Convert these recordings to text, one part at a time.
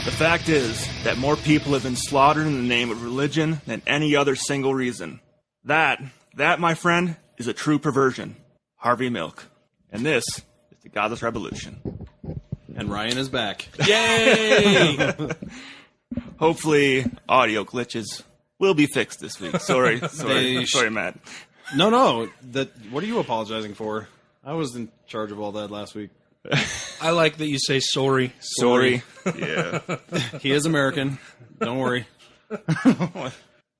The fact is that more people have been slaughtered in the name of religion than any other single reason. That, my friend, is a true perversion. Harvey Milk. And this is the Godless Rebelution. And Ryan is back. Yay! Hopefully, audio glitches will be fixed this week. Sorry, Matt. No. What are you apologizing for? I was in charge of all that last week. I like that you say sorry. Sorry. Yeah. He is American. Don't worry. You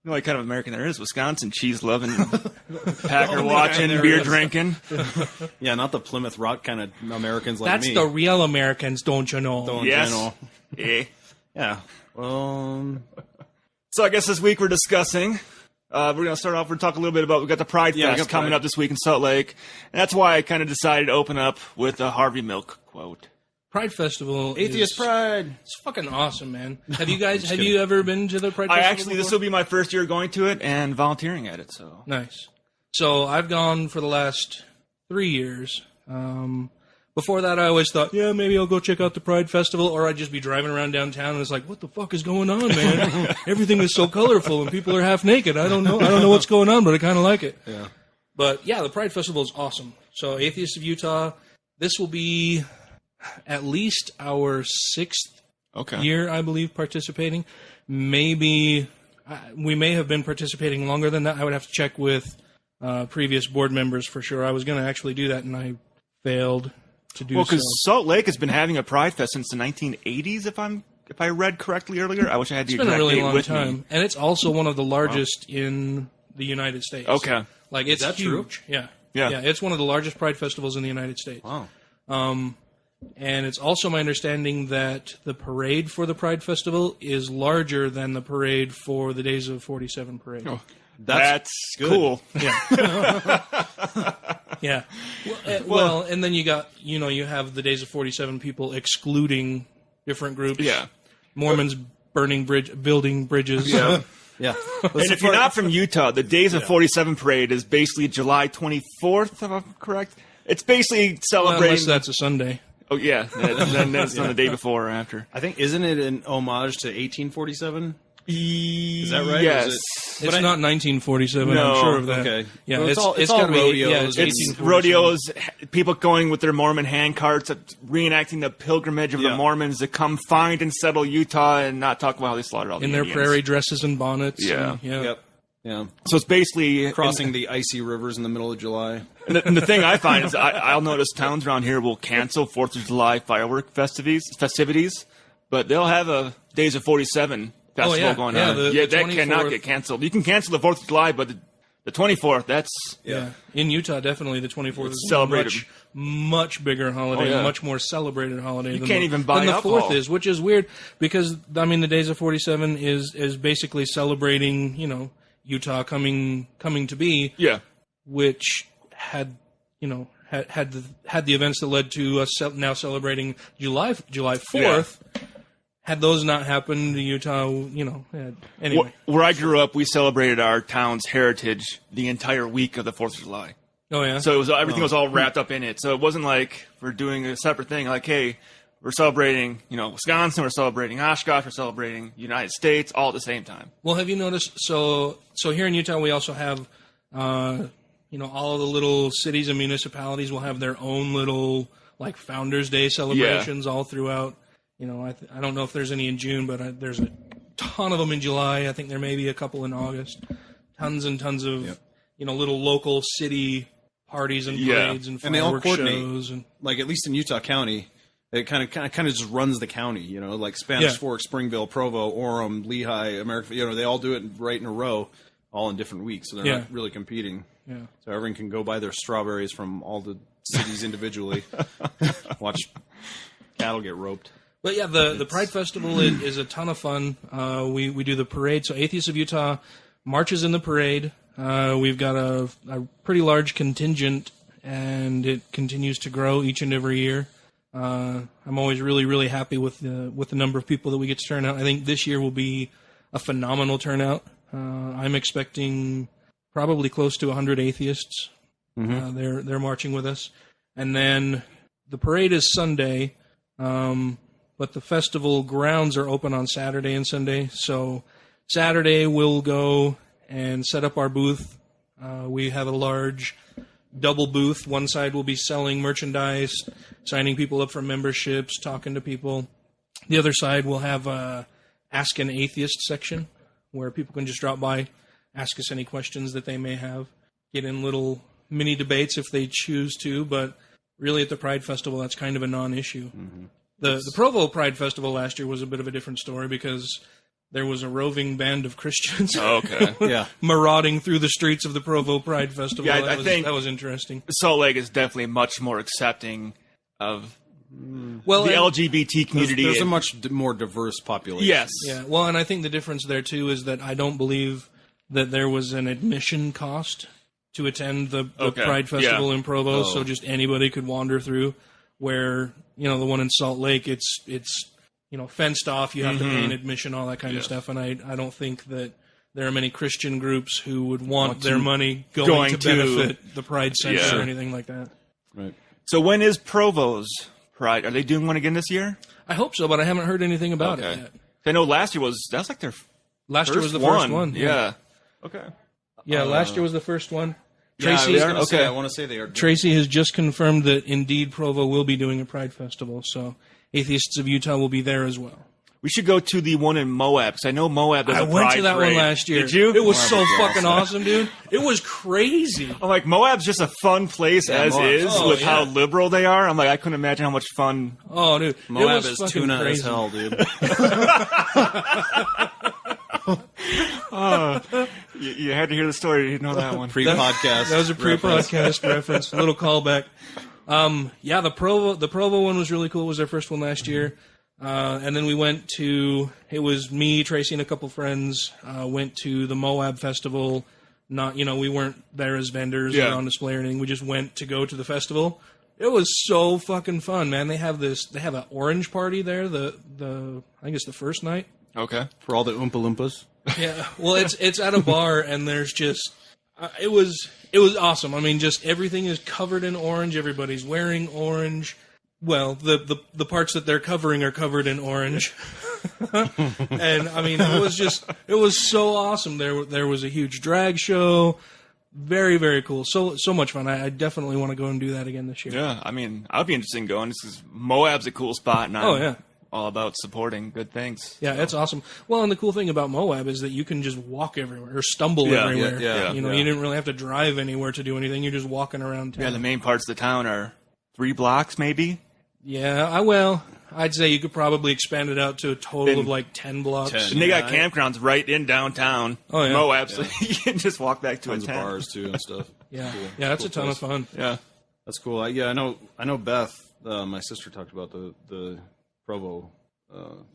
know what kind of American there is? Wisconsin, cheese-loving, Packer-watching, beer-drinking. Yeah, not the Plymouth Rock kind of Americans like That's me. the real Americans, don't you know? Don't Yes. you know? Yeah. Yeah. Well, So I guess this week we're discussing... we're going to start off, we're going to talk a little bit about, we got the Pride Yeah, we Fest got coming Pride. up this week in Salt Lake. And that's why I kind of decided to open up with a Harvey Milk quote. Pride Festival Atheist is, Pride. It's fucking awesome, man. Have you ever been to the Pride Festival This before? will be my first year going to it and volunteering at it, so. Nice. So I've gone for the last 3 years. Before that, I always thought, yeah, maybe I'll go check out the Pride Festival, or I'd just be driving around downtown and it's like, what the fuck is going on, man? Everything is so colorful and people are half naked. I don't know what's going on, but I kind of like it. Yeah. But yeah, the Pride Festival is awesome. So Atheists of Utah, this will be at least our 6th year, I believe, participating. Maybe we may have been participating longer than that. I would have to check with previous board members for sure. I was going to actually do that, and I failed to do so. Well, because Salt Lake has been having a Pride Fest since the 1980s, if I read correctly earlier. I wish I had the It's been exact a really date long with time, me. and it's also one of the largest in the United States. Okay. Like, it's that true? huge. Yeah. Yeah. It's one of the largest Pride festivals in the United States. Wow. And it's also my understanding that the parade for the Pride Festival is larger than the parade for the Days of 47 parade. Oh, That's good. cool. Yeah. Well, and then you got, you have the Days of 47 people excluding different groups. Yeah. Mormons building bridges. Yeah. Yeah. And if you're not from Utah, the Days of 47 parade is basically July 24th, if I'm correct. It's basically Well, celebrating... unless that's a Sunday. Oh, yeah. Then it's on the day before or after. I think, isn't it an homage to 1847? Is that right? Yes. Or is It's But I- not 1947, No. I'm sure of that. Okay. Yeah, So it's it's all gotta be, rodeos. yeah, It's 1847. rodeos, people going with their Mormon hand carts, reenacting the pilgrimage of Yeah. the Mormons to come find and settle Utah and not talk about how they slaughtered all the In their Indians. prairie dresses and bonnets. Yeah. And, yeah. Yep. Yeah. So it's basically... Crossing the icy rivers in the middle of July. And the thing I find is I'll notice towns around here will cancel 4th of July firework festivities, but they'll have a Days of 47 festival going Yeah, on. the That 24th. cannot get canceled. You can cancel the 4th of July, but the 24th, that's... Yeah. In Utah, definitely the 24th is celebrated. a much bigger holiday, Oh, yeah. a much more celebrated holiday. You than can't the, even buy than the alcohol. 4th is, which is weird because, the Days of 47 is basically celebrating, Utah coming to be, Yeah. which had the events that led to us now celebrating July 4th. Had those not happened, Utah, anyway. Where I grew up, we celebrated our town's heritage the entire week of the 4th of July. Oh yeah. So everything was all wrapped up in it. So it wasn't like we're doing a separate thing. Like, hey, we're celebrating, Wisconsin, we're celebrating Oshkosh, we're celebrating United States, all at the same time. Well, have you noticed? So here in Utah, we also have, all of the little cities and municipalities will have their own little like Founders Day celebrations all throughout. I don't know if there's any in June, but there's a ton of them in July. I think there may be a couple in August. Tons and tons of little local city parties and parades and And they all fireworks coordinate. shows and. Like, at least in Utah County, it kind of just runs the county, like Spanish Fork, Springville, Provo, Orem, Lehigh, America, they all do it right in a row, all in different weeks, so they're not really competing. Yeah. So everyone can go buy their strawberries from all the cities individually. Watch cattle get roped. But yeah, the Pride Festival is a ton of fun. We do the parade. So Atheists of Utah marches in the parade. We've got a pretty large contingent, and it continues to grow each and every year. I'm always really, really happy with the number of people that we get to turn out. I think this year will be a phenomenal turnout. I'm expecting probably close to 100 atheists. They're marching with us, and then the parade is Sunday. but the festival grounds are open on Saturday and Sunday. So Saturday we'll go and set up our booth. We have a large double booth. One side will be selling merchandise, signing people up for memberships, talking to people. The other side will have a Ask an Atheist section where people can just drop by, ask us any questions that they may have, get in little mini debates if they choose to, but really at the Pride Festival, that's kind of a non-issue. Mm-hmm. The Provo Pride Festival last year was a bit of a different story because there was a roving band of Christians marauding through the streets of the Provo Pride Festival. Yeah, I think that was interesting. Salt Lake is definitely much more accepting of the LGBT community. There's a much more diverse population. Yes. Yeah. Well, and I think the difference there, too, is that I don't believe that there was an admission cost to attend the Pride Festival in Provo, so just anybody could wander through, where, the one in Salt Lake, it's fenced off, you have to pay an admission, all that kind of stuff, and I don't think that there are many Christian groups who would want their money going to benefit the Pride Center or anything like that. Right. So when is Provo's Pride? Are they doing one again this year? I hope so, but I haven't heard anything about it yet. I know last year was like their last year was the first one. Yeah. Okay. Yeah, last year was the first one. Tracy, I want to say they are. Tracy has just confirmed that indeed Provo will be doing a Pride Festival, so Atheists of Utah will be there as well. We should go to the one in Moab, because I know Moab does a Pride went to that parade. one last year. Did you? It was so fucking awesome, dude. It was crazy. I'm like, Moab's just a fun place as is, with how liberal they are. I'm like, I couldn't imagine how much fun. Oh, dude. Moab is tuna as hell, dude. You had to hear the story. You didn't know that one. Pre-podcast. That was a pre-podcast reference. A little callback. The Provo one was really cool. It was our first one last year. And then we went to, it was me, Tracy, and a couple friends, went to the Moab Festival. We weren't there as vendors or on display or anything. We just went to go to the festival. It was so fucking fun, man. They have an orange party there, I think it's the first night. Okay. For all the Oompa Loompas. Yeah. Well, it's at a bar, and there's just, it was awesome. I mean, just everything is covered in orange. Everybody's wearing orange. Well, the parts that they're covering are covered in orange. And I mean, it was so awesome. There was a huge drag show. Very, very cool. So much fun. I definitely want to go and do that again this year. Yeah, I mean, I would be interested in going. Moab's a cool spot, and I'm all about supporting good things. Yeah, it's awesome. Well, and the cool thing about Moab is that you can just walk everywhere or stumble everywhere. You didn't really have to drive anywhere to do anything. You're just walking around town. Yeah, the main parts of the town are 3 blocks, maybe. Yeah, I'd say you could probably expand it out to a total of like 10 blocks. 10, and they got campgrounds right in downtown Moab, so you can just walk back to tons a tent. Of bars too and stuff. Yeah, cool. Yeah, that's cool a ton place. of fun. Yeah, that's cool. I know Beth, my sister, talked about the Provo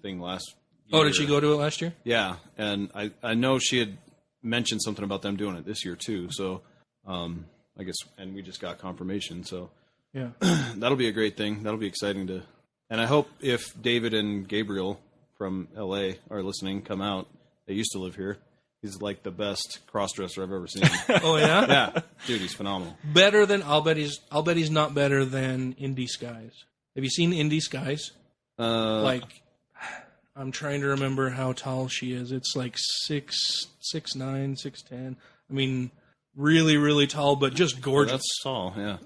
thing last year. Oh, did she go to it last year? Yeah, and I know she had mentioned something about them doing it this year too. So I guess, and we just got confirmation. So yeah, that'll be a great thing. That'll be exciting to. And I hope if David and Gabriel from LA are listening, come out. They used to live here. He's like the best crossdresser I've ever seen. Oh yeah, yeah, dude, he's phenomenal. Better than I'll bet he's not better than Indie Skies. Have you seen Indie Skies? I'm trying to remember how tall she is. It's like 6'9", 6'10". I mean, really, really tall, but just gorgeous. That's tall, yeah.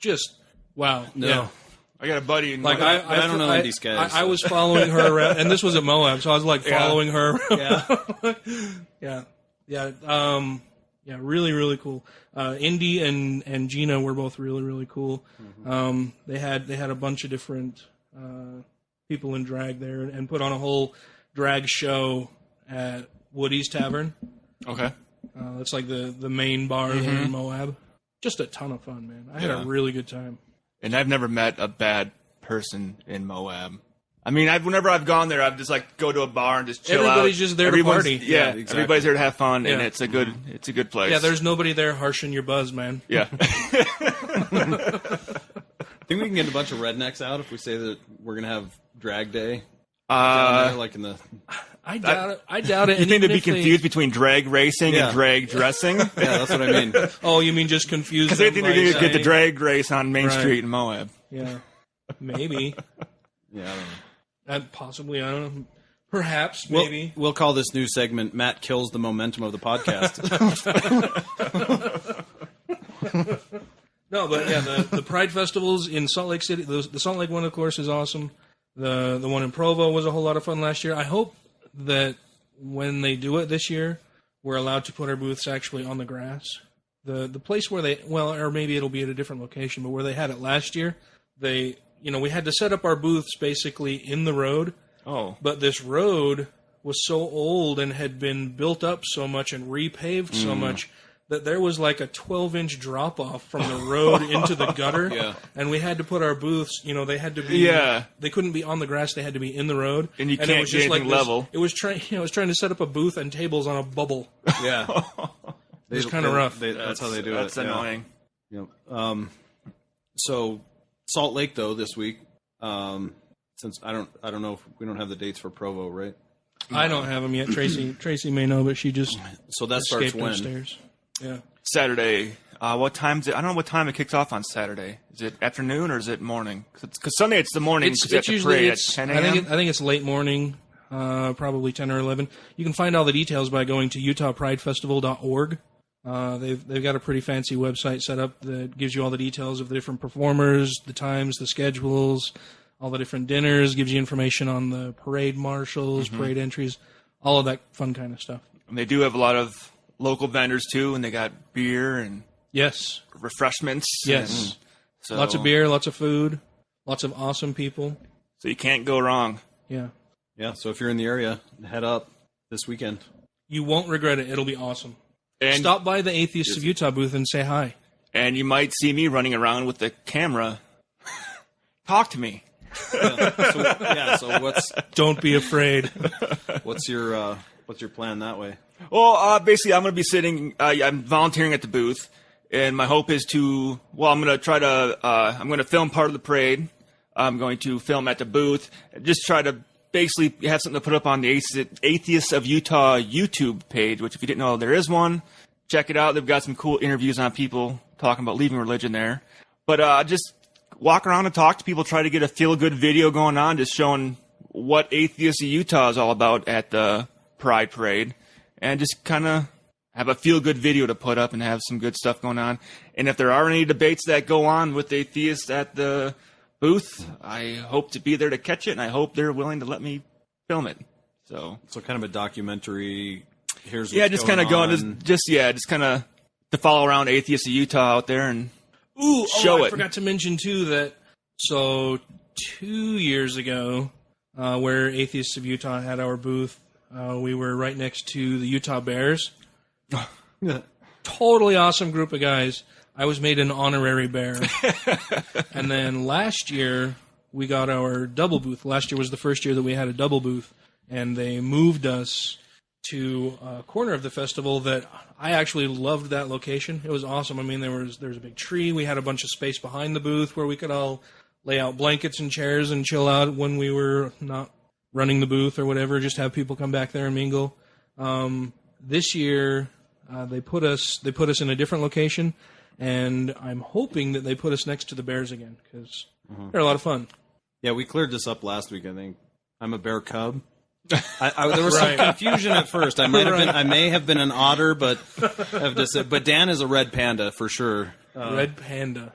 Just wow. No. Yeah. I got a buddy. In like I don't know these guys. I was following her around, and this was at Moab, so I was like following her. Yeah. Yeah. Really, really cool. Indy and Gina were both really, really cool. Mm-hmm. They had a bunch of different people in drag there, and put on a whole drag show at Woody's Tavern. Okay. That's like the main bar there in Moab. Just a ton of fun, man. I had a really good time. And I've never met a bad person in Moab. I mean, whenever I've gone there, I've just like go to a bar and just chill out. Everybody's just there to party. Yeah, exactly. Everybody's there to have fun, and it's a good place. Yeah, there's nobody there harshing your buzz, man. Yeah. Think we can get a bunch of rednecks out if we say that we're gonna have drag day down there, like in the. I doubt it. You think they'd be confused between drag racing and drag dressing? Yeah, that's what I mean. Oh, you mean just confused? Because they think they're going to get the drag race on Main Street in Moab. Yeah, maybe. Yeah, I don't know. Possibly, I don't know. Perhaps, maybe. We'll call this new segment "Matt Kills the Momentum of the Podcast." No, but yeah, the Pride festivals in Salt Lake City, the Salt Lake one, of course, is awesome. The one in Provo was a whole lot of fun last year. I hope that when they do it this year, we're allowed to put our booths actually on the grass. The place where or maybe it'll be at a different location, but where they had it last year, we had to set up our booths basically in the road. Oh. But this road was so old and had been built up so much and repaved so much that there was like a 12-inch drop-off from the road into the gutter. Yeah. And we had to put our booths, they had to be... Yeah. They couldn't be on the grass, they had to be in the road. And you it can't was get just anything like level. It was trying to set up a booth and tables on a bubble. Yeah. It was kind of rough. That's how they do it. That's annoying. Yeah. So Salt Lake though this week, since I don't know if we don't have the dates for Provo, right? I don't have them yet. Tracy may know, but she just so that starts escaped when? upstairs. Yeah. Saturday. What time is it? I don't know what time it kicks off on Saturday. Is it afternoon or is it morning? Because Sunday it's the morning. It's usually at 10 a.m. I think it's late morning, probably 10 or 11. You can find all the details by going to UtahPrideFestival.org. They've got a pretty fancy website set up that gives you all the details of the different performers, the times, the schedules, all the different dinners, gives you information on the parade marshals, parade entries, all of that fun kind of stuff. And they do have a lot of local vendors too, and they got beer and Yes. refreshments. Yes. And so, Lots of beer, lots of food, lots of awesome people. So you can't go wrong. Yeah. Yeah. So if you're in the area, head up this weekend. You won't regret it. It'll be awesome. And Stop by the Atheists of Utah booth and say hi. And you might see me running around with the camera. Talk to me. So what's Don't be afraid. what's your plan that way? Well, basically, I'm going to be sitting. I'm volunteering at the booth, and my hope is to. Well, I'm going to try to. I'm going to film part of the parade. I'm going to film at the booth. Just try to basically have something to put up on the Atheists of Utah YouTube page. Which, if you didn't know, there is one. Check it out. They've got some cool interviews on people talking about leaving religion there. But just walk around and talk to people. Try to get a feel-good video going on, just showing what Atheists of Utah is all about at the Pride Parade. And just kind of have a feel-good video to put up and have some good stuff going on. And if there are any debates that go on with atheists at the booth, I hope to be there to catch it, and I hope they're willing to let me film it. So kind of a documentary. Here's yeah, what's just going kind of going, on. just kind of to follow around Atheists of Utah out there and show I it. forgot to mention too that 2 years ago, where Atheists of Utah had our booth. We were right next to the Utah Bears. Totally awesome group of guys. I was made an honorary bear. And then last year, we got our double booth. Last year was the first year that we had a double booth. And they moved us to a corner of the festival that I actually loved that location. It was awesome. I mean, there was a big tree. We had a bunch of space behind the booth where we could all lay out blankets and chairs and chill out when we were not running the booth or whatever, just have people come back there and mingle. This year, they put us in a different location, and I'm hoping that they put us next to the Bears again, because they're a lot of fun. Yeah, we cleared this up last week, I think. I'm a bear cub. There was some confusion at first. I may have been an otter, but Dan is a red panda for sure. Red panda.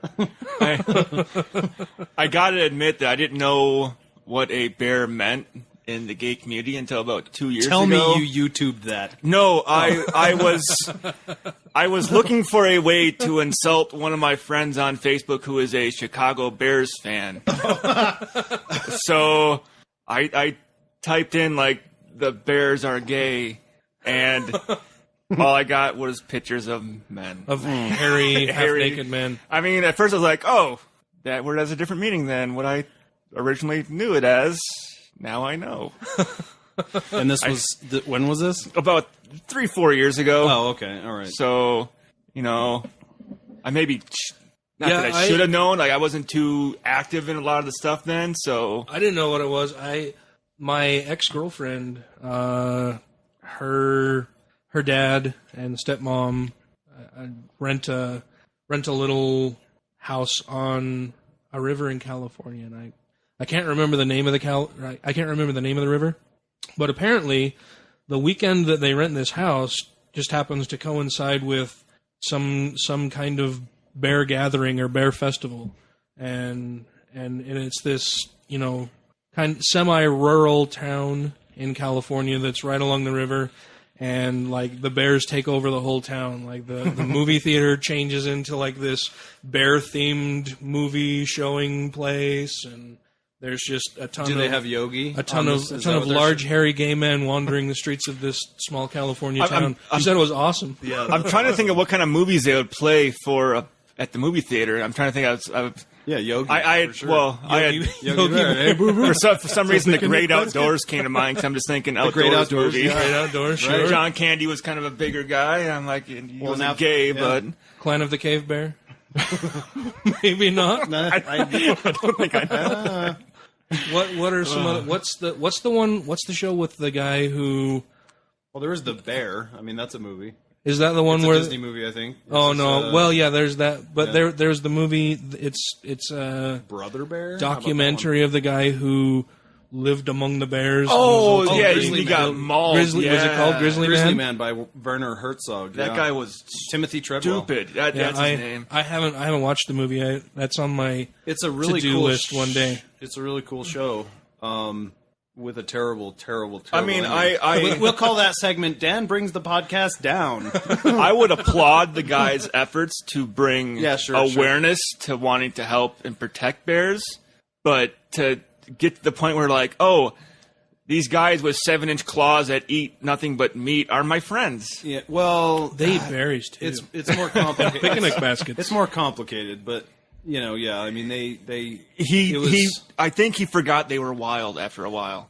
I got to admit that I didn't know what a bear meant in the gay community until about 2 years ago. Tell me you YouTubed that. No, I was looking for a way to insult one of my friends on Facebook who is a Chicago Bears fan. So I typed in like the Bears are gay, and all I got was pictures of men. Of hairy, half-naked men. I mean, at first I was like, oh, that word has a different meaning than what I originally knew it as. Now I know. And this was when was this? About 3-4 years ago. Oh, okay, all right. So, I maybe that I should have known. Like I wasn't too active in a lot of the stuff then. So I didn't know what it was. My ex-girlfriend, her dad and stepmom rent a little house on a river in California, and I I can't remember the name of I can't remember the name of the river, but apparently the weekend that they rent this house just happens to coincide with some kind of bear gathering or bear festival, and it's this, you know, kind semi-rural town in California that's right along the river, and like the bears take over the whole town. Like the movie theater changes into like this bear-themed movie showing place, and there's just a ton. Do they have Yogi? A ton of large, hairy gay men wandering the streets of this small California town. You said it was awesome. Yeah, I'm trying to think of what kind of movies they would play for at the movie theater. I'm trying to think. Yeah, Yogi. For sure. For some reason, The Great Outdoors came to mind because I'm just thinking outdoors movie. Yeah. Great Outdoors, sure. Right? John Candy was kind of a bigger guy. I'm like, he wasn't gay, but Clan of the Cave Bear. Maybe not. I don't think I know. What are some other, what's the show with the guy who? Well, there is The Bear. I mean, that's a movie. Is that the one it's where a Disney movie? I think. Well, yeah. There's that, but there's the movie. It's a Brother Bear documentary of the guy who lived among the bears. Oh, yeah, he got mauled. Was it called Grizzly Man by Werner Herzog? That guy was Timothy Treadwell. Stupid. That's his name. I haven't watched the movie. That's on my it's a really to-do cool list one day. It's a really cool show. With a terrible I mean, ending. We'll call that segment Dan Brings the Podcast Down. I would applaud the guy's efforts to bring awareness to wanting to help and protect bears, but to get to the point where, like, oh, these guys with 7-inch claws that eat nothing but meat are my friends. Yeah, well, they eat berries too. It's more complicated. Picnic baskets. It's more complicated, but you know, yeah. I mean, I think he forgot they were wild after a while.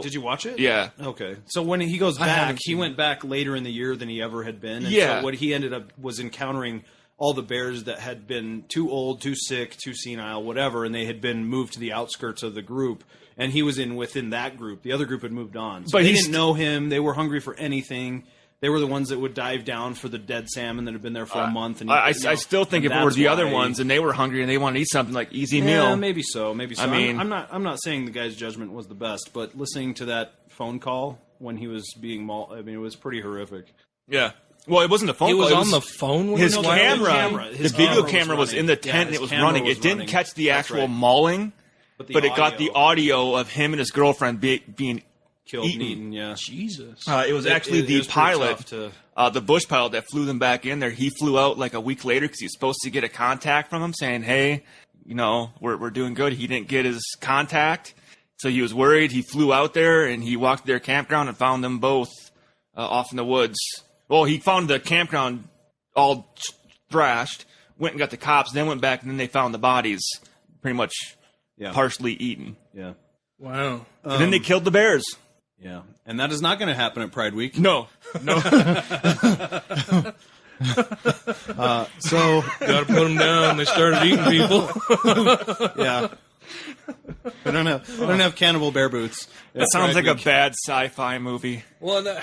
Did you watch it? Yeah. Okay. So when he goes back, he went back later in the year than he ever had been. And so what he ended up was encountering all the bears that had been too old, too sick, too senile, whatever, and they had been moved to the outskirts of the group. And he was within that group. The other group had moved on. So they didn't know him. They were hungry for anything. They were the ones that would dive down for the dead salmon that had been there for a month. And I still think if it were the other ones and they were hungry and they wanted to eat something like easy meal. Maybe so. I mean, I'm not saying the guy's judgment was the best, but listening to that phone call when he was being mauled, I mean, it was pretty horrific. Yeah. Well, it wasn't a phone call. It was on the phone. His camera. The video camera was in the tent and it was running. It didn't catch the actual mauling, but it got the audio of him and his girlfriend being killed and eaten, yeah. Jesus. It was actually the pilot, the bush pilot that flew them back in there. He flew out like a week later because he was supposed to get a contact from him saying, hey, you know, we're doing good. He didn't get his contact, so he was worried. He flew out there, and he walked to their campground and found them both off in the woods. Well, he found the campground all thrashed, went and got the cops, then went back, and then they found the bodies pretty much partially eaten. Yeah. Wow. And then they killed the bears. Yeah, and that is not going to happen at Pride Week. No. So got to put them down. They started eating people. Yeah, I don't have cannibal bear boots. That sounds like a bad sci-fi movie. Well, yeah.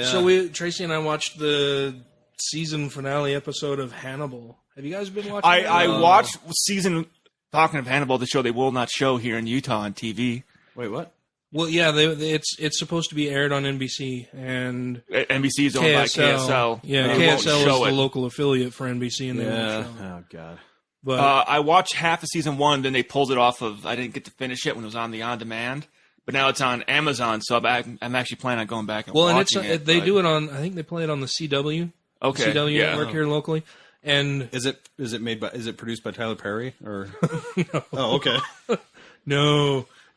So Tracy and I watched the season finale episode of Hannibal. Have you guys been watching? I watched season. Talking of Hannibal, the show they will not show here in Utah on TV. Wait, what? Well, yeah, it's supposed to be aired on NBC and NBC is owned by KSL. Yeah, KSL is the local affiliate for NBC, and they won't show it. Oh God. But I watched half of season 1, then they pulled it off of. I didn't get to finish it when it was on the on-demand, but now it's on Amazon, so I'm actually planning on going back and watching it. They do it on. I think they play it on the CW. Okay, CW network here locally. And is it produced by Tyler Perry or? No. Oh, okay.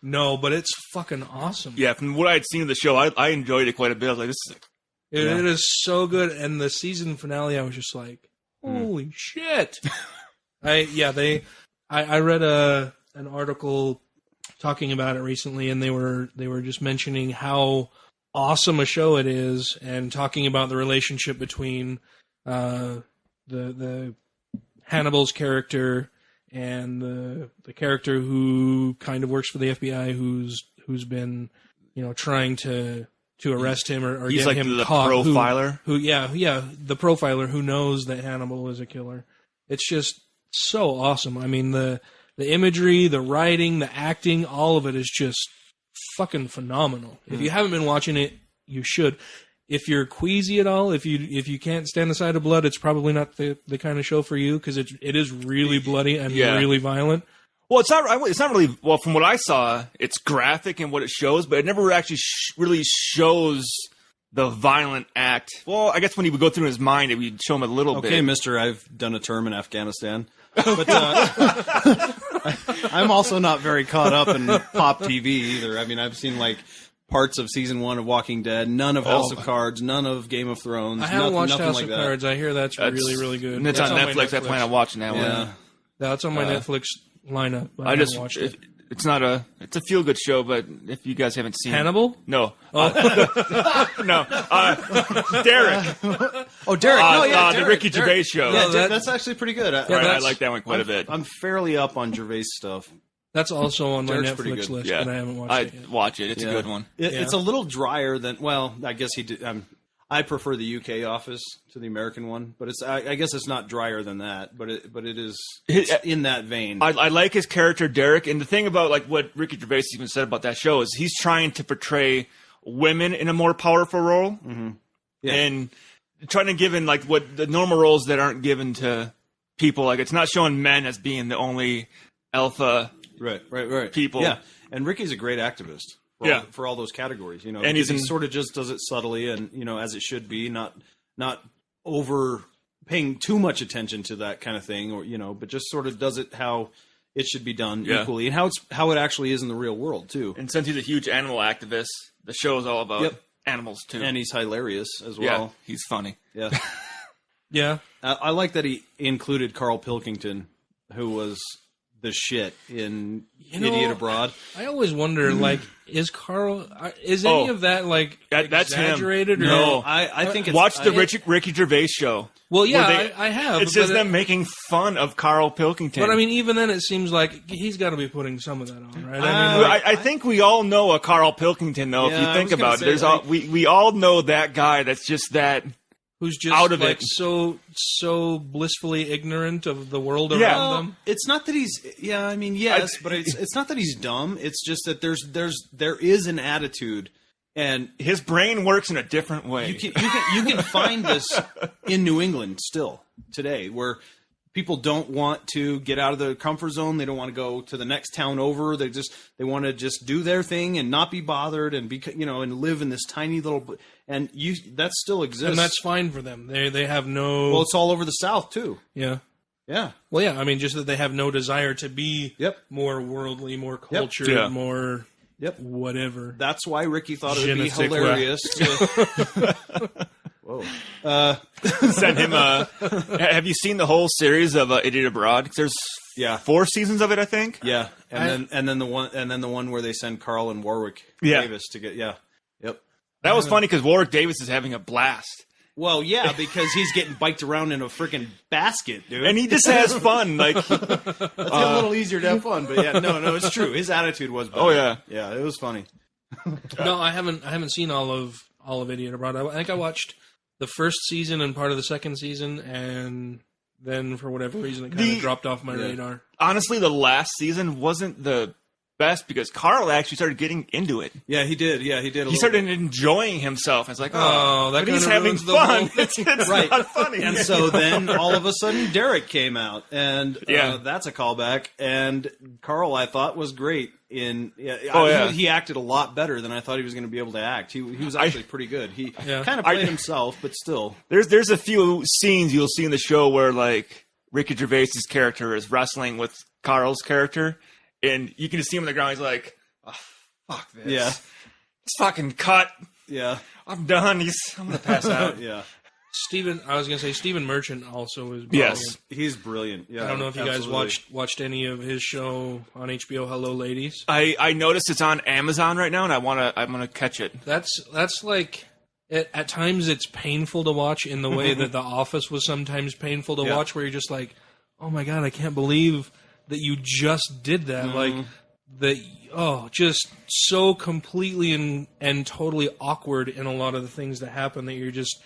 No, but it's fucking awesome. Yeah, from what I had seen of the show, I enjoyed it quite a bit. I was like, this is it is so good. And the season finale, I was just like, holy shit. I read an article talking about it recently, and they were just mentioning how awesome a show it is, and talking about the relationship between the Hannibal's character and the character who kind of works for the FBI, who's been, trying to arrest him or he's get like him the caught. profiler. The profiler who knows that Hannibal is a killer. It's just so awesome. I mean, the the imagery, the writing, the acting, all of it is just fucking phenomenal. If you haven't been watching it, you should. If you're queasy at all, if you can't stand the sight of blood, it's probably not the kind of show for you, because it is really bloody and really violent. Well, it's not really. Well, from what I saw, it's graphic in what it shows, but it never actually really shows the violent act. Well, I guess when he would go through his mind, it would show him a little bit. Okay, mister, I've done a term in Afghanistan. But I'm also not very caught up in pop TV either. I mean, I've seen like parts of season 1 of Walking Dead, none of House of Cards, none of Game of Thrones. I haven't watched House like of that. Cards. I hear that's really, really good. And it's on Netflix. I plan on watching that one. That's on my Netflix lineup. But I just watched it. It's a feel good show, but if you guys haven't seen Hannibal, no, no, Derek. Oh, Derek, the Derek, Ricky Gervais show. Yeah, that's actually pretty good. I like that one quite a bit. I'm fairly up on Gervais stuff. That's also on my Derek's Netflix list, but I haven't watched it yet. Watch it. It's a good one. It's a little drier than. Well, I guess he did. I prefer the UK Office to the American one, but I guess it's not drier than that, but it is in that vein. I like his character Derek, and the thing about like what Ricky Gervais even said about that show is he's trying to portray women in a more powerful role, and trying to give in like what the normal roles that aren't given to people. Like it's not showing men as being the only alpha right people. Yeah, and Ricky's a great activist. For all those categories, you know, and he sort of just does it subtly and, you know, as it should be, not over paying too much attention to that kind of thing, or, you know, but just sort of does it how it should be done equally, and how it actually is in the real world too. And since he's a huge animal activist, the show is all about animals too, and he's hilarious as well. Yeah, he's funny. Yeah, yeah. I like that he included Carl Pilkington, who was the shit in Idiot Abroad. I always wonder, like, is any of that like that's exaggerated? Him. Or no, I think it's, watch the Ricky Gervais show. Well, yeah, I have. It's just them making fun of Carl Pilkington. But I mean, even then, it seems like he's got to be putting some of that on, right? I think we all know a Carl Pilkington, though. If you think about it, we all know that guy. That's just that. Who's just out of like it. so blissfully ignorant of the world around them. It's not that he's yes, but it's not that he's dumb. It's just that there is an attitude, and his brain works in a different way. You can find this in New England still today, where people don't want to get out of their comfort zone. They don't want to go to the next town over. They want to just do their thing and not be bothered and and live in this tiny little. And that still exists, and that's fine for them. They have no. Well, it's all over the South too. Yeah. Yeah. Well, yeah. I mean, just that they have no desire to be more worldly, more cultured, more whatever. That's why Ricky thought it would be hilarious. Whoa. Send him have you seen the whole series of Idiot Abroad? There's 4 seasons of it, I think. Yeah, and then the one where they send Carl and Warwick Davis to get Yep. That was funny because Warwick Davis is having a blast. Well, yeah, because he's getting biked around in a freaking basket, dude. And he just has fun. Like it's a little easier to have fun, but no, it's true. His attitude was better. Oh yeah, yeah, it was funny. No, I haven't seen all of Idiot Abroad. I think I watched the first season and part of the second season, and then for whatever reason it kind of dropped off my radar. Honestly, the last season wasn't the best because Carl actually started getting into it. Yeah, he did. Yeah, he did. He started enjoying himself. It's like, that he's having fun. It's right. not funny. And so then all of a sudden Derek came out, and that's a callback. And Carl, I thought, was great in. He acted a lot better than I thought he was going to be able to act. He was actually pretty good. He kind of played himself, but still. There's a few scenes you'll see in the show where like Ricky Gervais' character is wrestling with Carl's character. And you can just see him on the ground. He's like, oh, fuck this. Yeah. It's fucking cut. Yeah. I'm done. I'm going to pass out. Yeah. Stephen Merchant also is brilliant. Yes. He's brilliant. Yeah. I don't know if you guys watched any of his show on HBO, Hello Ladies. I noticed it's on Amazon right now, and I'm gonna catch it. That's like at times it's painful to watch in the way that The Office was sometimes painful to watch, where you're just like, oh my god, I can't believe that you just did that. Like just so completely and totally awkward in a lot of the things that happen that you're just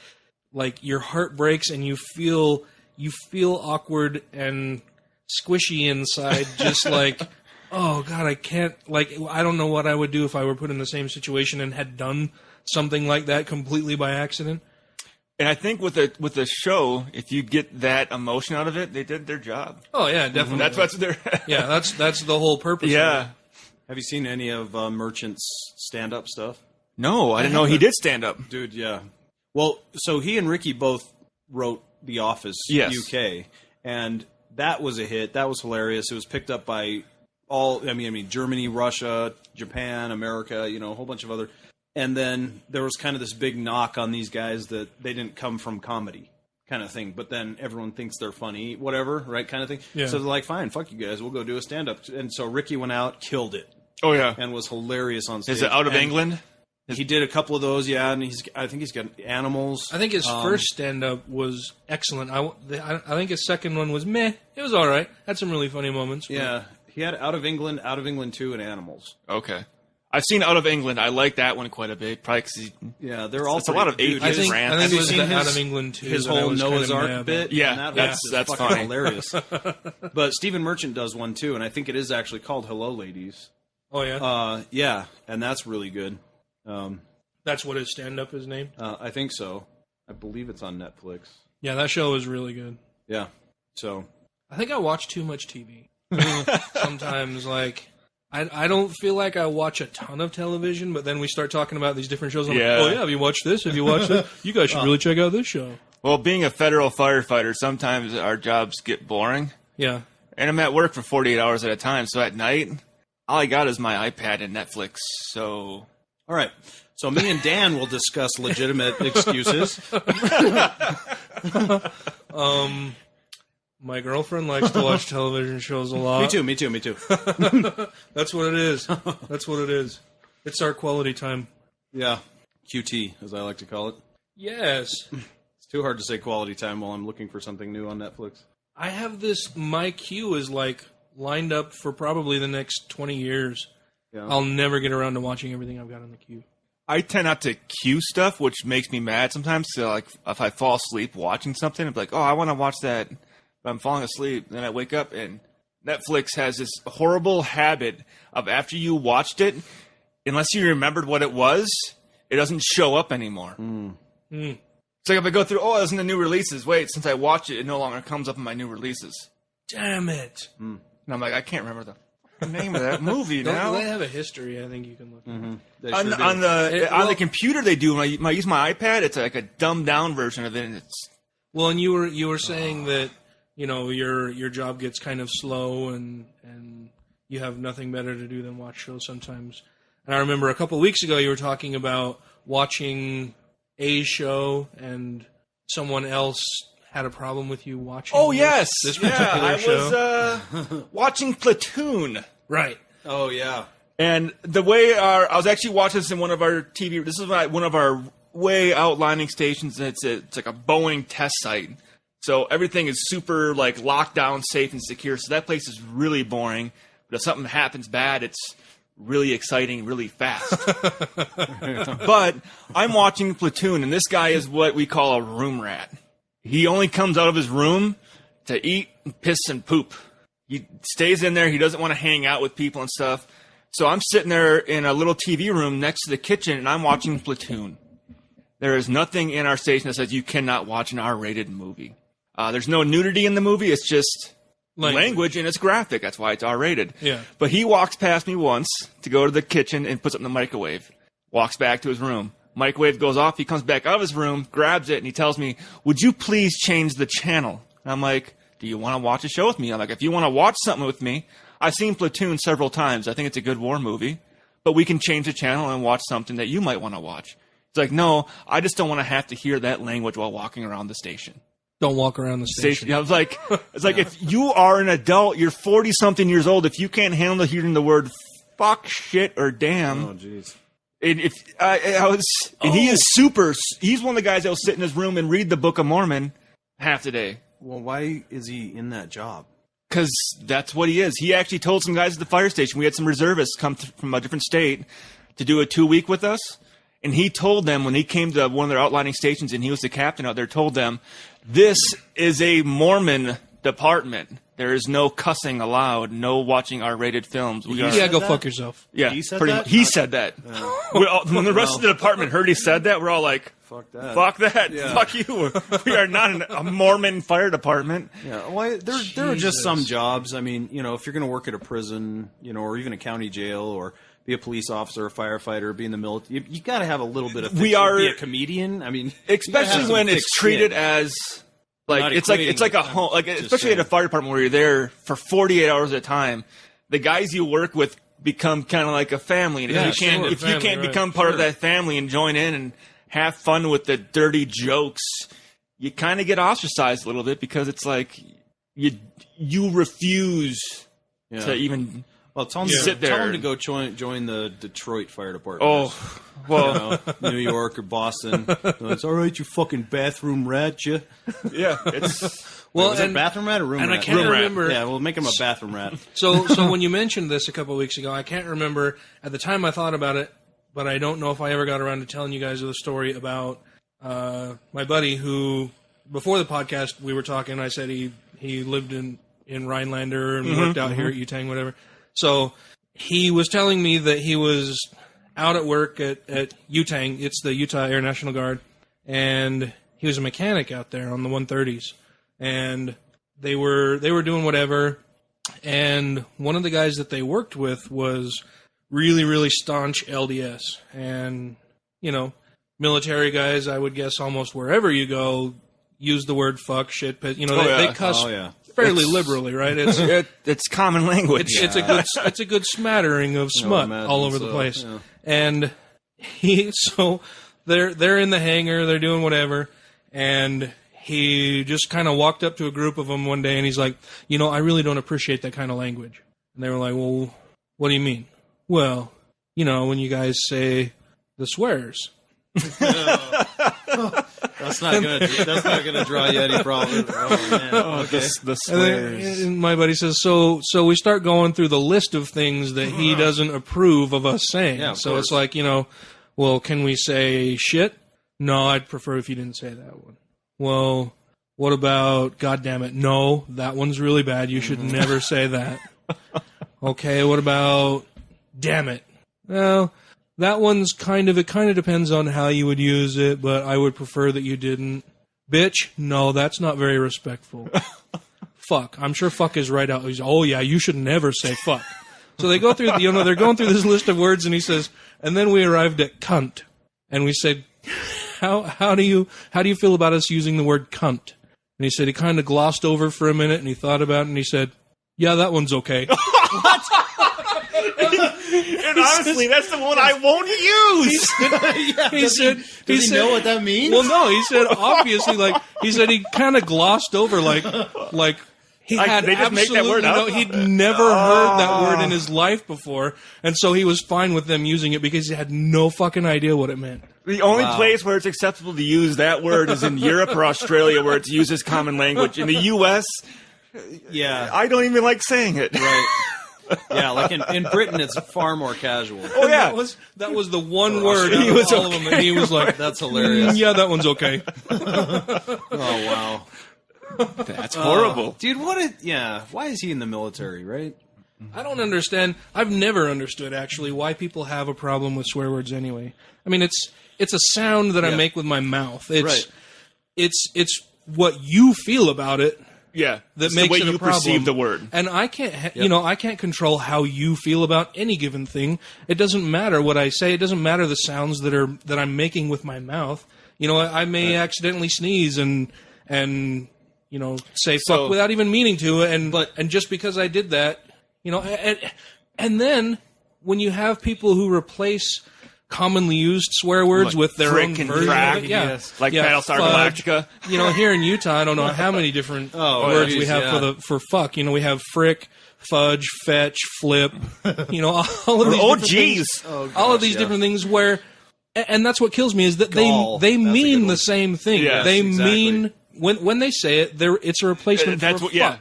like your heart breaks and you feel awkward and squishy inside, just like, oh God, I can't, like, I don't know what I would do if I were put in the same situation and had done something like that completely by accident. And I think with a show, if you get that emotion out of it, they did their job. Oh yeah, definitely. That's what's their. Yeah, that's the whole purpose. Yeah. Of it. Have you seen any of Merchant's stand-up stuff? No, I didn't know he did stand up. Dude, yeah. Well, so he and Ricky both wrote The Office UK, and that was a hit. That was hilarious. It was picked up by Germany, Russia, Japan, America, a whole bunch of other. And then there was kind of this big knock on these guys that they didn't come from comedy kind of thing. But then everyone thinks they're funny, whatever, right, kind of thing. Yeah. So they're like, fine, fuck you guys. We'll go do a stand-up. And so Ricky went out, killed it. Oh, yeah. And was hilarious on stage. Is it out of England? He did a couple of those, yeah, and I think he's got Animals. I think his first stand-up was excellent. I think his second one was meh. It was all right. Had some really funny moments. Yeah, he had Out of England 2, and Animals. Okay. I've seen Out of England. I like that one quite a bit. Probably because they're all. It's a lot of 80s I think rants. it was Out of England too. His whole Noah's Ark bit. Yeah, that's funny. Hilarious. But Stephen Merchant does one too, and I think it is actually called Hello, Ladies. Oh yeah. Yeah, and that's really good. That's what his stand-up is named? I think so. I believe it's on Netflix. Yeah, that show is really good. Yeah. So I think I watch too much TV. Sometimes, like, I don't feel like I watch a ton of television, but then we start talking about these different shows. I'm like, oh, yeah, have you watched this? Have you watched this? You guys should really check out this show. Well, being a federal firefighter, sometimes our jobs get boring. Yeah. And I'm at work for 48 hours at a time, so at night, all I got is my iPad and Netflix, so... All right. So me and Dan will discuss legitimate excuses. My girlfriend likes to watch television shows a lot. Me too. That's what it is. That's what it is. It's our quality time. Yeah. QT, as I like to call it. Yes. It's too hard to say quality time while I'm looking for something new on Netflix. I have this, my queue is like lined up for probably the next 20 years. Yeah. I'll never get around to watching everything I've got on the queue. I tend not to queue stuff, which makes me mad sometimes. So, like, if I fall asleep watching something, I'm like, oh, I want to watch that. But I'm falling asleep. Then I wake up, and Netflix has this horrible habit of after you watched it, unless you remembered what it was, it doesn't show up anymore. It's like if I go through, oh, there's the new releases. Wait, since I watched it, it no longer comes up in my new releases. Damn it. And I'm like, I can't remember the name of that movie now. They have a history. I think you can look at on the computer they do. When I use my iPad, it's like a dumbed down version of it. And it's and you were saying that your job gets kind of slow and you have nothing better to do than watch shows sometimes. And I remember a couple of weeks ago you were talking about watching a show and someone else had a problem with you watching. Oh, yes. This particular show. I was watching Platoon. Right. Oh, yeah. And the way I was actually watching this in one of our TV. This is one of our way outlining stations. And it's like a Boeing test site. So everything is super like locked down, safe, and secure. So that place is really boring. But if something happens bad, it's really exciting, really fast. But I'm watching Platoon, and this guy is what we call a room rat. He only comes out of his room to eat, piss, and poop. He stays in there. He doesn't want to hang out with people and stuff. So I'm sitting there in a little TV room next to the kitchen, and I'm watching Platoon. There is nothing in our station that says you cannot watch an R-rated movie. There's no nudity in the movie. It's just language and it's graphic. That's why it's R-rated. Yeah. But he walks past me once to go to the kitchen and puts it in the microwave. Walks back to his room. Microwave goes off. He comes back out of his room, grabs it, and he tells me, would you please change the channel? And I'm like, do you want to watch a show with me? I'm like, if you want to watch something with me, I've seen Platoon several times. I think it's a good war movie. But we can change the channel and watch something that you might want to watch. It's like, no, I just don't want to have to hear that language while walking around the station. Don't walk around the station. Yeah, I was like, it's like if you are an adult, you're 40-something years old, if you can't handle hearing the word fuck, shit, or damn. Oh, jeez. And he is he's one of the guys that will sit in his room and read the Book of Mormon half the day. Well, why is he in that job? Because that's what he is. He actually told some guys at the fire station, we had some reservists come from a different state to do a 2-week with us. And he told them when he came to one of their outlining stations and he was the captain out there, told them, this is a Mormon department. There is no cussing allowed. No watching R-rated films. Go fuck yourself. Yeah, he said pretty that? much. He said that. When the rest of the department heard he said that, we're all like, fuck that. Fuck that. Yeah. Fuck you. We are not a Mormon fire department. Yeah, well, there are just some jobs. I mean, if you're going to work at a prison, or even a county jail, or be a police officer, a firefighter, be in the military, you got to have a little bit of. Be a comedian. I mean, especially when it's treated as like it's like a home, like especially at a fire department where you're there for 48 hours at a time. The guys you work with become kind of like a family, and if you can't become part of that family and join in and have fun with the dirty jokes, you kind of get ostracized a little bit because it's like you refuse to even sit there. Tell him to go join the Detroit Fire Department. Oh, well, New York or Boston. It's all right, you fucking bathroom rat, you. Yeah, it's well, is it bathroom rat or room rat? And I can't remember. Rat. Yeah, we'll make him a bathroom rat. So when you mentioned this a couple of weeks ago, I can't remember at the time I thought about it, but I don't know if I ever got around to telling you guys the story about my buddy who, before the podcast, we were talking. I said he lived in Rhinelander and worked out here at Utang, whatever. So he was telling me that he was out at work at Utang. It's the Utah Air National Guard, and he was a mechanic out there on the 130s. And they were doing whatever. And one of the guys that they worked with was really, really staunch LDS. And, military guys, I would guess almost wherever you go, use the word fuck, shit, they cuss fairly liberally, right? It's common language. It's a good smattering of smut all over the place. Yeah. And they're in the hangar, they're doing whatever, and he just kind of walked up to a group of them one day and he's like, I really don't appreciate that kind of language. And they were like, well, what do you mean? Well, when you guys say the swears. That's not gonna draw you any problem. Oh man. Okay. The swears. And my buddy says, so we start going through the list of things that he doesn't approve of us saying. Yeah, so it's like, well, can we say shit? No, I'd prefer if you didn't say that one. Well, what about goddamn it? No, that one's really bad. You should never say that. Okay, what about damn it? Well, that one's it kind of depends on how you would use it, but I would prefer that you didn't. Bitch, no, that's not very respectful. Fuck, I'm sure fuck is right out. He's, oh yeah, you should never say fuck. So they go through, they're going through this list of words, and he says, and then we arrived at cunt, and we said, how do you feel about us using the word cunt? And he said he kind of glossed over for a minute, and he thought about it, and he said, yeah, that one's okay. What? And honestly, that's the one I won't use. Does he know what that means? Well, no, he said obviously, he kind of glossed over, he had they just make that word up? He'd never heard that word in his life before, and so he was fine with them using it because he had no fucking idea what it meant. The only place where it's acceptable to use that word is in Europe or Australia, where it's used as common language. In the U.S., I don't even like saying it. Right. Yeah, like in Britain, it's far more casual. Oh yeah, that was the one word out of all of them, and he was like, "That's hilarious." Yeah, that one's okay. Oh wow, that's horrible, dude. Why is he in the military? Right? I don't understand. I've never understood actually why people have a problem with swear words anyway. I mean, it's a sound that I make with my mouth. It's what you feel about it. Yeah, that makes the way it a you problem. Perceive the word, and I can't, I can't control how you feel about any given thing. It doesn't matter what I say. It doesn't matter the sounds that I'm making with my mouth. I may accidentally sneeze and say fuck without even meaning to, and just because I did that, and then when you have people who replace commonly used swear words with their own version of it. Like Battlestar Galactica. Here in Utah, I don't know how many different words we have for fuck. We have frick, fudge, fetch, flip. All of these all of these different things where, and that's what kills me is that they mean the same thing. Yes, they mean when they say it, it's a replacement for fuck. Yeah.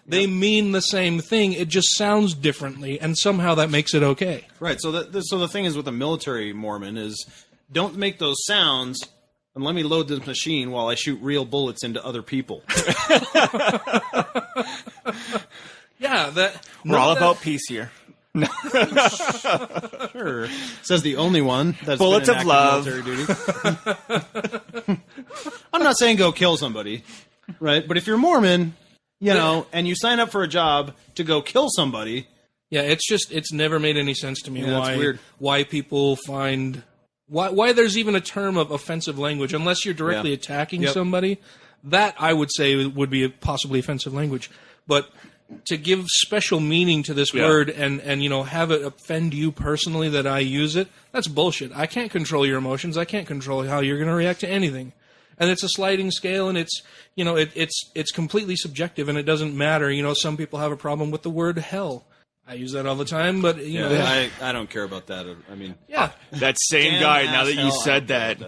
They mean the same thing. It just sounds differently, and somehow that makes it okay. Right. So the thing is with a military Mormon is don't make those sounds and let me load this machine while I shoot real bullets into other people. Yeah, we're all about peace here. Sure. Says the only one that's bullets been in of love. Military duty. I'm not saying go kill somebody, right? But if you're Mormon, you know, and you sign up for a job to go kill somebody, yeah, it's never made any sense to me that's weird. Why people find why there's even a term of offensive language unless you're directly attacking somebody. That I would say would be possibly offensive language, but to give special meaning to this word and you know have it offend you personally that I use it, that's bullshit. I can't control your emotions. I can't control how you're going to react to anything. And it's a sliding scale, and it's you know it's completely subjective, and it doesn't matter. You know, some people have a problem with the word hell. I use that all the time, but you know, I don't care about that. I mean, that same guy. Now that you said that,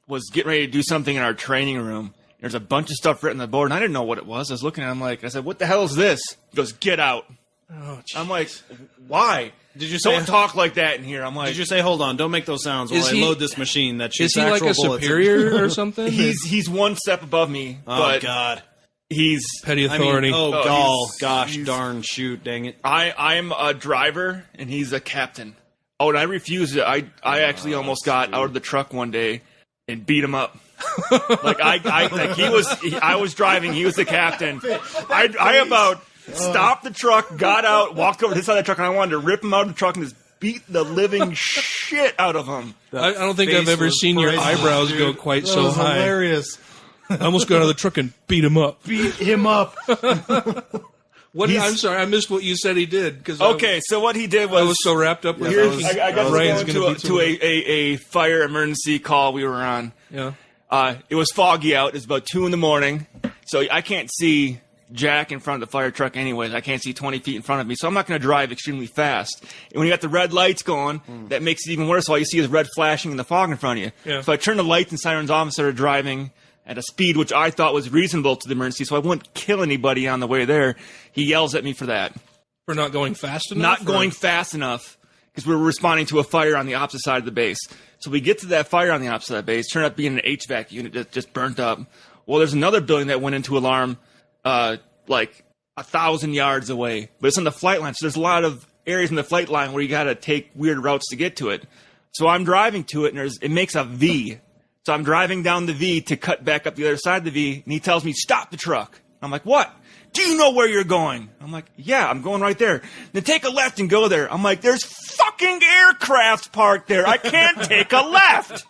was getting ready to do something in our training room. There's a bunch of stuff written on the board, and I didn't know what it was. I was looking at him I said, what the hell is this? He goes, get out. Oh, I'm like, why? Did you say, don't talk like that in here? I'm like, did you say, hold on, don't make those sounds while I load this machine that shoots actual bullets? Is he like a superior or something? He's one step above me. Oh, God. He's petty authority. Gosh, darn, shoot, dang it. I'm a driver, and he's a captain. Oh, and I refused it. I actually almost got out of the truck one day and beat him up. I was driving, he was the captain. I about stopped the truck, got out, walked over to his side of the truck, and I wanted to rip him out of the truck and just beat the living shit out of him. I don't think I've ever seen your eyebrows go quite so high. Hilarious. I almost got out of the truck and beat him up. Beat him up. I'm sorry, I missed what you said he did. So what he did was... I was so wrapped up with I got going to a fire emergency call we were on. Yeah. It was foggy out. It's about 2 a.m, so I can't see Jack in front of the fire truck anyways. I can't see 20 feet in front of me, so I'm not going to drive extremely fast. And when you got the red lights going, that makes it even worse. All you see is red flashing in the fog in front of you. Yeah. So I turned the lights and sirens off and started driving at a speed which I thought was reasonable to the emergency, so I wouldn't kill anybody on the way there. He yells at me for that. For not going fast enough? Not going fast enough, because we were responding to a fire on the opposite side of the base. So we get to that fire on the opposite side of the base, turned out being an HVAC unit that just burnt up. Well, there's another building that went into alarm like 1,000 yards away, but it's on the flight line, so there's a lot of areas in the flight line where you got to take weird routes to get to it. So I'm driving to it, and it makes a V. So I'm driving down the V to cut back up the other side of the V, and he tells me, stop the truck. I'm like, what? Do you know where you're going? I'm like, yeah, I'm going right there. Then take a left and go there. I'm like, there's fucking aircraft parked there. I can't take a left.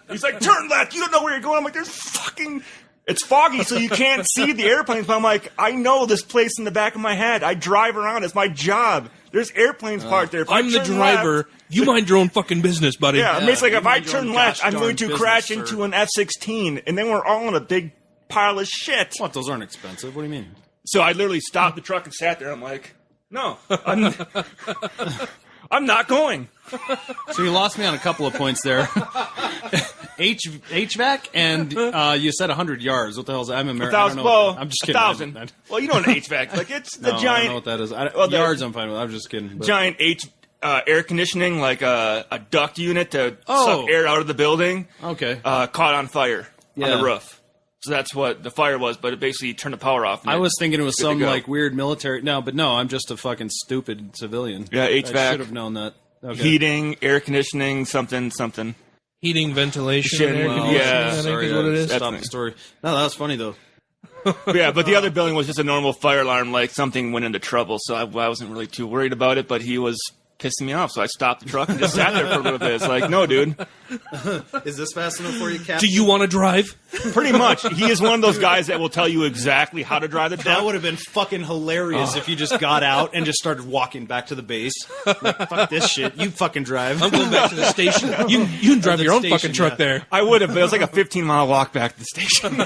He's like, turn left. You don't know where you're going. I'm like, it's foggy, so you can't see the airplanes. But I'm like, I know this place in the back of my head. I drive around. It's my job. There's airplanes parked there. I'm the driver. Left, you mind your own fucking business, buddy. Yeah, I mean, it's like if I turn left, I'm going to crash into an F-16, and then we're all in a big pile of shit. What? Those aren't expensive. What do you mean? So I literally stopped the truck and sat there. I'm like, no, I'm not going. So you lost me on a couple of points there. HVAC, and you said 100 yards. What the hell is that? I'm American. 1,000. Well, I'm just kidding. 1,000. Well, you know an HVAC. Like it's the giant. I don't know what that is. Yards, I'm fine with. I'm just kidding. But. Giant air conditioning, like a duct unit to suck air out of the building. Okay. Caught on fire on the roof. So that's what the fire was, but it basically turned the power off. I was thinking it was some like weird military. No, I'm just a fucking stupid civilian. Yeah, HVAC. I should have known that. Okay. Heating, air conditioning, something. Heating, ventilation, air conditioning, I think is what it is. Stop the story. No, that was funny, though. Yeah, but the other building was just a normal fire alarm, like something went into trouble, so I wasn't really too worried about it, but he was pissing me off, so I stopped the truck and just sat there for a little bit. It's like, no, dude. Is this fast enough for you, Captain? Do you want to drive? Pretty much. He is one of those guys that will tell you exactly how to drive the truck. That would have been fucking hilarious if you just got out and just started walking back to the base. Like, fuck this shit. You fucking drive. I'm going back to the station. You can drive your own fucking truck there. I would have, but it was like a 15-mile walk back to the station.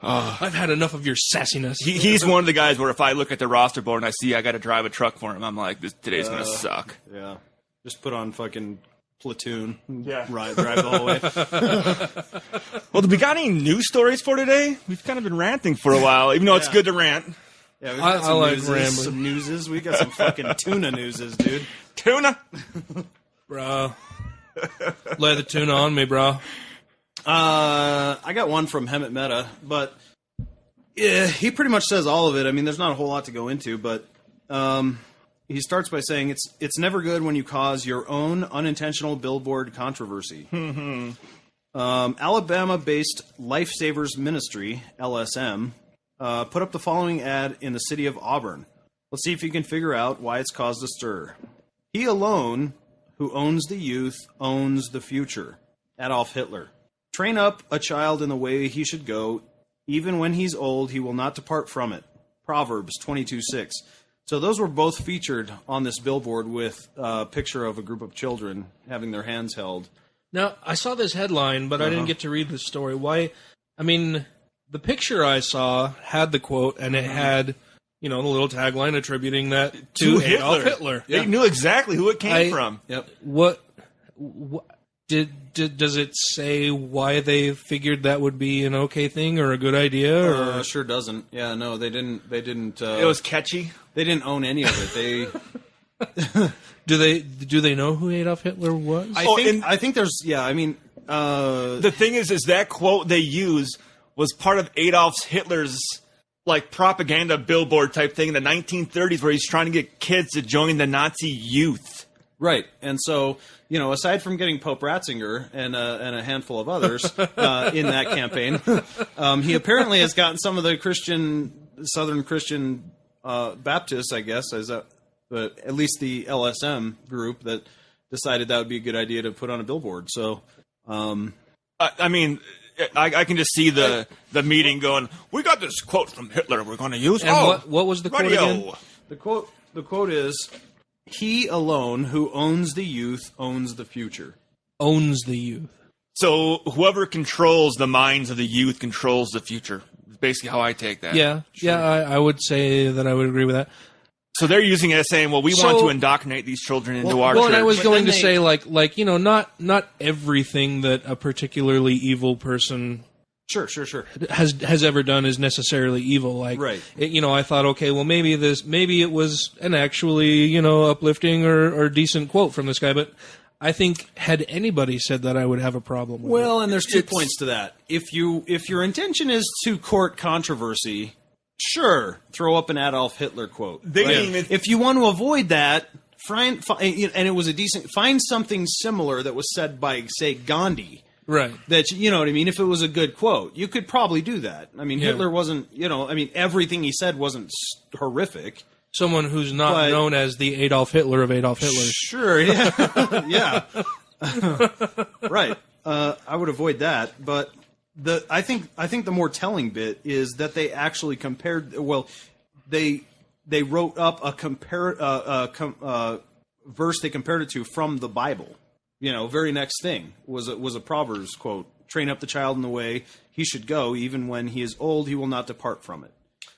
I've had enough of your sassiness. He's one of the guys where if I look at the roster board and I see I got to drive a truck for him, I'm like, today's going to suck. Yeah. Just put on fucking Platoon. Yeah. Drive the whole way. Well, do we got any news stories for today? We've kind of been ranting for a while, even though it's good to rant. Yeah, we've got I like newses, rambling. some newses. We got some fucking tuna newses, dude. Tuna? Bro. Lay the tuna on me, bro. I got one from Hemet Meta, but Yeah, he pretty much says all of it. I mean, there's not a whole lot to go into, but he starts by saying it's never good when you cause your own unintentional billboard controversy. Alabama-based Lifesavers Ministry, LSM, put up the following ad in the city of Auburn. Let's see if you can figure out why it's caused a stir. He alone who owns the youth owns the future. Adolf Hitler. Train up a child in the way he should go. Even when he's old, he will not depart from it. Proverbs 22:6. So those were both featured on this billboard with a picture of a group of children having their hands held. Now, I saw this headline, but I didn't get to read the story. Why? I mean, the picture I saw had the quote, and it had, the little tagline attributing that to Adolf Hitler. They knew exactly who it came from. Yep. What does it say why they figured that would be an okay thing or a good idea? Or sure doesn't. Yeah, no, they didn't. It was catchy. They didn't own any of it. They do they know who Adolf Hitler was? I think there's. Yeah, I mean, the thing is that quote they use was part of Adolf Hitler's propaganda billboard type thing in the 1930s, where he's trying to get kids to join the Nazi youth. Right, and so aside from getting Pope Ratzinger and a handful of others in that campaign, he apparently has gotten some of the Southern Christian Baptists, I guess, but at least the LSM group that decided that would be a good idea to put on a billboard. So, I mean, I can just see the meeting going, "We got this quote from Hitler we're going to use." And what was the quote again? The quote is, "He alone who owns the youth owns the future." Owns the youth. So whoever controls the minds of the youth controls the future. Is basically how I take that. Yeah, sure. Yeah, I would say that I would agree with that. So they're using it as saying, "Well, we want to indoctrinate these children into our church." Well, and I was going to say, not everything that a particularly evil person sure has ever done is necessarily evil. Right. I thought, okay, well, maybe it was an actually uplifting or decent quote from this guy, but I think had anybody said that, I would have a problem with it. Well, and there's 2 points to that. If your intention is to court controversy, sure, throw up an Adolf Hitler quote. If you want to avoid that, and it was find something similar that was said by, say, Gandhi. Right. That, you know what I mean? If it was a good quote, you could probably do that. I mean, Hitler wasn't, everything he said wasn't horrific. Someone who's not known as the Adolf Hitler of Adolf Hitlers. Sure, yeah. Yeah. Right. I would avoid that, but I think the more telling bit is that they actually compared. Well, they wrote up a verse they compared it to from the Bible. Very next thing was a Proverbs quote: "Train up the child in the way he should go; even when he is old, he will not depart from it."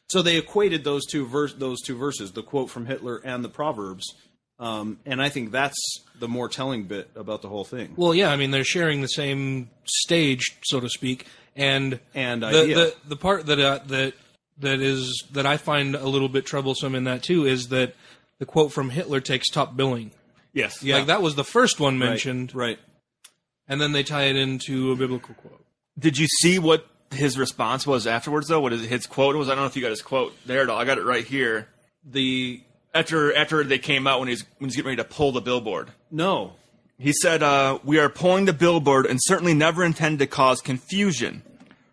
So they equated those two verses, the quote from Hitler and the Proverbs, and I think that's the more telling bit about the whole thing. Well, yeah, I mean, they're sharing the same stage, so to speak, and idea. The part that I find a little bit troublesome in that too is that the quote from Hitler takes top billing. Yes, yeah. That was the first one mentioned, right? And then they tie it into a biblical quote. Did you see what his response was afterwards, though? What his quote was? I don't know if you got his quote there. I got it right here. After they came out when he's getting ready to pull the billboard. No. He said, "We are pulling the billboard and certainly never intend to cause confusion."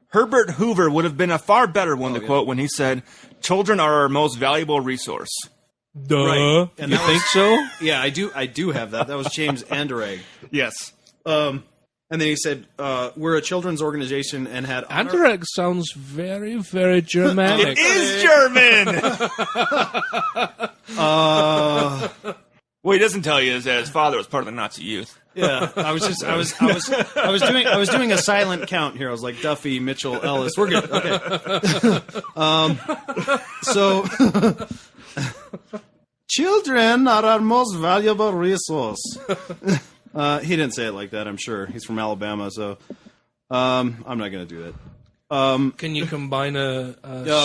Herbert Hoover would have been a far better one to quote when he said, "Children are our most valuable resource." Duh. Right. And you think so? Yeah, I do have that. That was James Anderegg. Yes. And then he said, "We're a children's organization and had..." Anderegg sounds very, very Germanic. It is German! What he doesn't tell you is that his father was part of the Nazi youth. Yeah, I was doing a silent count here. I was like, Duffy, Mitchell, Ellis. We're good. Okay. So, children are our most valuable resource. He didn't say it like that, I'm sure. He's from Alabama, so I'm not going to do that. Can you combine a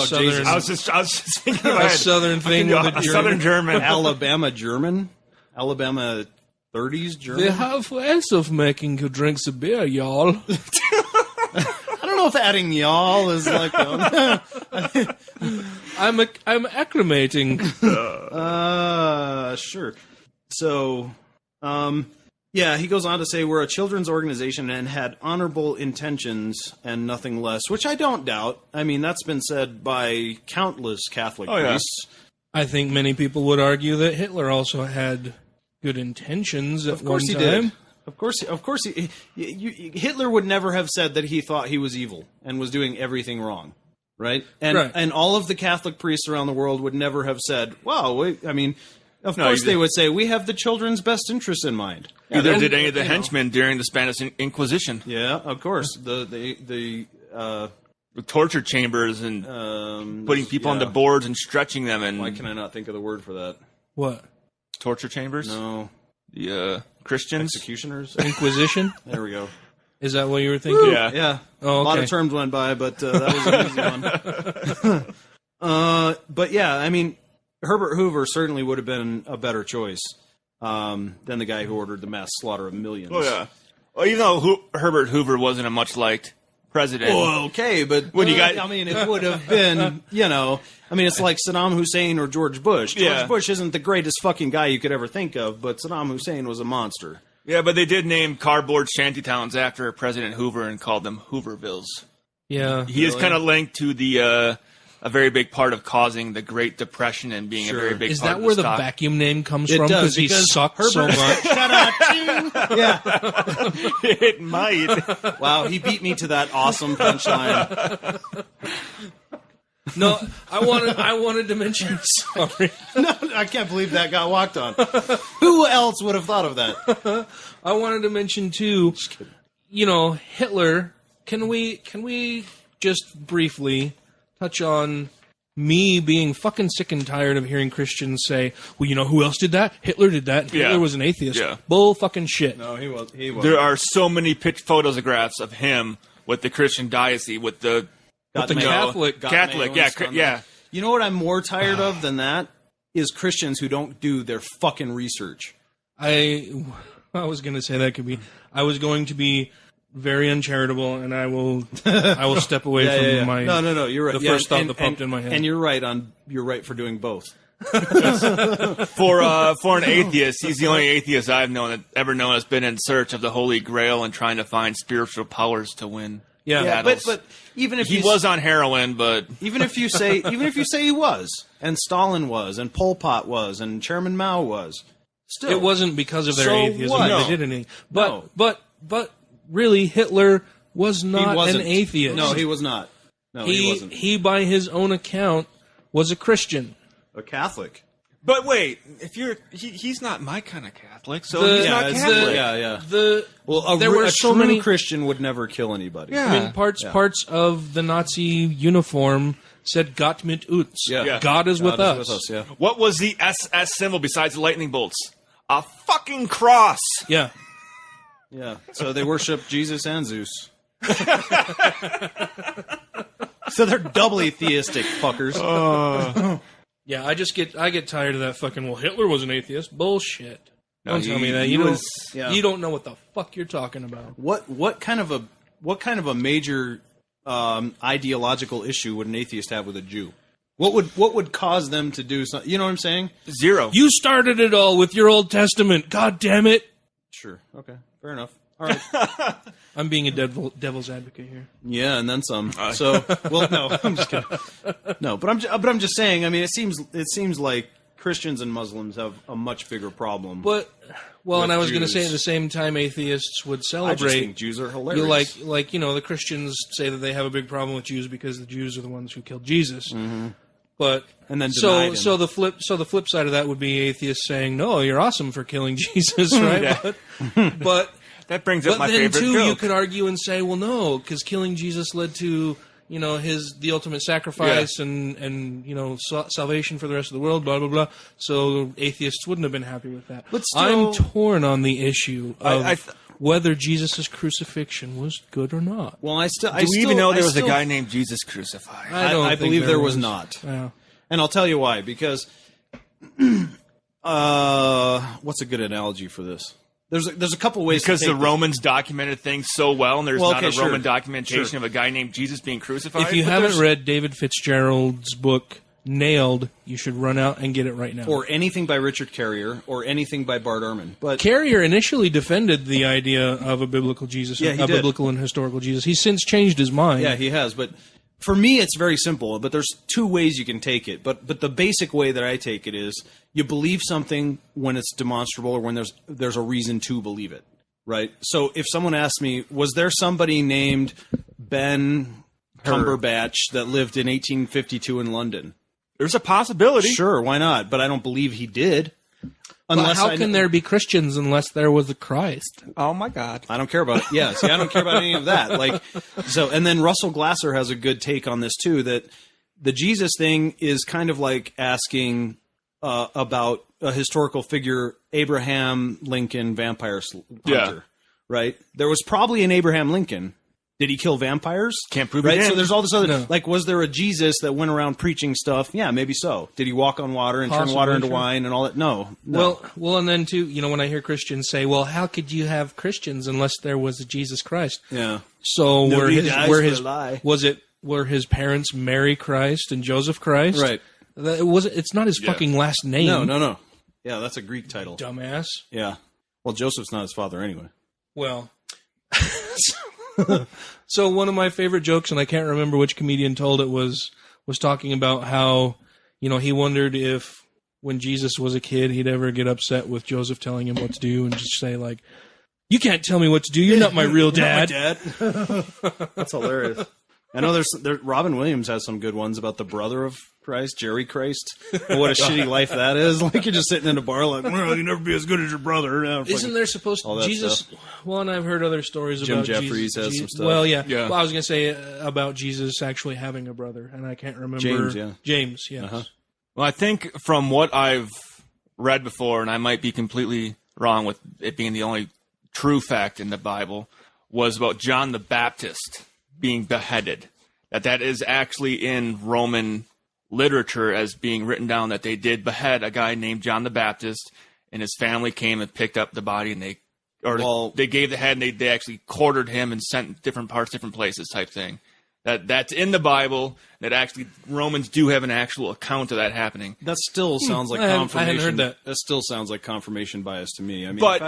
southern? Jesus. I was just thinking about a southern thing with a southern German, Alabama German, Alabama 30s German. They have ways of making you drink the beer, y'all. I don't know if adding y'all is like. I'm acclimating. Sure. So, yeah, he goes on to say we're a children's organization and had honorable intentions and nothing less, which I don't doubt. I mean, that's been said by countless Catholic priests. I think many people would argue that Hitler also had good intentions at one time. Of course he did. Of course, Hitler would never have said that he thought he was evil and was doing everything wrong, right? And all of the Catholic priests around the world would never have said, "Wow, of course they would say we have the children's best interests in mind." Neither did any of the henchmen during the Spanish Inquisition. Yeah, of course. The torture chambers and putting people on the boards and stretching them. And why can I not think of the word for that? What? Torture chambers? No. The Christians? Executioners? Inquisition? There we go. Is that what you were thinking? Woo! Yeah. Oh, okay. A lot of terms went by, but that was an easy one. But yeah, I mean, Herbert Hoover certainly would have been a better choice than the guy who ordered the mass slaughter of millions. Oh, yeah. Well, even though Herbert Hoover wasn't a much liked president. Well, okay, but when I mean, it would have been, I mean, it's like Saddam Hussein or George Bush. George Bush isn't the greatest fucking guy you could ever think of, but Saddam Hussein was a monster. Yeah, but they did name cardboard shantytowns after President Hoover and called them Hoovervilles. Yeah. He is kind of linked to the a very big part of causing the Great Depression and being a very big Is part that of where the the stock. vacuum name comes It from? does, He because sucked so Herbert- much. Shut up, ching! Yeah. It might. Wow, he beat me to that awesome punchline. No, I wanted to mention. Sorry, No, I can't believe that got walked on. Who else would have thought of that? I wanted to mention too. Hitler. Can we just briefly touch on me being fucking sick and tired of hearing Christians say, "Well, who else did that? Hitler did that. Yeah. Hitler was an atheist." Yeah. Bull fucking shit. No, he was. There are so many photographs of him with the Christian diocese, with the Catholic. Catholic, yeah. You know what I'm more tired of than that? Is Christians who don't do their fucking research. I was going to say that could be. I was going to be very uncharitable, and I will step away from my. No. You're right. The first thought that popped in my head. And you're right for doing both. For an atheist, he's the only atheist I've ever known that's been in search of the Holy Grail and trying to find spiritual powers to win. Yeah, but even if he was on heroin, but even if you say he was, and Stalin was, and Pol Pot was, and Chairman Mao was, still it wasn't because of their So atheism what? that they did anything. But really, Hitler was not an atheist. No, he was not. No, he wasn't. He, by his own account, was a Christian. A Catholic. But wait, if he's not my kind of Catholic, so he's not Catholic. There were a so true many Christian would never kill anybody. Yeah. I mean, parts of the Nazi uniform said "Gott mit uns." Yeah. God is with us. With us. Yeah. What was the SS symbol besides the lightning bolts? A fucking cross. Yeah. Yeah. So they worship Jesus and Zeus. So they're doubly theistic fuckers. Yeah, I get tired of that fucking. Well, Hitler was an atheist. Bullshit. No, Don't tell me that. You don't know what the fuck you're talking about. What kind of a major ideological issue would an atheist have with a Jew? What would cause them to do something? You know what I'm saying? Zero. You started it all with your Old Testament. God damn it. Sure. Okay. Fair enough. All right. I'm being a devil's advocate here. Yeah, and then some. So, well, no, I'm just kidding. No, but I'm just saying. I mean, it seems like Christians and Muslims have a much bigger problem. And I was going to say at the same time, atheists would celebrate. I just think Jews are hilarious. The Christians say that they have a big problem with Jews because the Jews are the ones who killed Jesus. Mm-hmm. But and then denied him. So the flip side of that would be atheists saying, "No, you're awesome for killing Jesus," right? Yeah. but that brings up my then favorite too, joke. you could argue and say, "Well, no, because killing Jesus led to the ultimate sacrifice and salvation for the rest of the world, blah blah blah." So atheists wouldn't have been happy with that. But still, I'm torn on the issue of whether Jesus' crucifixion was good or not. Well, Do we even know there was a guy named Jesus crucified? I believe there was not. Yeah. And I'll tell you why. Because what's a good analogy for this? There's a couple ways because to take the Romans documented things so well, and there's not a Roman documentation Sure. of a guy named Jesus being crucified. If you haven't read David Fitzgerald's book Nailed, you should run out and get it right now. or anything by Richard Carrier, or anything by Bart Ehrman. But Carrier initially defended the idea of a biblical Jesus, Yeah, he a did. biblical and historical Jesus. He's since changed his mind. yeah, he has. But for me, it's very simple. But there's two ways you can take it. But the basic way that I take it is you believe something when it's demonstrable, or when there's a reason to believe it. Right. So if someone asks me, was there somebody named Ben Cumberbatch that lived in 1852 in London? there's a possibility. Sure, why not? But I don't believe he did. But how can there be Christians unless there was a Christ? Oh my God. I don't care about it. Yeah, see, I don't care about any of that. And then Russell Glasser has a good take on this too, that the Jesus thing is kind of like asking about a historical figure, Abraham Lincoln, vampire hunter, right? There was probably an Abraham Lincoln. Did he kill vampires? Can't prove right? it. So there's all this other, No. like, was there a Jesus that went around preaching stuff? Yeah, maybe so. Did he walk on water and turn Possibly, water into sure. wine and all that? No. No. Well, and then too, when I hear Christians say, "Well, how could you have Christians unless there was a Jesus Christ?" Yeah. So Nobody dies for a lie. were his parents Mary Christ and Joseph Christ? Right. It's not his fucking last name. No. Yeah, that's a Greek title. Dumbass. Yeah. Well, Joseph's not his father anyway. Well, so one of my favorite jokes, and I can't remember which comedian told it, was talking about how, he wondered if when Jesus was a kid, he'd ever get upset with Joseph telling him what to do and just say, like, "You can't tell me what to do. You're not my real dad." That's hilarious. I know Robin Williams has some good ones about the brother of Christ, Jerry Christ. And what a shitty life that is. Like, you're just sitting in a bar like, well, you never be as good as your brother. Isn't there supposed all to that Jesus? stuff. Well, and I've heard other stories Jim about Jeffries Jesus. has some stuff. Well, yeah. Yeah. Well, I was going to say about Jesus actually having a brother, and I can't remember. James, yeah. James, yes. Uh-huh. Well, I think from what I've read before, and I might be completely wrong with it being the only true fact in the Bible, was about John the Baptist being beheaded. That is actually in Roman literature as being written down, that they did behead a guy named John the Baptist, and his family came and picked up the body, and they gave the head, and they actually quartered him and sent different parts, different places type thing. That's in the Bible. That actually Romans do have an actual account of that happening. That still sounds like I confirmation. hadn't heard that. That still sounds like confirmation bias to me. I mean, But-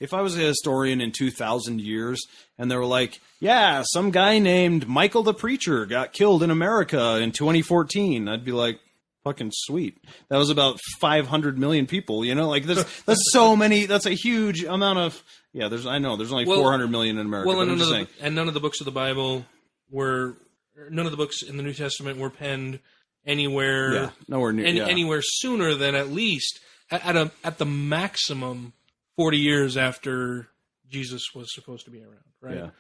if I was a historian in 2,000 years and they were like, yeah, some guy named Michael the Preacher got killed in America in 2014, I'd be like, fucking sweet. That was about 500 million people. Like that's so many. That's a huge amount of. Yeah, there's only 400 million in America. Well, but I'm just saying. and none of the books of the Bible none of the books in the New Testament were penned anywhere. Yeah, nowhere near. Anywhere sooner than at least at the maximum 40 years after Jesus was supposed to be around, right?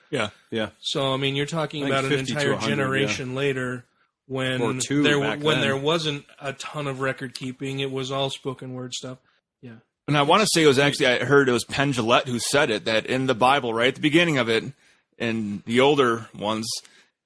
Yeah. So I mean, you're talking I think about an 50 to entire 100, generation later, when Or two back then. there wasn't a ton of record keeping. It was all spoken word stuff. Yeah. And I want to say it was actually, I heard it was Penn Jillette who said it, that in the Bible, right at the beginning of it, in the older ones,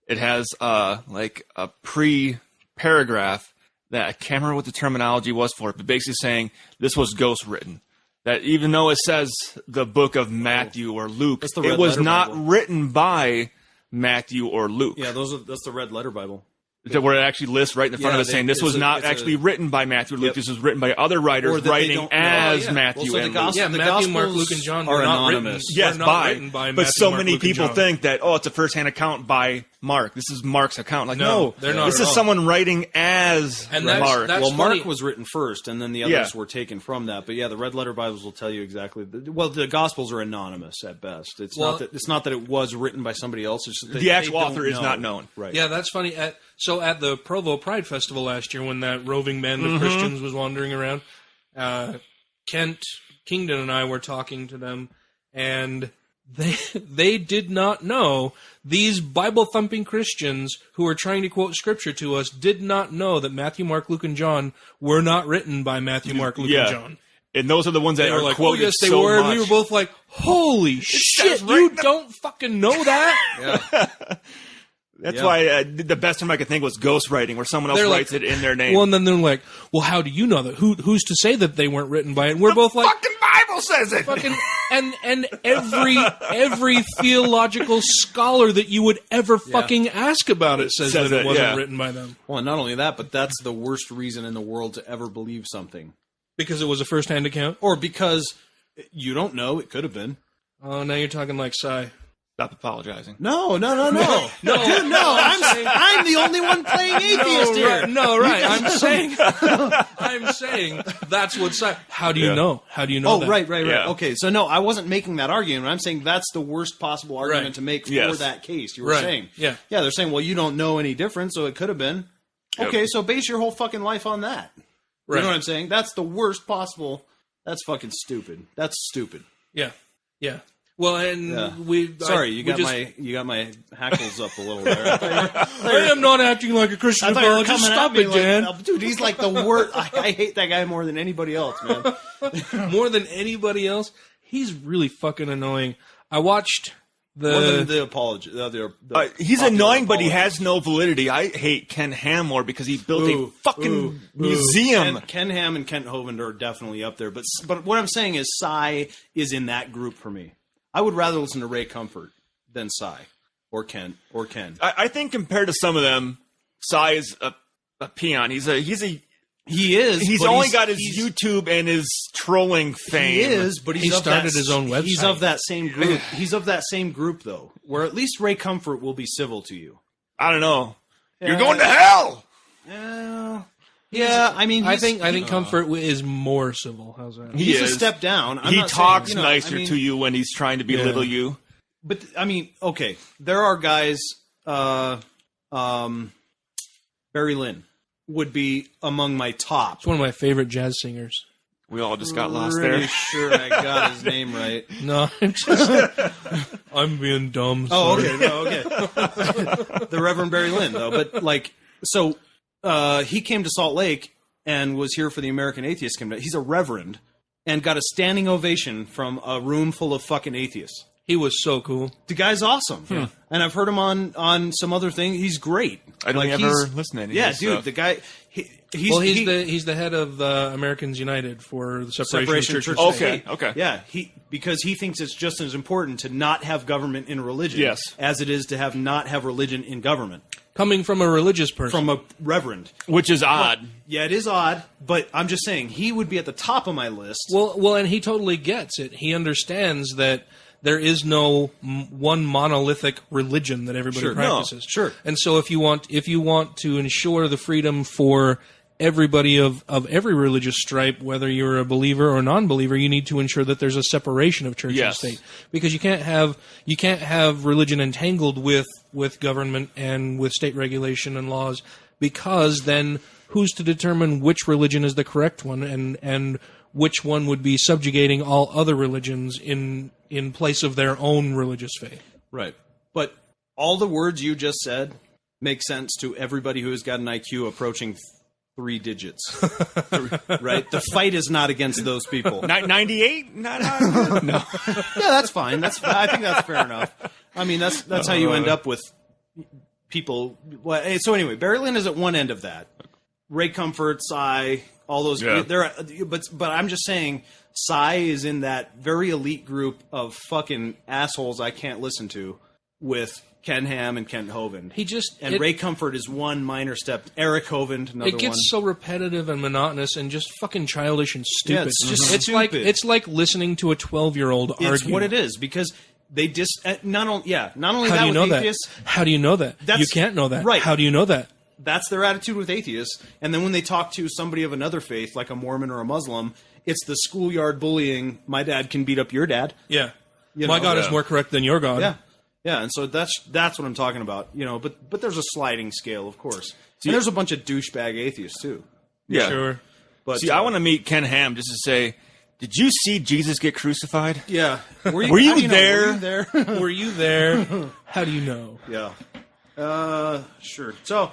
it has like a pre-paragraph that I can't remember what the terminology was for it, but basically saying this was ghost written. That even though it says the book of Matthew or Luke, That's the it Red was Letter not Bible. written by Matthew or Luke. Yeah, that's the Red Letter Bible. Where it actually lists right in the front of it saying this was not actually written by Matthew or Luke. Yep. This was written by other writers that they writing don't know. as Yeah. Matthew Well, so the and gospel- Luke. Yeah, the Matthew, Mark, Gospels Luke, and John are were not anonymous. written. Yes, were not by. written by But Matthew, so Mark, many Luke, and people John. think that, it's a first-hand account by Mark. This is Mark's account. Like, no, they're not this at is all. someone writing as And that's- Mark. that's- Well, Mark funny. was written first, and then the others were taken from that. But yeah, the Red Letter Bibles will tell you exactly. The Gospels are anonymous at best. It's not that it was written by somebody else. It's just that The actual they don't author is know. not known. Right. Yeah, that's funny. So at the Provo Pride Festival last year, when that roving band of Christians was wandering around, Kent Kingdon and I were talking to them, and they did not know, these Bible-thumping Christians who were trying to quote Scripture to us did not know that Matthew, Mark, Luke, and John were not written by Matthew, Mark, Luke, and John. And those are the ones that They are were like, quoted oh, yes, they so were. much. And we were both like, holy shit, says right you there. don't fucking know that? That's why the best term I could think was ghostwriting, where someone else writes it in their name. Well, and then they're like, well, how do you know that? Who's to say that they weren't written by it? And we're both like, fucking Bible says it. Fucking, and every theological scholar that you would ever fucking ask about it says that it wasn't written by them. Well, and not only that, but that's the worst reason in the world to ever believe something. Because it was a first-hand account? Or because you don't know, it could have been. Oh, now you're talking like Psy. Stop apologizing. No. Dude, no. I'm the only one playing atheist here. Right. I'm saying that's what Psy. How do you know? How do you know that? Right. Yeah. Okay, so no, I wasn't making that argument. I'm saying that's the worst possible argument to make for that case. You were saying. Yeah. Yeah, they're saying, well, you don't know any different, so it could have been. Yep. Okay, so base your whole fucking life on that. Right. You know what I'm saying? That's the worst possible. That's fucking stupid. That's stupid. Yeah. Well, and Sorry, you got my hackles up a little there. I am not acting like a Christian apologist. Stop it, Dan. Dude, he's like the worst. I hate that guy more than anybody else, man. More than anybody else? He's really fucking annoying. I watched more than the apology. He's annoying, but he has no validity. I hate Ken Ham more because he built a fucking museum. Ken Ham and Kent Hovind are definitely up there, but what I'm saying is Psy is in that group for me. I would rather listen to Ray Comfort than Psy or Ken. I think compared to some of them, Psy is a peon. He's only got his YouTube and his trolling fame. He is, but he started his own website. He's of that same group. He's of that same group, though, where at least Ray Comfort will be civil to you. I don't know. You're going to hell. Yeah, I mean, I think Comfort is more civil. How's that? He's a step down. He talks nicer to you when he's trying to belittle you. But I mean, okay, there are guys. Barry Lynn would be among my top. It's one of my favorite jazz singers. We all just got lost Pretty there. Sure, I got his name right. No, I'm being dumb. Oh, sorry. okay, okay. The Reverend Barry Lynn, though, but so. He came to Salt Lake and was here for the American Atheist Convention. He's a reverend and got a standing ovation from a room full of fucking atheists. He was so cool. The guy's awesome. Yeah. And I've heard him on some other thing. He's great. I don't ever listen to any of his dude, stuff. The guy... He's the head of Americans United for the separation of church and state. Okay. Yeah, because he thinks it's just as important to not have government in religion as it is to not have religion in government. Coming from a religious person. From a reverend. Which is odd. Well, yeah, it is odd, but I'm just saying, he would be at the top of my list. Well, and he totally gets it. He understands that there is no one monolithic religion that everybody practices. No, sure. And so if you want to ensure the freedom for everybody of every religious stripe, whether you're a believer or non-believer, you need to ensure that there's a separation of church and state, because you can't have religion entangled with government and with state regulation and laws, because then who's to determine which religion is the correct one and which one would be subjugating all other religions in place of their own religious faith. Right. But all the words you just said make sense to everybody who has got an IQ approaching 3 digits. Right? The fight is not against those people. 98? Not no. Yeah, that's fine. I think that's fair enough. I mean, that's how you end up with people. Well, so anyway, Barry Lynn is at one end of that. Ray Comfort, Psy, all those. Yeah. But I'm just saying, Psy is in that very elite group of fucking assholes I can't listen to with Ken Ham and Kent Hovind. Ray Comfort is one minor step. Eric Hovind, another one. It gets so repetitive and monotonous and just fucking childish and stupid. Yeah, it's just stupid. It's like listening to a 12-year-old argue. It's what it is, because they not only How that do you know atheists. That? How do you know that? You can't know that. Right. How do you know that? That's their attitude with atheists. And then when they talk to somebody of another faith, like a Mormon or a Muslim, it's the schoolyard bullying. My dad can beat up your dad. Yeah. My God is more correct than your God. Yeah. Yeah, and so that's what I'm talking about. But there's a sliding scale, of course. And there's a bunch of douchebag atheists too. Yeah. Sure. But I want to meet Ken Ham just to say, did you see Jesus get crucified? Yeah. Were you there? Were you there? How do you know? Yeah. Sure. So,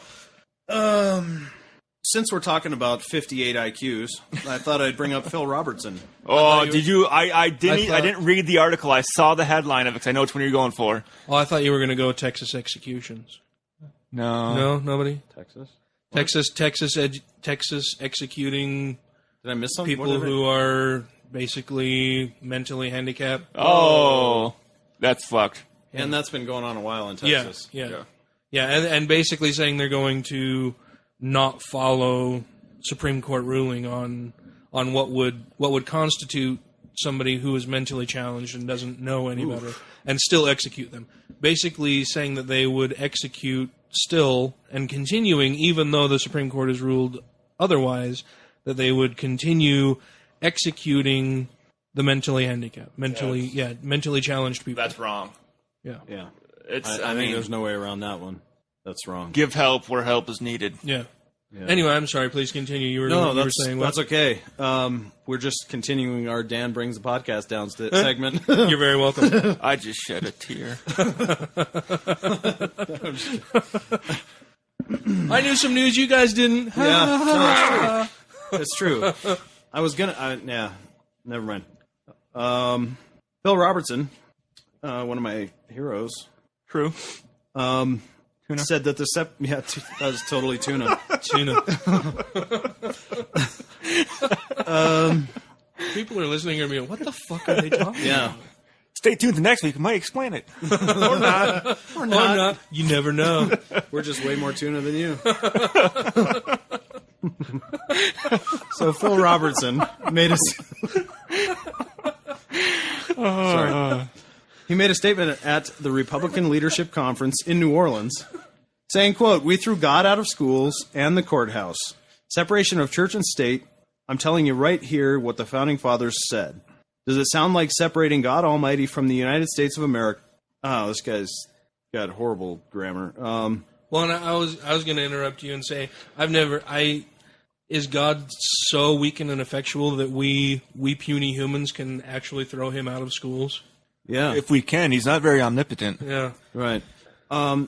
since we're talking about 58 IQs, I thought I'd bring up Phil Robertson. Oh, did you? I didn't read the article. I saw the headline of it because I know which one you're going for. Oh, I thought you were going to go Texas executions. No, nobody. Texas. Texas executing Did I miss something? people who are basically mentally handicapped. Oh, that's fucked. And that's been going on a while in Texas. Yeah, and basically saying they're going to not follow Supreme Court ruling on what would constitute somebody who is mentally challenged and doesn't know any better, and still execute them. Basically saying that they would execute still and continuing, even though the Supreme Court has ruled otherwise, that they would continue executing the mentally handicapped, mentally challenged people. That's wrong. Yeah. I mean, there's no way around that one. That's wrong. Give help where help is needed. Yeah. Anyway, I'm sorry. Please continue. You were saying what? That's okay. We're just continuing our Dan Brings the Podcast Down segment. You're very welcome. I just shed a tear. I knew some news you guys didn't. Yeah, it's true. I was gonna. Never mind. Phil Robertson, one of my heroes. True. Tuna? Said that that was totally tuna. People are listening and going, what the fuck are they talking about? Stay tuned to next week. I might explain it. Or not. Or not. You never know. We're just way more tuna than you. So Phil Robertson made He made a statement at the Republican Leadership Conference in New Orleans saying, quote, "We threw God out of schools and the courthouse. Separation of church and state. I'm telling you right here what the Founding Fathers said. Does it sound like separating God Almighty from the United States of America?" Oh, this guy's got horrible grammar. Well, and I was going to interrupt you and say, is God so weak and ineffectual that we puny humans can actually throw him out of schools? Yeah. If we can, he's not very omnipotent. Yeah. Right.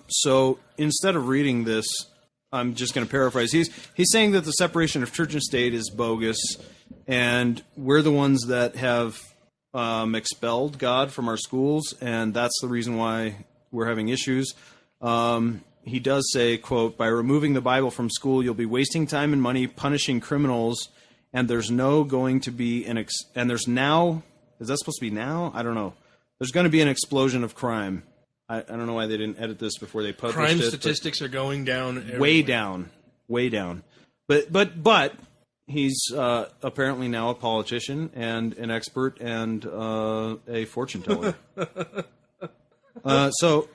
So instead of reading this, I'm just going to paraphrase. He's saying that the separation of church and state is bogus, and we're the ones that have expelled God from our schools, and that's the reason why we're having issues. He does say, quote, "By removing the Bible from school, you'll be wasting time and money, punishing criminals, and there's no going to be and there's now, is that supposed to be now? I don't know. There's going to be an explosion of crime." I don't know why they didn't edit this before they published it. Crime statistics are going down everywhere. Way down. But he's apparently now a politician and an expert and a fortune teller. So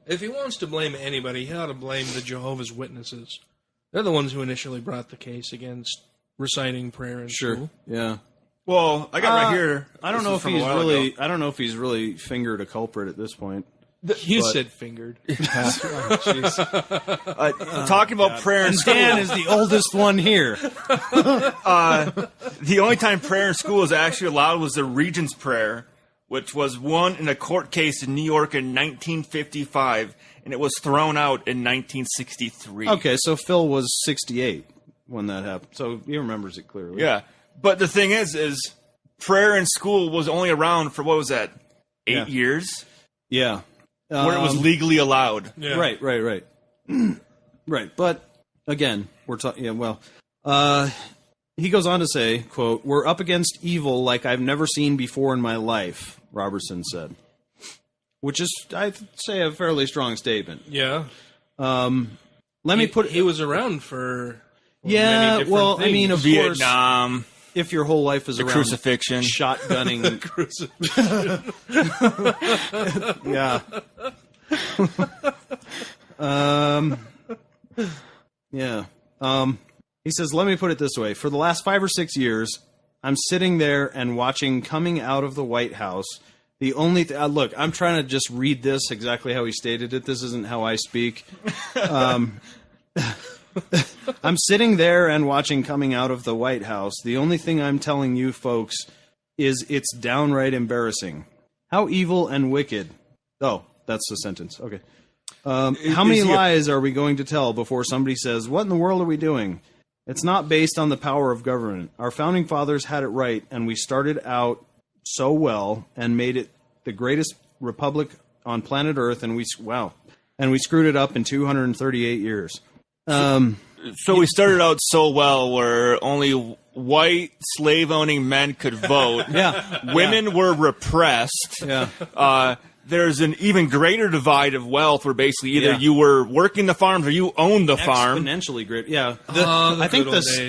if he wants to blame anybody, he ought to blame the Jehovah's Witnesses. They're the ones who initially brought the case against reciting prayer in school. Yeah. Well, I got right here. I don't know if he's really fingered a culprit at this point. You said fingered. Talking about prayer in school. Dan is the oldest one here. The only time prayer in school was actually allowed was the Regent's Prayer, which was won in a court case in New York in 1955, and it was thrown out in 1963. Okay, so Phil was 68 when that happened, so he remembers it clearly. Yeah. But the thing is prayer in school was only around for, what was that, 8 years? Yeah. Where it was legally allowed. Yeah. Right. Right. But, again, we're talking, he goes on to say, quote, "We're up against evil like I've never seen before in my life," Robertson said. Which is, I'd say, a fairly strong statement. Yeah. He was around for yeah, many well, things. I mean, of Vietnam. Course, if your whole life is the around crucifixion, shotgunning, crucifixion. Yeah. Yeah. He says, "Let me put it this way. For the last 5 or 6 years, I'm sitting there and watching coming out of the White House. The only look, I'm trying to just read this exactly how he stated it. This isn't how I speak. I'm sitting there and watching coming out of the White House. The only thing I'm telling you folks is it's downright embarrassing. How evil and wicked." Oh, that's the sentence. Okay. How many lies are we going to tell before somebody says, "What in the world are we doing?" It's not based on the power of government. Our founding fathers had it right, and we started out so well and made it the greatest republic on planet Earth, and wow. and we screwed it up in 238 years. So we started out so well where only white slave-owning men could vote. Yeah. Women were repressed. Yeah. There's an even greater divide of wealth where basically either you were working the farms or you owned the farm. Exponentially great. Yeah. I think this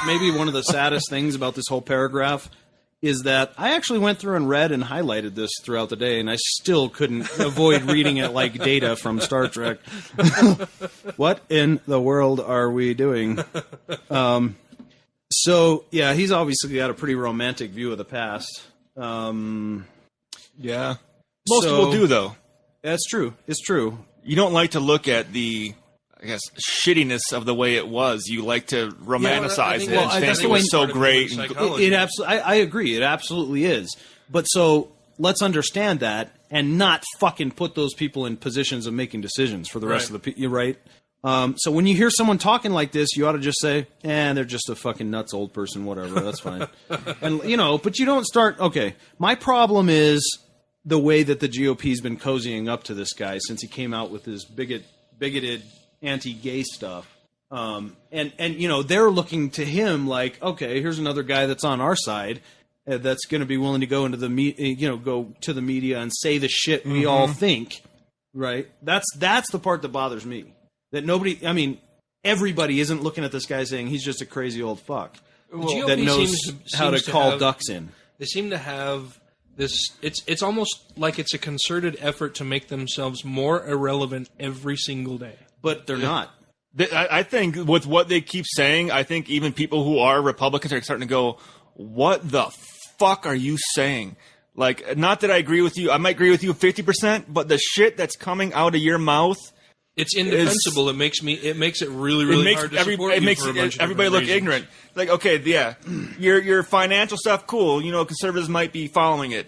maybe one of the saddest things about this whole paragraph is that I actually went through and read and highlighted this throughout the day, and I still couldn't avoid reading it like Data from Star Trek. What in the world are we doing? So, yeah, he's obviously got a pretty romantic view of the past. Yeah. Most people do, though. That's true. It's true. You don't like to look at the, I guess, shittiness of the way it was. You like to romanticize it and think it was so great. I agree. It absolutely is. But so let's understand that and not fucking put those people in positions of making decisions for the rest of the people. Right? So when you hear someone talking like this, you ought to just say, they're just a fucking nuts old person, whatever. That's fine. And, but you don't start, okay, my problem is the way that the GOP's been cozying up to this guy since he came out with his bigoted anti-gay stuff. And they're looking to him like, okay, here's another guy that's on our side that's going to be willing to go into the go to the media and say the shit we all think, right? That's the part that bothers me. That everybody isn't looking at this guy saying he's just a crazy old fuck that knows how to call ducks in. They seem to have this. It's almost like it's a concerted effort to make themselves more irrelevant every single day. But they're not. I think with what they keep saying, I think even people who are Republicans are starting to go, what the fuck are you saying? Like, not that I agree with you. I might agree with you 50%, but the shit that's coming out of your mouth, it's indefensible. It makes it really hard to support it makes everybody look ignorant. Like, okay, yeah, your financial stuff, cool. Conservatives might be following it,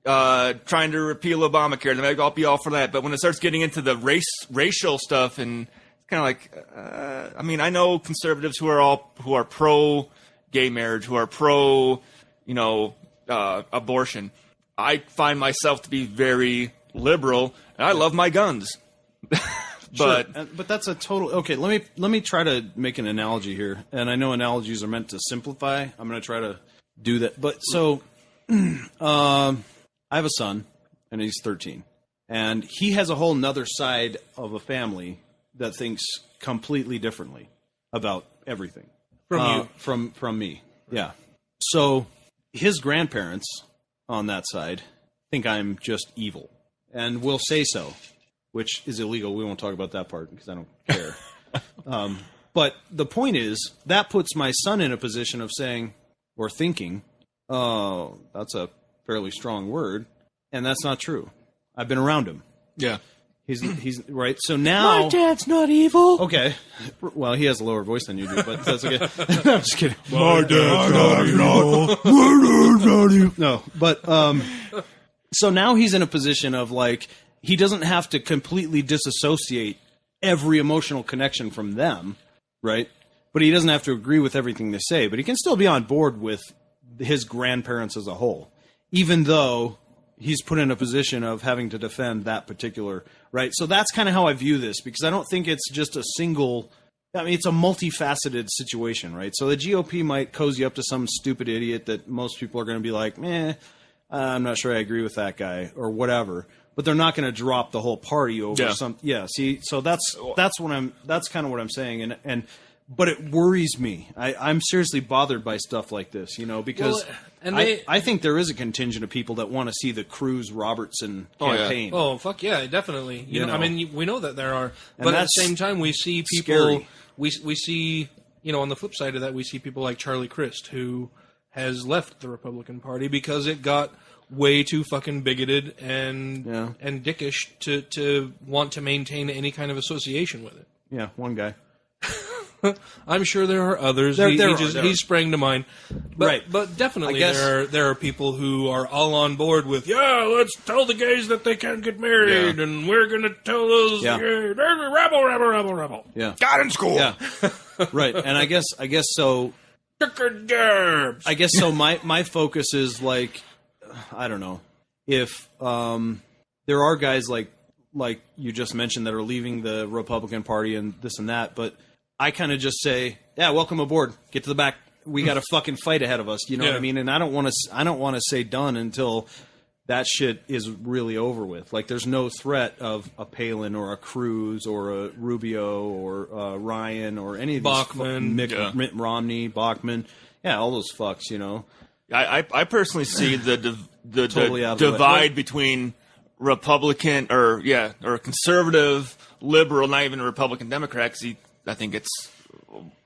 trying to repeal Obamacare. They might all be all for that. But when it starts getting into the racial stuff, and it's kind of like, I know conservatives who are pro gay marriage, who are pro, abortion. I find myself to be very liberal, and I love my guns. But that's a total okay. Let me try to make an analogy here, and I know analogies are meant to simplify. I'm going to try to do that. But so, I have a son, and he's 13, and he has a whole nother side of a family that thinks completely differently about everything from me. Yeah. So his grandparents on that side think I'm just evil, and will say so. Which is illegal. We won't talk about that part because I don't care. But the point is, that puts my son in a position of saying, or thinking, oh, that's a fairly strong word, and that's not true. I've been around him. Yeah. He's right. So now... My dad's not evil. Okay. Well, he has a lower voice than you do, but that's okay. I'm just kidding. My dad's not evil. No, but... so now he's in a position of, like... He doesn't have to completely disassociate every emotional connection from them, right? But he doesn't have to agree with everything they say. But he can still be on board with his grandparents as a whole, even though he's put in a position of having to defend that particular, right? So that's kind of how I view this, because I don't think it's just a single... it's a multifaceted situation, right? So the GOP might cozy up to some stupid idiot that most people are going to be like, I'm not sure I agree with that guy, or whatever. But they're not going to drop the whole party over some. Yeah, see, so that's kind of what I'm saying, but it worries me. I'm seriously bothered by stuff like this, because I think there is a contingent of people that want to see the Cruz-Robertson campaign. Oh, fuck yeah, definitely. We know that there are, but at the same time, we see people. Scary. We see, on the flip side of that, we see people like Charlie Crist, who has left the Republican Party because it got way too fucking bigoted and dickish to want to maintain any kind of association with it. Yeah, one guy. I'm sure there are others. He sprang to mind. But definitely there are people who are all on board with, let's tell the gays that they can't get married, and we're going to tell those they're rebel. Yeah. Got in school. Yeah. Right. And I guess so. I guess so my focus is like, I don't know, if there are guys like like you just mentioned, that are leaving the Republican Party and this and that. But I kind of just say, yeah, welcome aboard. Get to the back. We got a fucking fight ahead of us. You know what I mean? And I don't want to say done until that shit is really over with. Like, there's no threat of a Palin or a Cruz or a Rubio or Ryan or any of these Bachmann, Mitt Romney, Bachmann. Yeah, all those fucks, you know. I personally see the Totally out of the way. divide between Republican or conservative, liberal, not even a Republican Democrat, because I think it's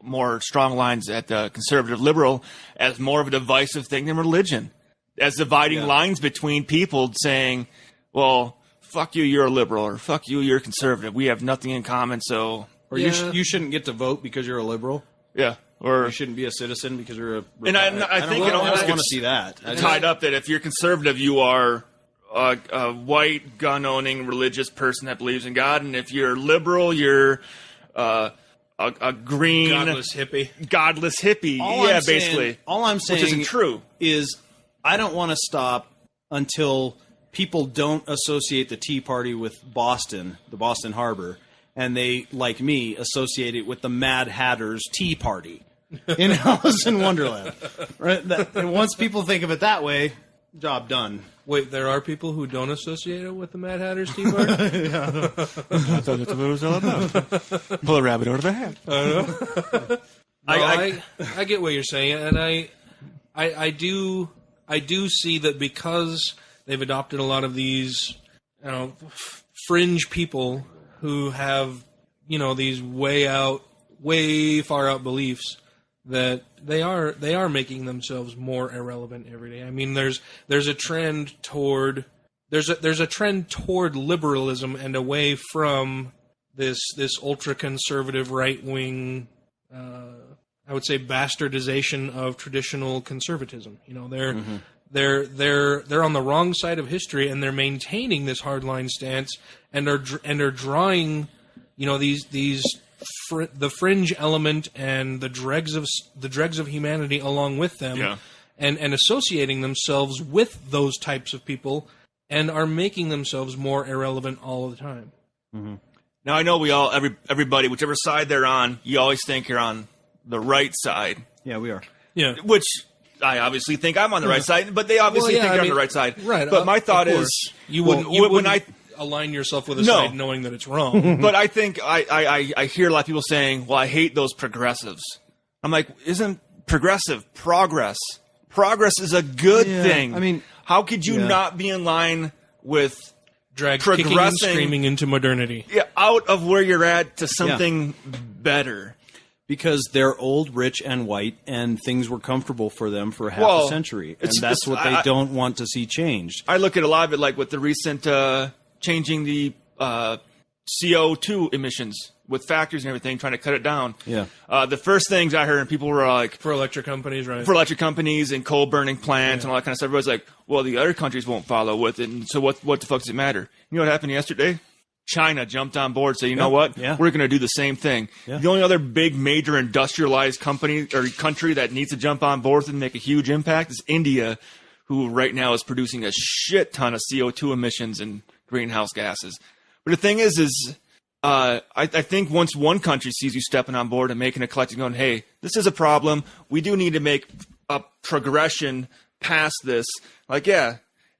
more strong lines at the conservative liberal as more of a divisive thing than religion, as dividing lines between people saying, well, fuck you, you're a liberal, or fuck you, you're conservative. We have nothing in common, so... Or you shouldn't get to vote because you're a liberal. Yeah. Or you shouldn't be a citizen because you're a... And I think it almost want to see that. Tied up that if you're conservative, you are a white, gun-owning, religious person that believes in God, and if you're liberal, you're a green... Godless hippie. Godless hippie. Basically. All I'm saying... Which isn't true. ...is I don't want to stop until people don't associate the Tea Party with Boston, the Boston Harbor, and they, like me, associate it with the Mad Hatter's Tea Party in Alice in Wonderland. Right? And once people think of it that way, job done. Wait, there are people who don't associate it with the Mad Hatter's Tea Party? I thought that's what it was all about. Pull a rabbit out of a hat. I get what you're saying, and I do see that because they've adopted a lot of these, fringe people who have, these way far out beliefs, that they are making themselves more irrelevant every day. I mean, there's a trend toward liberalism and away from this ultra conservative right wing, I would say, bastardization of traditional conservatism. They're on the wrong side of history, and they're maintaining this hardline stance, and are drawing, the fringe element and the dregs of humanity along with them, and associating themselves with those types of people, and are making themselves more irrelevant all the time. Mm-hmm. Now I know everybody, whichever side they're on, you always think you're on the right side. Yeah, we are. Yeah, which I obviously think I'm on the right side, but they obviously think you're on the right side. Right. But my thought is, you wouldn't align yourself with a side knowing that it's wrong. But I think I hear a lot of people saying, well, I hate those progressives. I'm like, isn't progressive progress? Progress is a good thing. I mean, how could you not be in line with kicking and screaming into modernity? Yeah, out of where you're at to something better. Because they're old, rich, and white, and things were comfortable for them for half a century. And that's what they don't want to see changed. I look at a lot of it like with the recent changing the CO2 emissions with factories and everything, trying to cut it down. Yeah. The first things I heard, and people were like... For electric companies, right? For electric companies and coal-burning plants and all that kind of stuff. Everybody's like, well, the other countries won't follow with it, and so what the fuck does it matter? You know what happened yesterday? China jumped on board and said, you know what? Yeah. We're going to do the same thing. Yeah. The only other big major industrialized company or country that needs to jump on board and make a huge impact is India, who right now is producing a shit ton of CO2 emissions and greenhouse gases. But the thing is I think once one country sees you stepping on board and making a collective going, hey, this is a problem. We do need to make a progression past this. Like,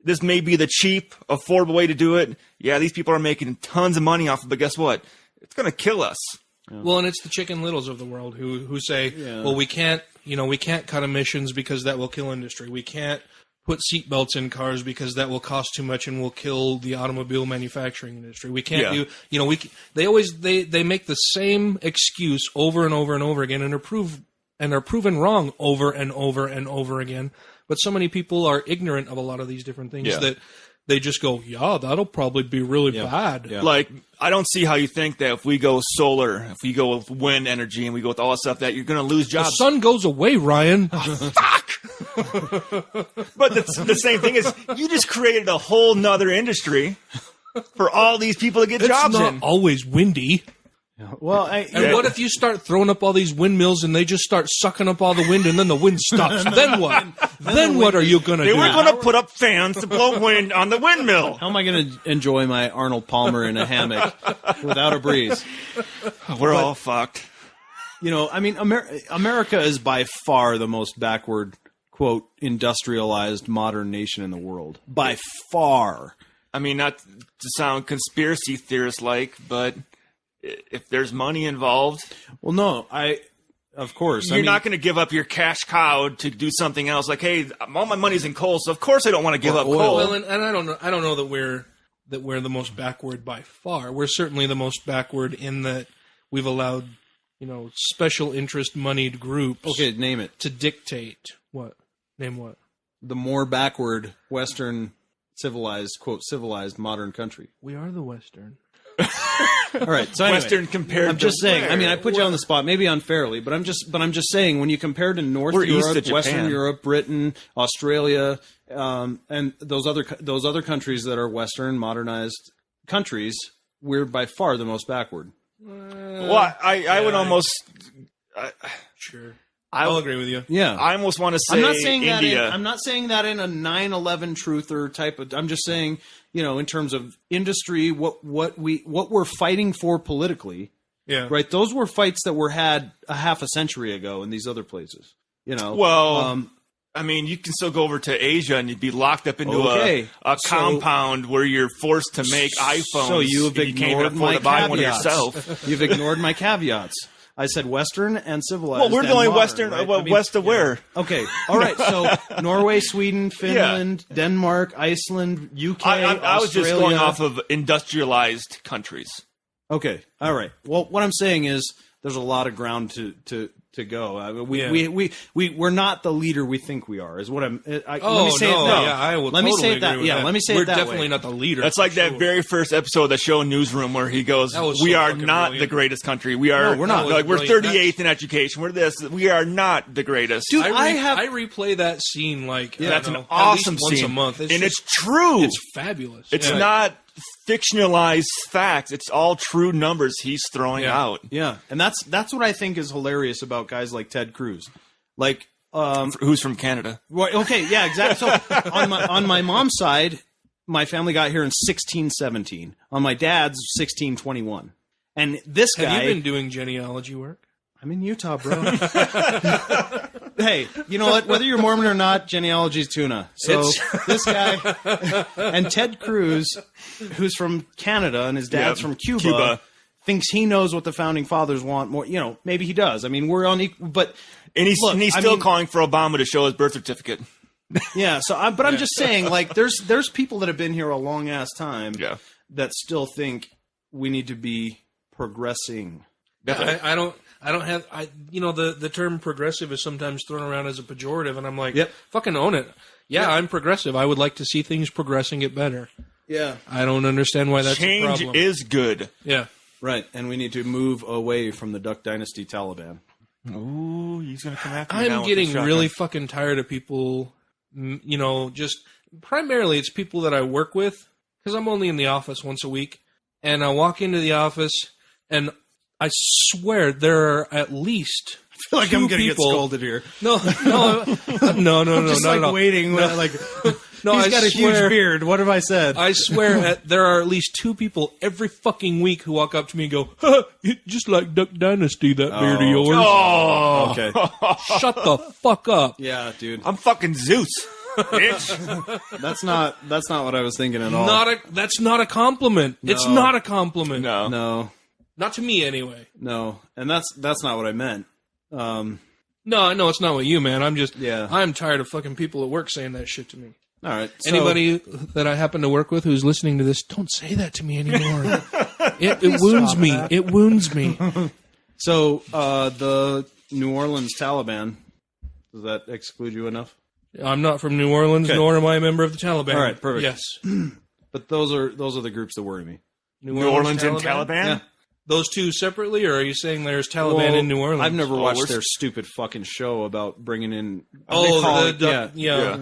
this may be the cheap, affordable way to do it. Yeah, these people are making tons of money off it, but guess what? It's going to kill us. Yeah. Well, and it's the Chicken Littles of the world who say, well, we can't cut emissions because that will kill industry. We can't put seatbelts in cars because that will cost too much and will kill the automobile manufacturing industry. We can't do, they make the same excuse over and over and over again and are proven wrong over and over and over again. But so many people are ignorant of a lot of these different things that they just go, that'll probably be really bad. Yeah. Like, I don't see how you think that if we go solar, if we go with wind energy, and we go with all that stuff, that you're going to lose jobs. The sun goes away, Ryan. Oh, fuck! But the same thing is, you just created a whole nother industry for all these people to get jobs in. It's not always windy. Well, and what if you start throwing up all these windmills and they just start sucking up all the wind and then the wind stops? Then what? Then what are you going to do? They were going to put up fans to blow wind on the windmill. How am I going to enjoy my Arnold Palmer in a hammock without a breeze? We're all fucked. I mean, America is by far the most backward, quote, industrialized modern nation in the world. By far. I mean, not to sound conspiracy theorist-like, but if there's money involved... Well, no, of course. You're not going to give up your cash cow to do something else. Like, hey, all my money's in coal, so of course I don't want to give up coal. Well, and I don't know that we're the most backward by far. We're certainly the most backward in that we've allowed, special interest moneyed groups. Okay, name it. To dictate what? Name what? The more backward Western civilized, quote, civilized modern country. We are the Western. All right. So anyway, Western compared. I'm just saying. where? I mean, I put you on the spot, maybe unfairly, but I'm just saying when you compare to North Europe, Western Europe, Britain, Australia, and those other countries that are Western modernized countries, we're by far the most backward. Well, I would almost. Sure. I'll agree with you. Yeah. I almost want to say I'm not saying India. I'm not saying that in a 9/11 truther type of. I'm just saying, in terms of industry, what we're fighting for politically. Yeah. Right. Those were fights that were had a half a century ago in these other places. Well, I mean, you can still go over to Asia and you'd be locked up into a compound where you're forced to make iPhones. So you can't even afford to buy one yourself. You've ignored my caveats. I said Western and civilized. Well, we're the only modern, Western. right? Well, west of where? Okay. All right. So Norway, Sweden, Finland, Denmark, Iceland, UK, I was just going Australia. off of industrialized countries. Okay. All right. Well, what I'm saying is there's a lot of ground to go. We're not the leader we think we are. Is what I'm. Let me say it that. Yeah, I will. Let me totally say it that. agree with Yeah. that. Let me say We're it that definitely way. not the leader. That's like that very first episode of the show Newsroom where he goes, "We are not the greatest country. We are. No, we're not. Like we're 38th in education. We're this. We are not the greatest." Dude, I replay that scene like that's an at awesome least scene, once a month, and it's true. It's fabulous. It's not fictionalized facts. It's all true numbers he's throwing out. Yeah, and that's what I think is hilarious about guys like Ted Cruz. Like, who's from Canada? Right, okay, yeah, exactly. So on my mom's side, my family got here in 1617. On my dad's, 1621. And this guy. Have you been doing genealogy work? I'm in Utah, bro. Hey, you know what? Whether you're Mormon or not, genealogy's tuna. So this guy and Ted Cruz, who's from Canada and his dad's from Cuba, thinks he knows what the founding fathers want more. Maybe he does. I mean, we're on equal, but and he's still calling for Obama to show his birth certificate. Yeah. So, I'm just saying, like, there's people that have been here a long ass time that still think we need to be progressing. I don't have the term progressive is sometimes thrown around as a pejorative, and I'm like, fucking own it. Yeah, I'm progressive. I would like to see things progressing it better. Yeah. I don't understand why that's a problem. Change is good. Yeah. Right, and we need to move away from the Duck Dynasty Taliban. Ooh, he's gonna come after me now I'm getting really fucking tired of people. Just primarily it's people that I work with because I'm only in the office once a week, and I walk into the office and I swear there are at least. I feel like I'm going to get scolded here. No, just not at all. Waiting. No. Like, no, he's got a huge beard. What have I said? I swear there are at least two people every fucking week who walk up to me and go, "Huh, just like Duck Dynasty, that beard of yours." Oh, okay. Shut the fuck up. Yeah, dude. I'm fucking Zeus. Bitch. That's not what I was thinking at all. That's not a compliment. No. It's not a compliment. No. Not to me, anyway. No, and that's not what I meant. No, I know it's not what you meant. I'm tired of fucking people at work saying that shit to me. All right. Anybody that I happen to work with who's listening to this, don't say that to me anymore. It wounds me. That. It wounds me. So the New Orleans Taliban, does that exclude you enough? I'm not from New Orleans, nor am I a member of the Taliban. All right, perfect. Yes. But those are the groups that worry me. New Orleans and Taliban? Yeah. Those two separately, or are you saying there's Taliban in New Orleans? I've never watched their stupid fucking show about bringing in... Yeah.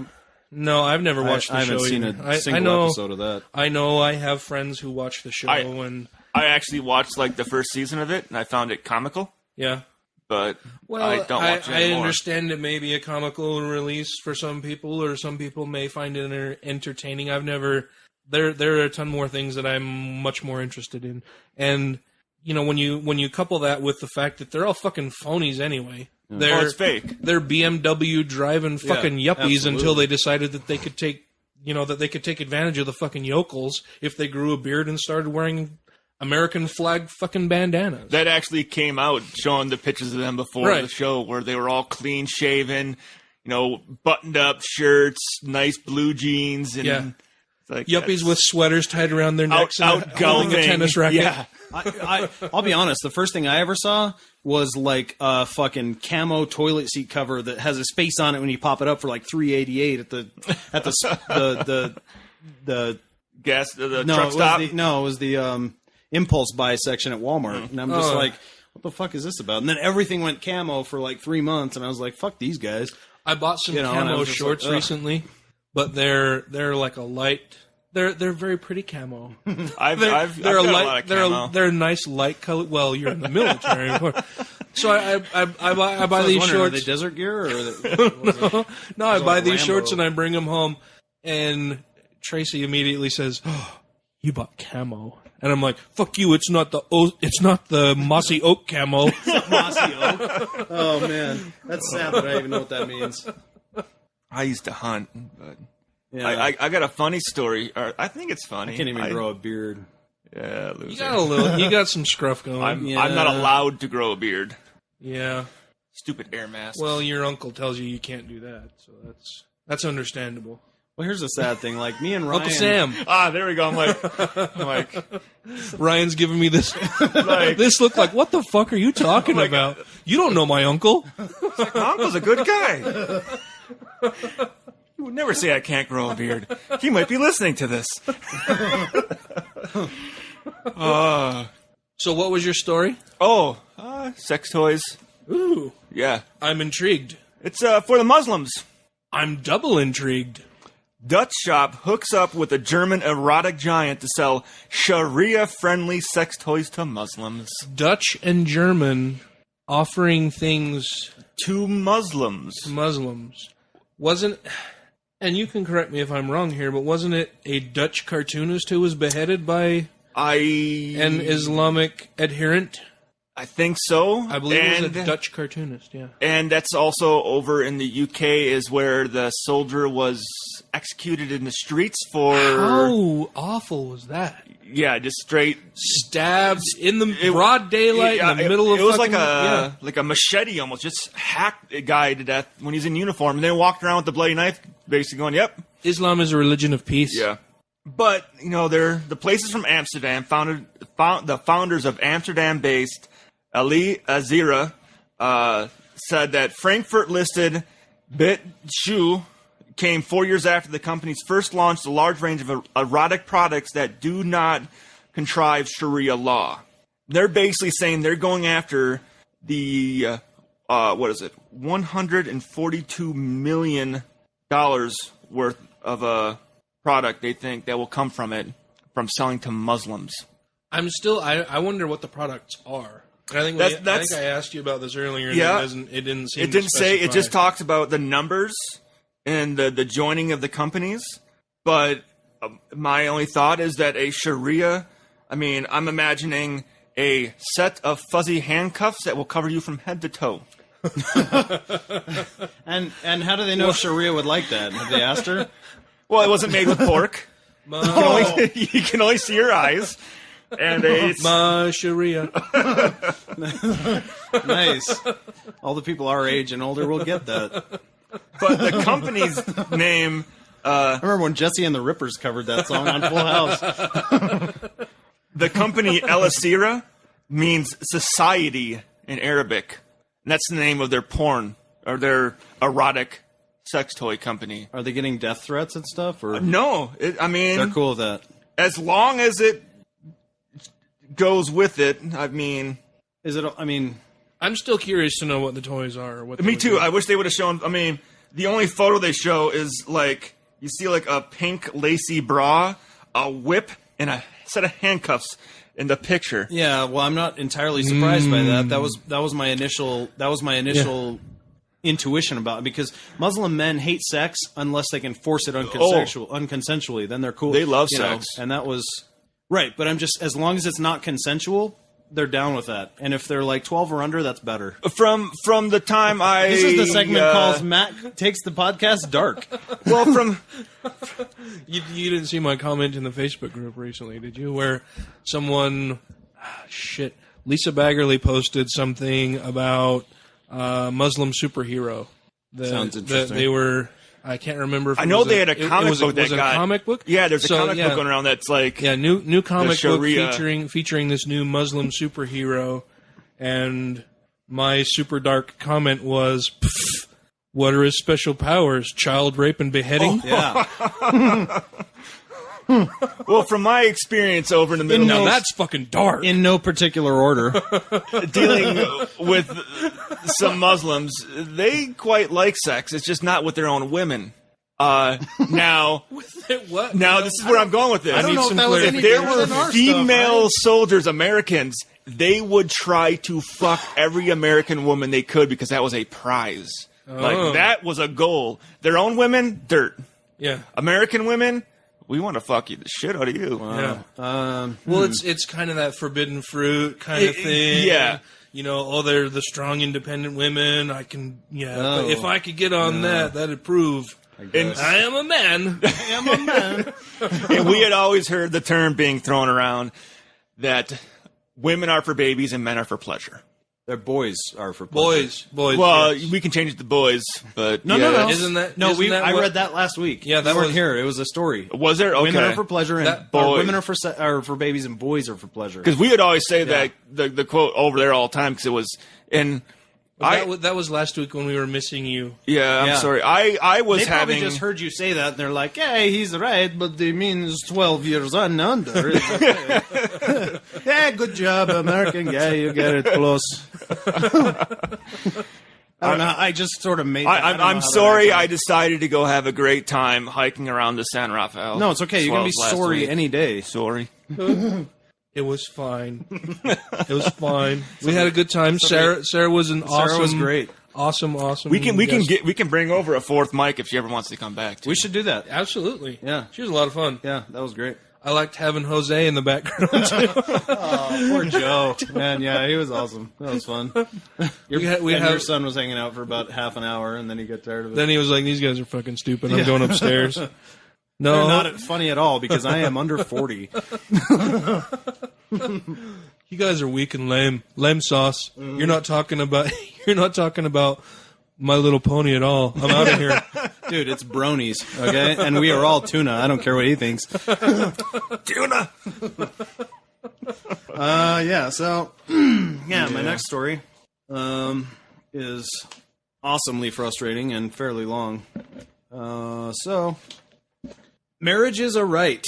No, I've never watched the show. I haven't seen a single episode of that. I know I have friends who watch the show, and I actually watched like the first season of it, and I found it comical. Yeah. But I don't watch it I anymore. understand it may be a comical release for some people, or some people may find it entertaining. I've never. There are a ton more things that I'm much more interested in, and when you couple that with the fact that they're all fucking phonies anyway. It's fake. They're BMW driving fucking yuppies absolutely. until they decided that they could take advantage of the fucking yokels if they grew a beard and started wearing American flag fucking bandanas. That actually came out showing the pictures of them before Right. the show, where they were all clean shaven, buttoned up shirts, nice blue jeans, and it's like, Yuppies with sweaters tied around their necks and holding a tennis racket. Yeah. I'll be honest. The first thing I ever saw was like a fucking camo toilet seat cover that has a space on it when you pop it up for like $3.88 at the Gas the no, truck stop. it was the impulse buy section at Walmart, and I'm just like, what the fuck is this about? And then everything went camo for like 3 months, and I was like, fuck these guys. I bought some and I camo was just shorts like, ugh. recently, but they're like a light. They're very pretty camo. I've They're got a a lot light. of camo. They're a nice light color. Well, you're in the military, of course. So I buy I was these wondering, are shorts. they desert gear or? No, I buy like these Rambo. shorts and I bring them home, and Tracy immediately says, "Oh, you bought camo," and I'm like, "Fuck you! It's not the mossy oak camo." Mossy oak. Oh man, that's sad that I even know what that means. I used to hunt, but Yeah, I got a funny story. Or I think it's funny. I can't even grow a beard. Yeah, loser. You got some scruff going. I'm not allowed to grow a beard. Yeah. Stupid air mask. Well, your uncle tells you can't do that, so that's understandable. Well, here's the sad thing. Like me and Ryan, Uncle Sam. there we go. I'm like, Ryan's giving me this like this look like, what the fuck are you talking about? You don't know my uncle. my uncle's a good guy. You would never say I can't grow a beard. He might be listening to this. So what was your story? Sex toys. Ooh, Yeah. I'm intrigued. It's for the Muslims. I'm double intrigued. Dutch shop hooks up with a German erotic giant to sell Sharia-friendly sex toys to Muslims. Dutch and German offering things To Muslims. to Muslims. Wasn't, and you can correct me if I'm wrong here, but wasn't it a Dutch cartoonist who was beheaded by an Islamic adherent? I think so. I believe it was a Dutch cartoonist, yeah. And that's also over in the UK is where the soldier was executed in the streets for... How awful was that? Yeah, just straight... Stabbed in the broad daylight in the middle of it was fucking... like a machete almost, just hacked a guy to death when he's in uniform, and then walked around with the bloody knife, basically going, yep. Islam is a religion of peace. Yeah. But, they're the places from Amsterdam, the founders of Amsterdam-based Ali Azira said that Frankfurt-listed Bit Shoe came 4 years after the company's first launched a large range of erotic products that do not contrive Sharia law. They're basically saying they're going after the, $142 million worth of a product they think that will come from it, from selling to Muslims. I wonder what the products are. I think I think I asked you about this earlier. And Yeah, it didn't seem. It didn't to say. It specify. just talks about the numbers and the joining of the companies. But my only thought is that a Sharia. I mean, I'm imagining a set of fuzzy handcuffs that will cover you from head to toe. and how do they know Sharia would like that? Have they asked her? Well, it wasn't made with pork. You can only see your eyes. And it's Ma Sharia. Nice. All the people our age and older will get that. but the company's name. I remember when Jesse and the Rippers covered that song on Full House. The company El Asira means society in Arabic. And that's the name of their porn or their erotic sex toy company. Are they getting death threats and stuff? Or No, they're cool with that. As long as it goes with it, I mean... Is it? I mean, I'm still curious to know what the toys are. What Me too. I wish they would have shown... I mean, the only photo they show is, like, you see, like, a pink lacy bra, a whip, and a set of handcuffs in the picture. Yeah, well, I'm not entirely surprised by that. That was my initial intuition about it, because Muslim men hate sex unless they can force it unconsensually. Then they're cool. They love sex, and that was right. But I'm just, as long as it's not consensual, they're down with that. And if they're like 12 or under, that's better. From the time this is the segment called Matt Takes the Podcast Dark. Well, from you didn't see my comment in the Facebook group recently, did you? Where someone, Lisa Baggerly posted something about Muslim superhero. Sounds interesting. They were. I can't remember. If I know they had a comic book. Was it a comic book? Yeah, there's a comic book going around that's like new comic book featuring this new Muslim superhero, and my super dark comment was, "What are his special powers? Child rape and beheading?" Oh, yeah. Well, from my experience over in the Middle East, that's fucking dark. In no particular order, dealing with some Muslims, they quite like sex. It's just not with their own women. Now, what? Now this is where I'm going with this. I don't know if that was if there were female soldiers, Americans, they would try to fuck every American woman they could because that was a prize. Like, that was a goal. Their own women, dirt. Yeah. American women, we want to fuck you the shit out of you. Wow. Yeah. Well, it's kind of that forbidden fruit kind of thing. Yeah. You know, they're the strong, independent women. I can, but if I could get on that'd prove I am a man. I am a man. And we had always heard the term being thrown around that women are for babies and men are for pleasure. Their boys are for pleasure. Boys. Well, we can change it to boys, but no. Isn't that I read that last week. Yeah, that was here. It was a story. Was there? Okay. Women are for pleasure, and women are for babies, and boys are for pleasure. Because we would always say that the quote over there all the time because it was in. That was last week when we were missing you. Yeah, I'm sorry. I was they probably just heard you say that, and they're like, "Hey, he's right, but he means 12 years and under." Yeah, good job, American guy. You get it close. I don't know. I just sort of made. I'm sorry. I decided to go have a great time hiking around the San Rafael. No, it's okay. You can be sorry any day. Sorry. It was fine. It was fine. We had a good time. Sarah was awesome. Sarah was great. Awesome. We can bring over a fourth mic if she ever wants to come back. Too. We should do that. Absolutely. Yeah, she was a lot of fun. Yeah, that was great. I liked having Jose in the background too. Oh, poor Joe. Man, yeah, he was awesome. That was fun. Your son was hanging out for about half an hour, and then he got tired of it. Then he was like, "These guys are fucking stupid. I'm going upstairs." No, they're not funny at all because I am under 40. You guys are weak and lame. Lame sauce. Mm. You're not talking about My Little Pony at all. I'm out of here. Dude, it's bronies, okay? And we are all tuna. I don't care what he thinks. Tuna! So my next story is awesomely frustrating and fairly long. Marriage is a right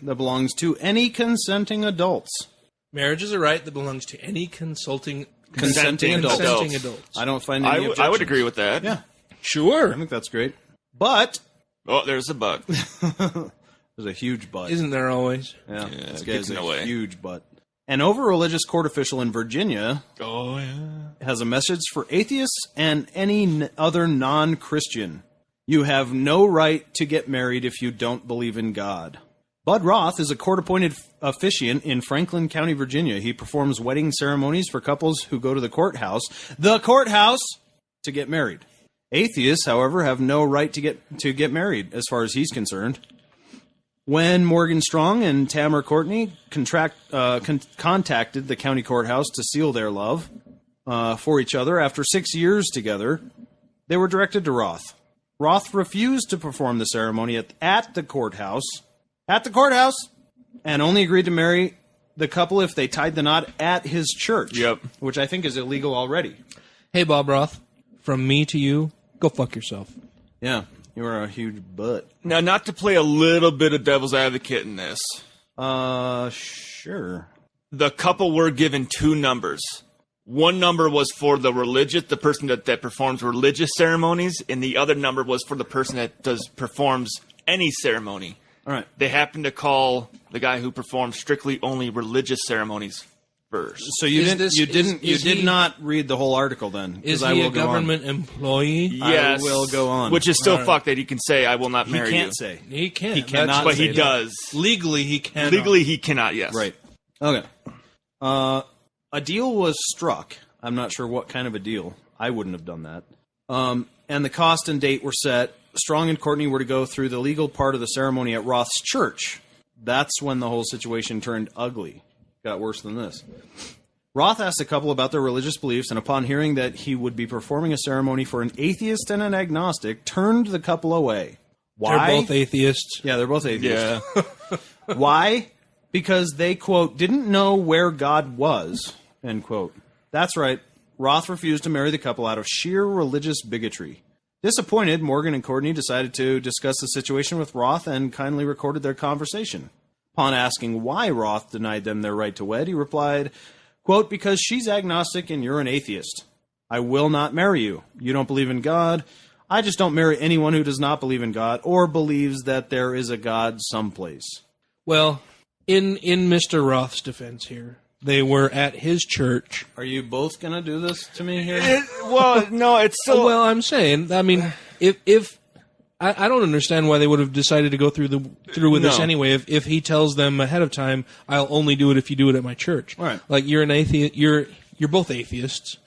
that belongs to any consenting adults. Marriage is a right that belongs to any consenting adults. I don't find any objections. I would agree with that. Yeah. Sure. I think that's great. But... Oh, there's a but. There's a huge but. Isn't there always? Yeah, this guy's a huge but. An over-religious court official in Virginia has a message for atheists and any other non-Christian. You have no right to get married if you don't believe in God. Bud Roth is a court-appointed officiant in Franklin County, Virginia. He performs wedding ceremonies for couples who go to the courthouse, to get married. Atheists, however, have no right to get married, as far as he's concerned. When Morgan Strong and Tamara Courtney contacted the county courthouse to seal their love for each other after 6 years together, they were directed to Roth. Roth refused to perform the ceremony at the courthouse, and only agreed to marry the couple if they tied the knot at his church, which I think is illegal already. Hey, Bob Roth, from me to you, go fuck yourself. Yeah, you are a huge butt. Now, not to play a little bit of devil's advocate in this. Sure. The couple were given two numbers. One number was for the person that performs religious ceremonies, and the other number was for the person that performs any ceremony. All right. They happen to call the guy who performed strictly only religious ceremonies first. So you did not read the whole article then? Is he a government employee? Yes. I will go on. Which is still fucked that he can say, I will not marry you. He can't say. He can't. He cannot But say he does. Legally, he cannot. Legally, he cannot, yes. Right. Okay. A deal was struck. I'm not sure what kind of a deal. I wouldn't have done that. And the cost and date were set. Strong and Courtney were to go through the legal part of the ceremony at Roth's church. That's when the whole situation turned ugly. Got worse than this. Roth asked the couple about their religious beliefs, and upon hearing that he would be performing a ceremony for an atheist and an agnostic, turned the couple away. Why? They're both atheists. Yeah, they're both atheists. Yeah. Why? Because they, quote, didn't know where God was, end quote. That's right. Roth refused to marry the couple out of sheer religious bigotry. Disappointed, Morgan and Courtney decided to discuss the situation with Roth and kindly recorded their conversation. Upon asking why Roth denied them their right to wed, he replied, quote, because she's agnostic and you're an atheist. I will not marry you. You don't believe in God. I just don't marry anyone who does not believe in God or believes that there is a God someplace. Well, in Mr. Roth's defense here, they were at his church. Are you both going to do this to me here? Well, no, it's still... Well, I'm saying, I mean, if I don't understand why they would have decided to go through with this anyway. If he tells them ahead of time, I'll only do it if you do it at my church. All right. Like, you're an atheist. You're both atheists,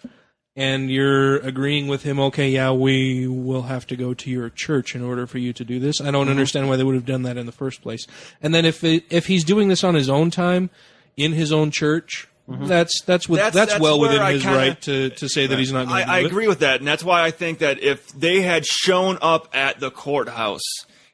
and you're agreeing with him. Okay, yeah, we will have to go to your church in order for you to do this. I don't understand why they would have done that in the first place. And then if he's doing this on his own time, in his own church, that's well within his right to say that he's not going to do it. I agree with that, and that's why I think that if they had shown up at the courthouse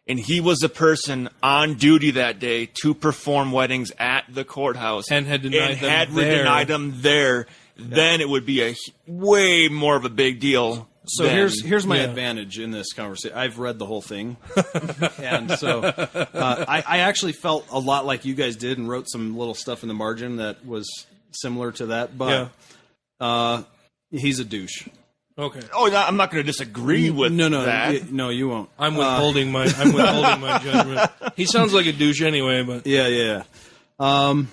and he was the person on duty that day to perform weddings at the courthouse and had denied them there, then it would be a way more of a big deal. So here's my advantage in this conversation. I've read the whole thing, and so I actually felt a lot like you guys did and wrote some little stuff in the margin that was similar to that. But he's a douche. Okay. Oh, I'm not going to disagree with that. No, you won't. I'm withholding my judgment. He sounds like a douche anyway, but yeah. All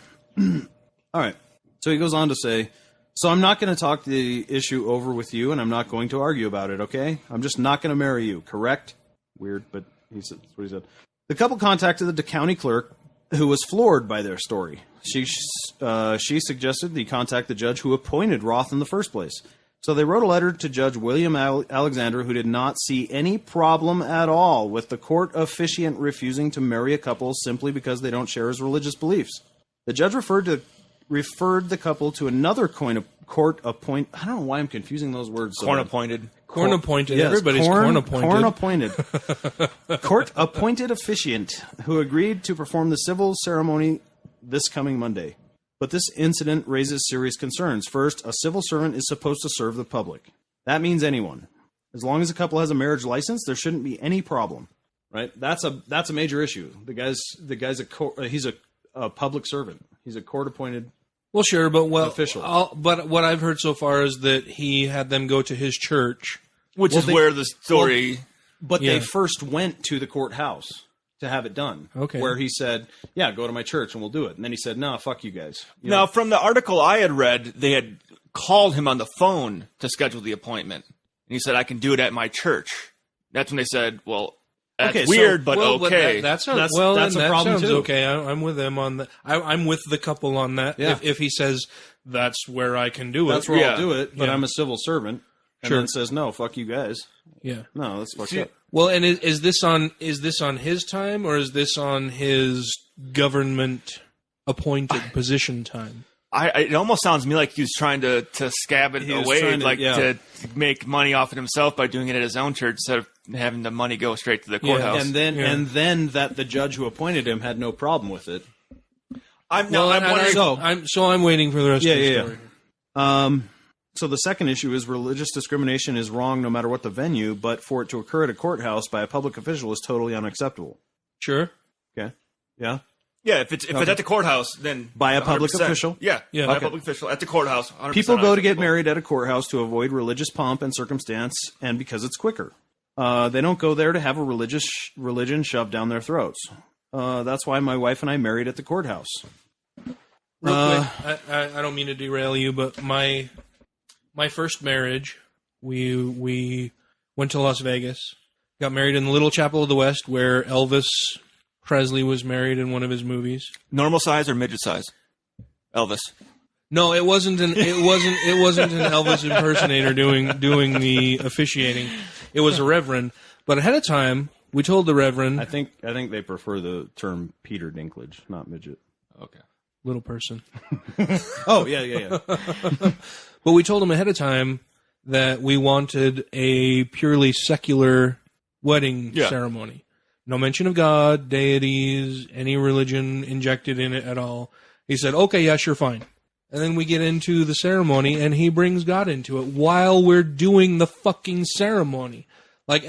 right. So he goes on to say, so I'm not going to talk the issue over with you, and I'm not going to argue about it, okay? I'm just not going to marry you, correct? Weird, but that's what he said. The couple contacted the county clerk, who was floored by their story. She suggested they contact the judge who appointed Roth in the first place. So they wrote a letter to Judge William Alexander, who did not see any problem at all with the court officiant refusing to marry a couple simply because they don't share his religious beliefs. The judge referred the couple to another court-appointed... I don't know why I'm confusing those words. Corn-appointed. Corn-appointed. Yes, Everybody's corn-appointed. Corn-appointed. Court-appointed officiant who agreed to perform the civil ceremony this coming Monday. But this incident raises serious concerns. First, a civil servant is supposed to serve the public. That means anyone. As long as a couple has a marriage license, there shouldn't be any problem. Right? That's a major issue. The guy's he's a public servant. He's a court-appointed... Well, sure, but official. But what I've heard so far is that he had them go to his church, which is where the story. But they first went to the courthouse to have it done. Okay. Where he said, "Yeah, go to my church and we'll do it." And then he said, "No, fuck you guys." Now, from the article I had read, they had called him on the phone to schedule the appointment, and he said, "I can do it at my church." That's when they said, "Well." That's weird, but okay. That sounds a problem too. Okay, I'm with them on that. I'm with the couple on that. Yeah. If he says that's where I can do it, that's where I'll do it. But I'm a civil servant, and then says no, fuck you guys. Yeah, no, that's fucked up. Well, and is this on his time or is this on his government appointed position time? It almost sounds to me like he was trying to scab it away, to make money off it himself by doing it at his own church instead of having the money go straight to the courthouse. Yeah, and then that the judge who appointed him had no problem with it. I'm waiting for the rest of the story. So the second issue is religious discrimination is wrong no matter what the venue, but for it to occur at a courthouse by a public official is totally unacceptable. Sure. Okay. Yeah. Yeah, if it's at the courthouse, then by a public 100%. official. Yeah, by a public official at the courthouse. 100% people go to get married at a courthouse to avoid religious pomp and circumstance, and because it's quicker. They don't go there to have a religion shoved down their throats. That's why my wife and I married at the courthouse. Real quick, I don't mean to derail you, but my first marriage, we went to Las Vegas, got married in the Little Chapel of the West, where Elvis Presley was married in one of his movies. Normal size or midget size? Elvis. No, it wasn't an Elvis impersonator doing the officiating. It was a reverend. But ahead of time, we told the reverend. I think they prefer the term Peter Dinklage, not midget. Okay. Little person. Oh, yeah. But we told him ahead of time that we wanted a purely secular wedding ceremony. No mention of God, deities, any religion injected in it at all. He said, okay, yeah, sure, fine. And then we get into the ceremony, and he brings God into it while we're doing the fucking ceremony. Like,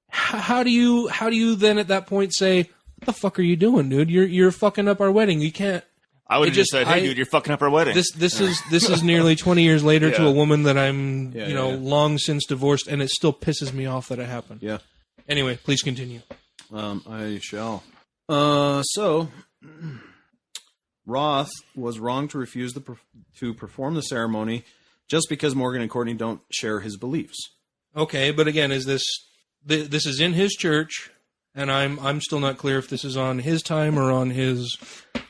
how do you then at that point say, what the fuck are you doing, dude? You're fucking up our wedding. You can't. I would have just said, hey, dude, you're fucking up our wedding. This is nearly 20 years later to a woman that I'm long since divorced, and it still pisses me off that it happened. Yeah. Anyway, please continue. I shall. So Roth was wrong to refuse to perform the ceremony just because Morgan and Courtney don't share his beliefs. Okay, but again, is this is in his church, and I'm still not clear if this is on his time or on his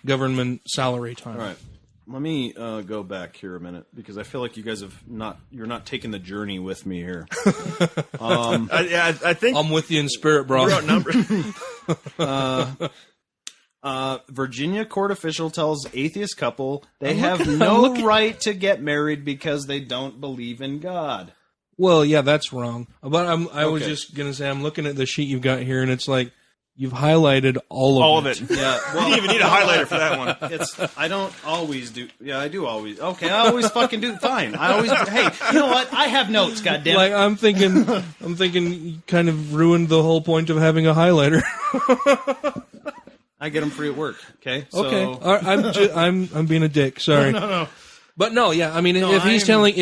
government salary time. All right. Let me go back here a minute because I feel like you guys you're not taking the journey with me here. I think I'm with you in spirit, bro. Virginia court official tells atheist couple they have no right to get married because they don't believe in God. Well, yeah, that's wrong. But I was just gonna say I'm looking at the sheet you've got here, and it's like you've highlighted all of it. Yeah, well, you didn't even need a highlighter for that one. I don't always do. Yeah, I do always. Okay, I always fucking do. Fine. I always. Hey, you know what? I have notes. Goddamn. Like I'm thinking, you kind of ruined the whole point of having a highlighter. I get them free at work. Okay. So. Okay. I'm being a dick. Sorry. No. But no, yeah. I mean, if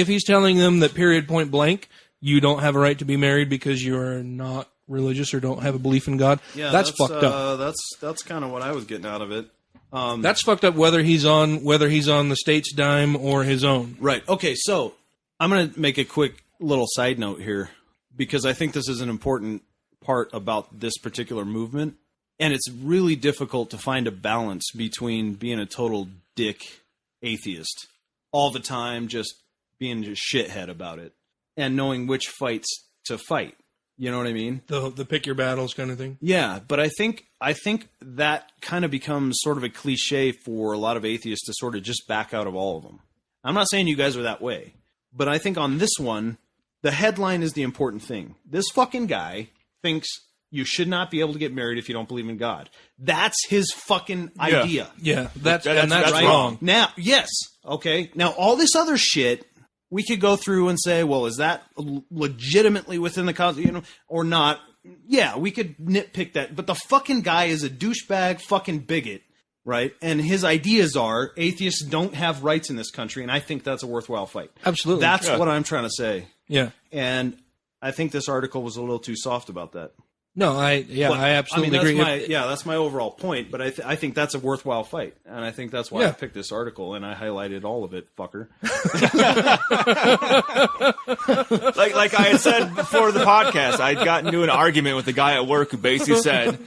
he's telling them that period point blank, you don't have a right to be married because you're not religious or don't have a belief in God. Yeah, that's fucked up. That's kind of what I was getting out of it. That's fucked up whether he's on the state's dime or his own. Right. Okay. So I'm gonna make a quick little side note here because I think this is an important part about this particular movement, and it's really difficult to find a balance between being a total dick atheist all the time, just being just shithead about it, and knowing which fights to fight. You know what I mean? The pick your battles kind of thing. Yeah, but I think that kind of becomes sort of a cliche for a lot of atheists to sort of just back out of all of them. I'm not saying you guys are that way, but I think on this one, the headline is the important thing. This fucking guy thinks you should not be able to get married if you don't believe in God. That's his fucking idea. Yeah, that's right. Wrong. Now, yes, okay. Now, all this other shit, we could go through and say, well, is that legitimately within the cause, or not? Yeah, we could nitpick that. But the fucking guy is a douchebag fucking bigot, right? And his ideas are atheists don't have rights in this country, and I think that's a worthwhile fight. Absolutely. That's what I'm trying to say. Yeah. And I think this article was a little too soft about that. No, I absolutely agree. That's my overall point, but I think that's a worthwhile fight, and I think that's why I picked this article, and I highlighted all of it, fucker. like I had said before the podcast, I'd gotten into an argument with a guy at work who basically said,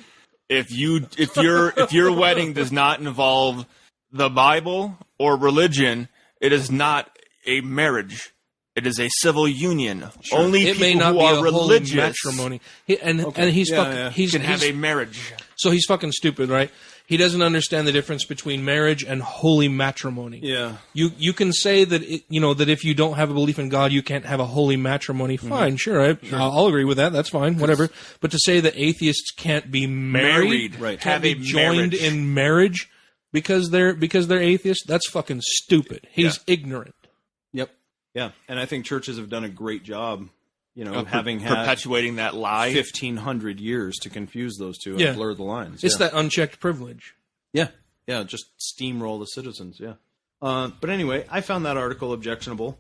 if your wedding does not involve the Bible or religion, it is not a marriage. It is a civil union. Sure. Only it people may not who be are a religious matrimony. And he's can have a marriage. So he's fucking stupid, right? He doesn't understand the difference between marriage and holy matrimony. Yeah. You can say that that if you don't have a belief in God, you can't have a holy matrimony. Fine, sure. I'll agree with that. That's fine, whatever. But to say that atheists can't be married right. can't be joined in marriage because they're atheists, that's fucking stupid. He's ignorant. Yep. Yeah, and I think churches have done a great job, having had perpetuating that lie 1,500 years to confuse those two and blur the lines. It's that unchecked privilege. Yeah, just steamroll the citizens. Yeah, but anyway, I found that article objectionable.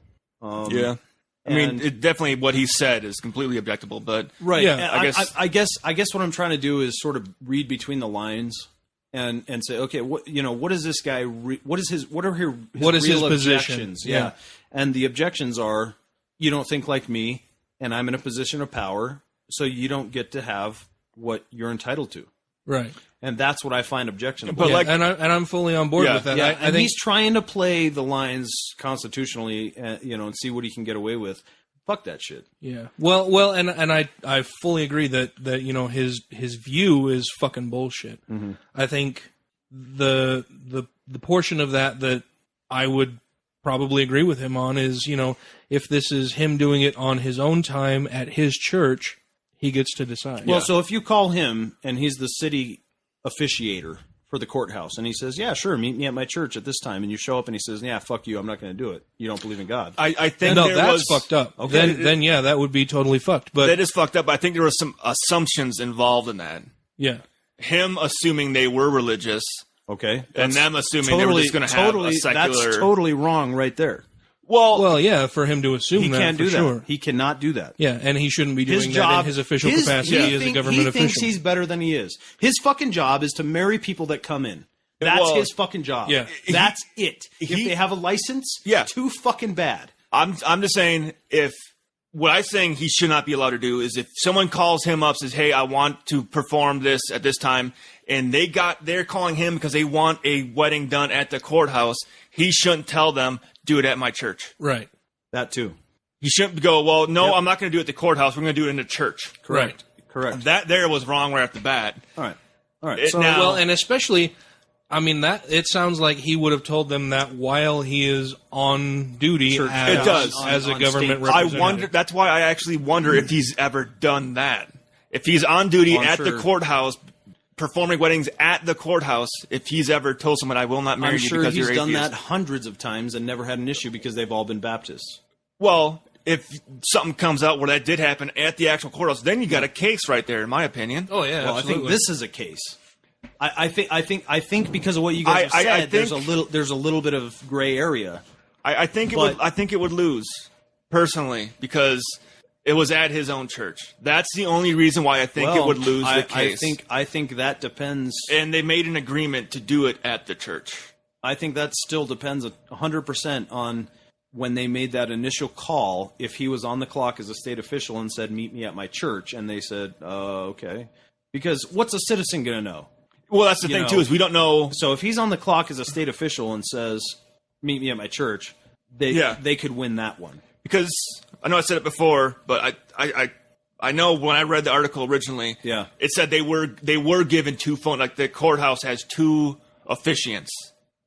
I mean, definitely what he said is completely objectable, but right. Yeah. I guess what I'm trying to do is sort of read between the lines and say, okay, what is this guy? What is his real position? Yeah. And the objections are, you don't think like me, and I'm in a position of power, so you don't get to have what you're entitled to. Right. And that's what I find objectionable. But and I'm fully on board with that. Yeah, I think he's trying to play the lines constitutionally, and see what he can get away with. Fuck that shit. Yeah. Well, and I fully agree that his view is fucking bullshit. Mm-hmm. I think the portion of that I would probably agree with him on is, if this is him doing it on his own time at his church, he gets to decide. Well, so if you call him and he's the city officiator for the courthouse, and he says, "Yeah, sure, meet me at my church at this time," and you show up and he says, "Yeah, fuck you, I'm not going to do it. You don't believe in God." I think that's fucked up. Okay. Then yeah, that would be totally fucked. But that is fucked up. I think there were some assumptions involved in that. Yeah. Him assuming they were religious. Okay. And them assuming they were just going to have a secular... That's totally wrong right there. Well, yeah, for him to assume he can't do that. Sure. He cannot do that. Yeah, and he shouldn't be doing that in his official capacity as a government official. He thinks he's better than he is. His fucking job is to marry people that come in. That's his fucking job. Yeah. That's it. If they have a license, too fucking bad. I'm just saying, what I'm saying he should not be allowed to do is if someone calls him up, says, "Hey, I want to perform this at this time," and they're calling him because they want a wedding done at the courthouse, he shouldn't tell them, "Do it at my church." Right. That too. He shouldn't go, "Well, no, I'm not going to do it at the courthouse. We're going to do it in the church." Correct. Correct. That there was wrong right off the bat. All right. And especially, I mean, that it sounds like he would have told them that while he is on duty as a government representative. That's why I actually wonder if he's ever done that. If he's on duty the courthouse, performing weddings at the courthouse, if he's ever told someone, "I will not marry you because you're atheist." I'm sure he's done that hundreds of times and never had an issue because they've all been Baptists. Well, if something comes out where that did happen at the actual courthouse, then you got a case right there, in my opinion. Oh yeah, well, absolutely. I think this is a case. I think because of what you guys have said, there's a little bit of gray area. I think it would lose personally because it was at his own church. That's the only reason why I think it would lose the case. I think that depends. And they made an agreement to do it at the church. I think that still depends 100% on when they made that initial call. If he was on the clock as a state official and said, "Meet me at my church," and they said, "Okay," because what's a citizen going to know? Well, that's the thing too, is we don't know. So if he's on the clock as a state official and says, "Meet me at my church," they could win that one. Because I know I said it before, but I know when I read the article originally, it said they were given two phone, like the courthouse has two officiants,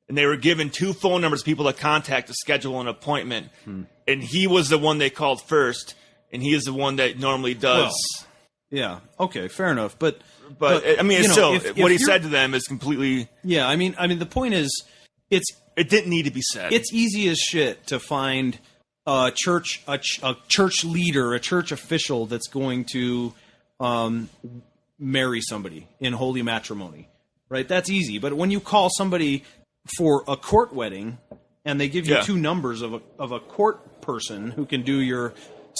and they were given two phone numbers of people to contact to schedule an appointment, and he was the one they called first, and he is the one that normally does. Well, yeah. Okay. Fair enough. But I mean, it's still what he said to them is completely. Yeah. I mean, the point is, it didn't need to be said. It's easy as shit to find a church leader, a church official that's going to marry somebody in holy matrimony, right? That's easy. But when you call somebody for a court wedding and they give you two numbers of a court person who can do your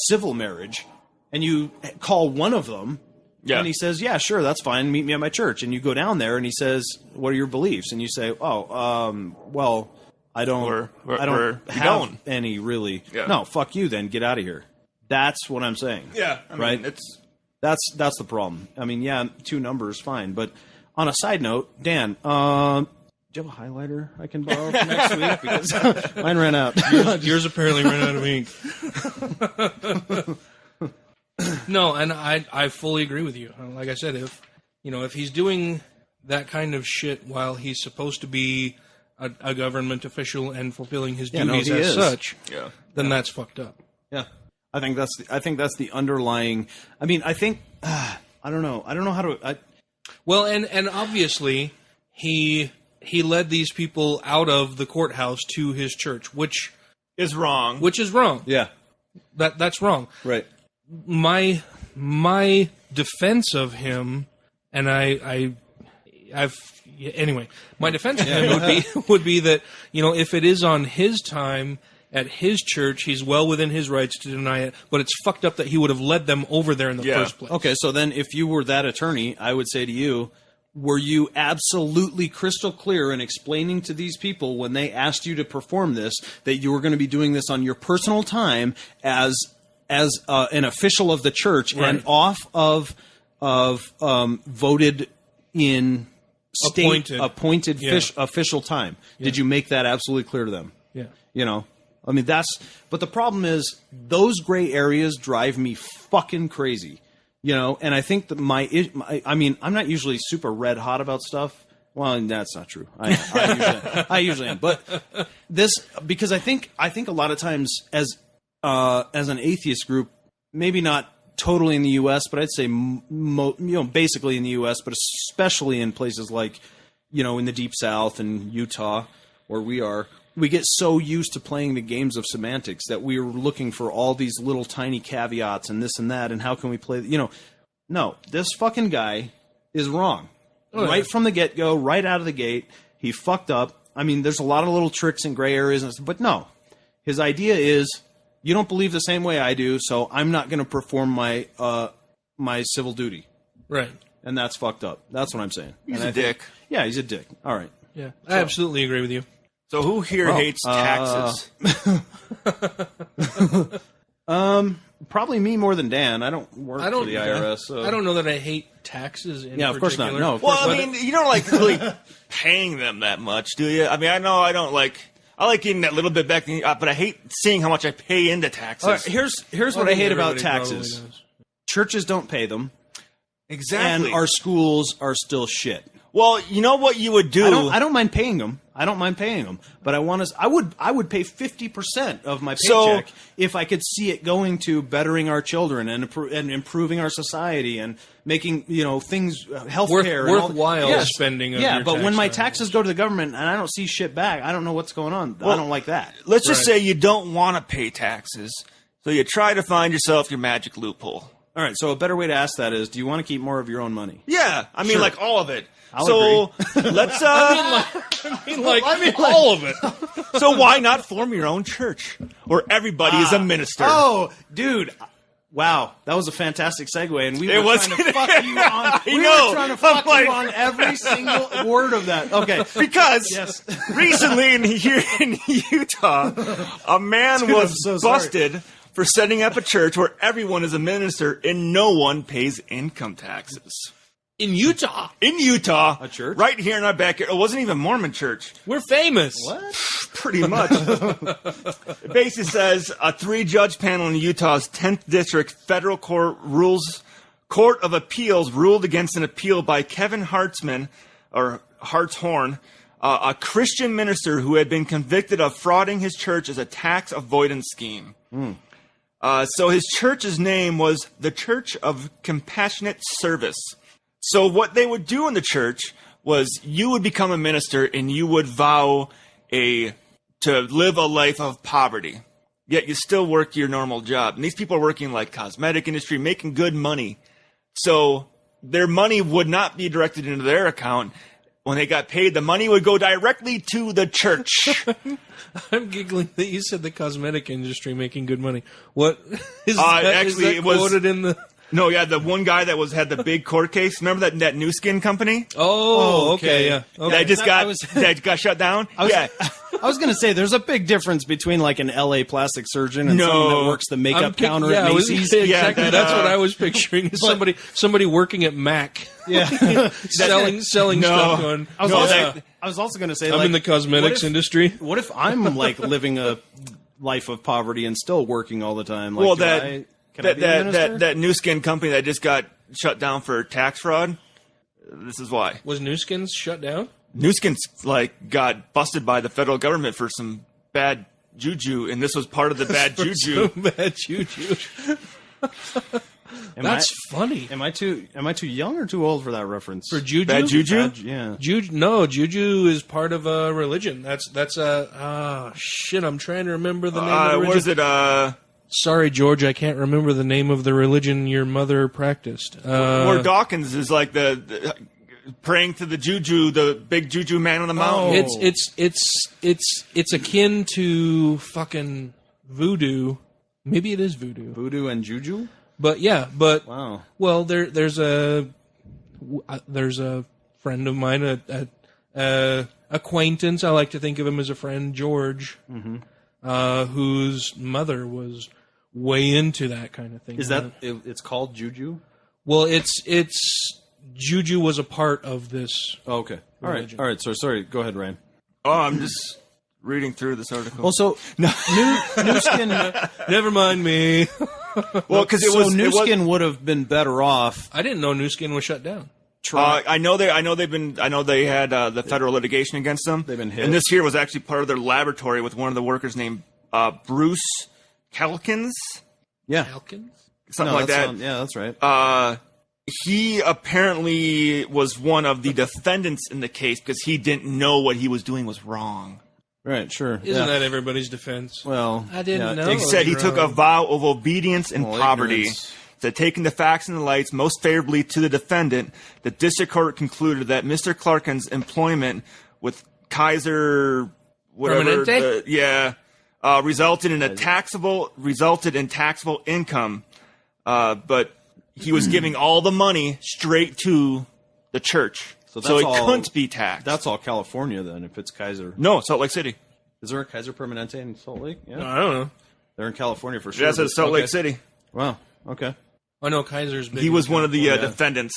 civil marriage, and you call one of them, and he says, "Yeah, sure, that's fine. Meet me at my church." And you go down there, and he says, "What are your beliefs?" And you say, well, I don't have any really. Yeah. No, fuck you. Then get out of here. That's what I'm saying. Yeah, right. That's the problem. I mean, two numbers, fine. But on a side note, Dan, do you have a highlighter I can borrow for next week? Because mine ran out. Yours apparently ran out of ink. No, and I fully agree with you. Like I said, if he's doing that kind of shit while he's supposed to be a government official and fulfilling his duties as such, then that's fucked up. Yeah, I think that's the underlying. I mean, I think I don't know how to. Well, and obviously he led these people out of the courthouse to his church, which is wrong. Yeah, that's wrong. Right. My defense of him, and anyway, my defense of him would be that if it is on his time, at his church, he's well within his rights to deny it, but it's fucked up that he would have led them over there in the first place. Okay, so then if you were that attorney, I would say to you, were you absolutely crystal clear in explaining to these people when they asked you to perform this that you were going to be doing this on your personal time as an official of the church and off of voted in state appointed official time? Did you make that absolutely clear to them? Yeah. You know, I mean, but the problem is those gray areas drive me fucking crazy, you know, and I think that I mean, I'm not usually super red hot about stuff. Well, that's not true. I usually am. But because I think a lot of times as an atheist group, maybe not totally in the U.S., but I'd say, basically in the U.S., but especially in places like, you know, in the Deep South and Utah, where we get so used to playing the games of semantics that we're looking for all these little tiny caveats and this and that, and how can we play, you know. No, this fucking guy is wrong. Right from the get-go, right out of the gate, he fucked up. I mean, there's a lot of little tricks and gray areas, but no. His idea is, you don't believe the same way I do, so I'm not going to perform my civil duty. Right. And that's fucked up. That's what I'm saying. He's a dick. Yeah, he's a dick. All right. Yeah, I absolutely agree with you. So who here hates taxes? Probably me more than Dan. I don't work for the IRS. So. I don't know that I hate taxes in of course not. No, of well, course I mean, you don't like really paying them that much, do you? I mean, I know I don't like. I like getting that little bit back, but I hate seeing how much I pay into taxes. Right, here's what I hate about taxes. Churches don't pay them. Exactly. And our schools are still shit. Well, you know what you would do? I don't mind paying them. But I would pay 50% of my paycheck if I could see it going to bettering our children and improving our society and making, you know, things healthcare worthwhile spending. Of your but when my taxes go to the government and I don't see shit back, I don't know what's going on. Well, I don't like that. Let's just say you don't want to pay taxes, so you try to find yourself your magic loophole. All right. So a better way to ask that is, do you want to keep more of your own money? Yeah, I mean, like all of it. I'll agree. Let's. I mean, all of it. So why not form your own church where everybody is a minister? Oh, dude. Wow, that was a fantastic segue, and we were trying to fuck you on. We were trying to fuck you on every single word of that. Okay, because recently here in Utah, a man was busted for setting up a church where everyone is a minister and no one pays income taxes. In Utah? In Utah. A church? Right here in our backyard. It wasn't even a Mormon church. We're famous. What? Pretty much. It basically says a 3-judge panel in Utah's 10th District Federal Court of Appeals ruled against an appeal by Kevin Hartzman, or Hartshorn, a Christian minister who had been convicted of frauding his church as a tax avoidance scheme. So his church's name was the Church of Compassionate Service. So what they would do in the church was you would become a minister and you would vow to live a life of poverty. Yet you still work your normal job. And these people are working like cosmetic industry, making good money. So their money would not be directed into their account. When they got paid, the money would go directly to the church. I'm giggling that you said the cosmetic industry making good money. What is actually, it was quoted in the... No, yeah, the one guy that had the big court case. Remember that new skin company? Oh, okay, yeah. Okay. That got shut down? I was going to say, there's a big difference between like an LA plastic surgeon and someone that works the makeup counter at Macy's. Exactly. That's what I was picturing. Somebody working at Mac. Yeah. selling stuff going. I was also going to say, I'm in the cosmetics industry. What if I'm like living a life of poverty and still working all the time? Like, well, that new skin company that just got shut down for tax fraud. This is why. Was New Skins shut down? New Skins got busted by the federal government for some bad juju, and this was part of the bad juju. Some bad juju. That's funny. Am I too young or too old for that reference? For juju? Bad juju? Yeah. Juju is part of a religion. That's shit. I'm trying to remember the name of the religion. What is it? Sorry, George, I can't remember the name of the religion your mother practiced. Or Dawkins is like praying to the juju, the big juju man on the mountain. It's akin to fucking voodoo. Maybe it is voodoo. Voodoo and juju? But yeah, wow. Well, there's a friend of mine, a acquaintance. I like to think of him as a friend, George, whose mother was way into that kind of thing. Is that it's called juju? Well, it's juju was a part of this. Oh, okay. All right. So sorry. Go ahead, Ryan. Oh, I'm just reading through this article. Also, New Skin. Never mind me. Well, because New Skin would have been better off. I didn't know New Skin was shut down. I know they had the federal litigation against them. They've been hit. And this here was actually part of their laboratory with one of the workers named Bruce Calkins. Yeah, something like that. That's right. He apparently was one of the defendants in the case because he didn't know what he was doing was wrong. Right, sure. Isn't that everybody's defense? Well, I didn't know. He said he took a vow of obedience and poverty. Ignorance. Said, taking the facts and the lights most favorably to the defendant, the district court concluded that Mr. Clarkin's employment with Kaiser, whatever, resulted in taxable income, but he was giving all the money straight to the church, so it couldn't be taxed. That's all California then, if it's Kaiser. No, Salt Lake City. Is there a Kaiser Permanente in Salt Lake? Yeah. No, I don't know. They're in California for sure. Yeah, it's Salt Lake City. Wow. Okay. I know Kaiser's big. He was one of the defendants.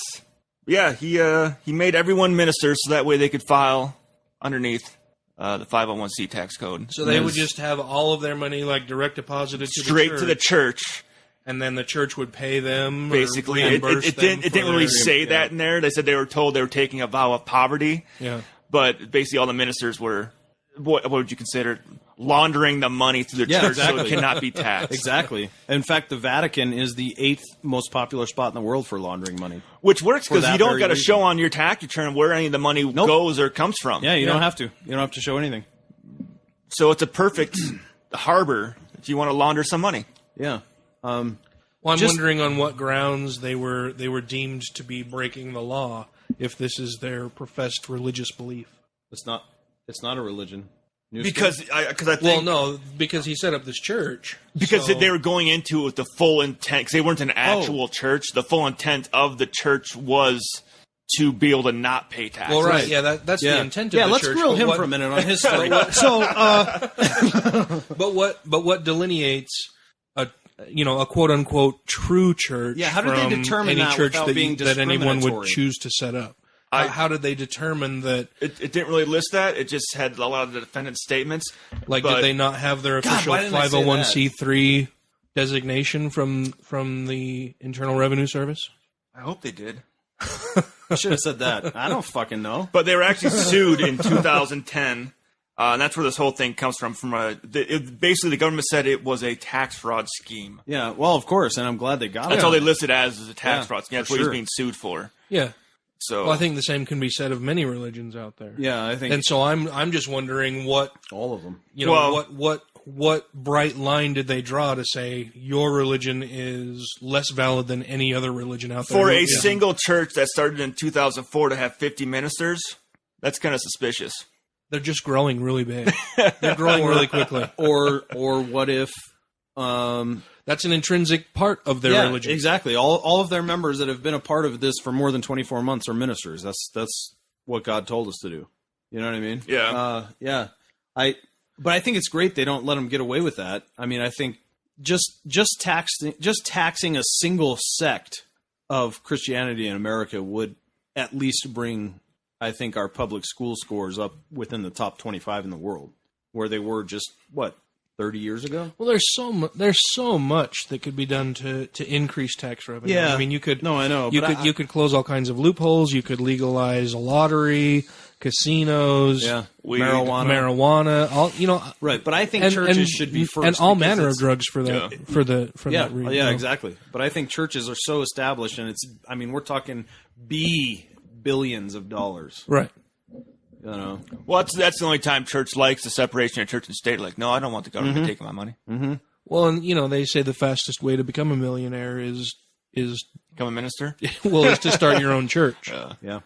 Yeah, he made everyone ministers so that way they could file underneath the 501c tax code. So they would just have all of their money like direct deposited straight to the church, and then the church would pay them. Basically, it didn't really say that in there. They said they were told they were taking a vow of poverty. Yeah, but basically all the ministers were, what would you consider, laundering the money through the church, so it cannot be taxed. Exactly. In fact, the Vatican is the 8th most popular spot in the world for laundering money. Which works because you don't got to show on your tax return where any of the money goes or comes from. Yeah, you don't have to. You don't have to show anything. So it's a perfect harbor if you want to launder some money. Yeah. Well, I'm wondering on what grounds they were deemed to be breaking the law if this is their professed religious belief. It's not a religion. Because I think because he set up this church. Because they were going into it with the full intent, because they weren't an actual church. The full intent of the church was to be able to not pay taxes. Well, right, yeah, that's the intent of the church. Yeah, let's grill him for a minute on his story. But what delineates a quote unquote true church? Yeah, how did they determine any that church without being that anyone would choose to set up? How did they determine that? It didn't really list that. It just had a lot of the defendant's statements. Like, did they not have their official 501c3 designation from the Internal Revenue Service? I hope they did. I should have said that. I don't fucking know. But they were actually sued in 2010, and that's where this whole thing comes from. Basically, the government said it was a tax fraud scheme. Yeah, well, of course, and I'm glad they got it. That's all they listed as a tax fraud scheme. That's what he's being sued for. Yeah. So, well, I think the same can be said of many religions out there. Yeah, I think. And so I'm just wondering what all of them. What bright line did they draw to say your religion is less valid than any other religion out there? For a single church that started in 2004 to have 50 ministers, that's kind of suspicious. They're just growing really big. They're growing really quickly. Or what if? That's an intrinsic part of their religion. Exactly. All of their members that have been a part of this for more than 24 months are ministers. That's what God told us to do. You know what I mean? Yeah. Yeah. But I think it's great they don't let them get away with that. I mean, I think just taxing a single sect of Christianity in America would at least bring, I think, our public school scores up within the top 25 in the world, where they were just 30 years ago. Well, there's so much that could be done to increase tax revenue. Yeah, I mean, you could. No, I know. You could close all kinds of loopholes. You could legalize a lottery, casinos, marijuana. All right. But I think churches should be first, and all manner of drugs for that. For that reason. Yeah, exactly. But I think churches are so established, and we're talking billions of dollars. Right. Well, that's the only time church likes the separation of church and state. Like, no, I don't want the government taking my money. Mm-hmm. Well, and they say the fastest way to become a millionaire is become a minister. Well, is to start your own church. Yeah.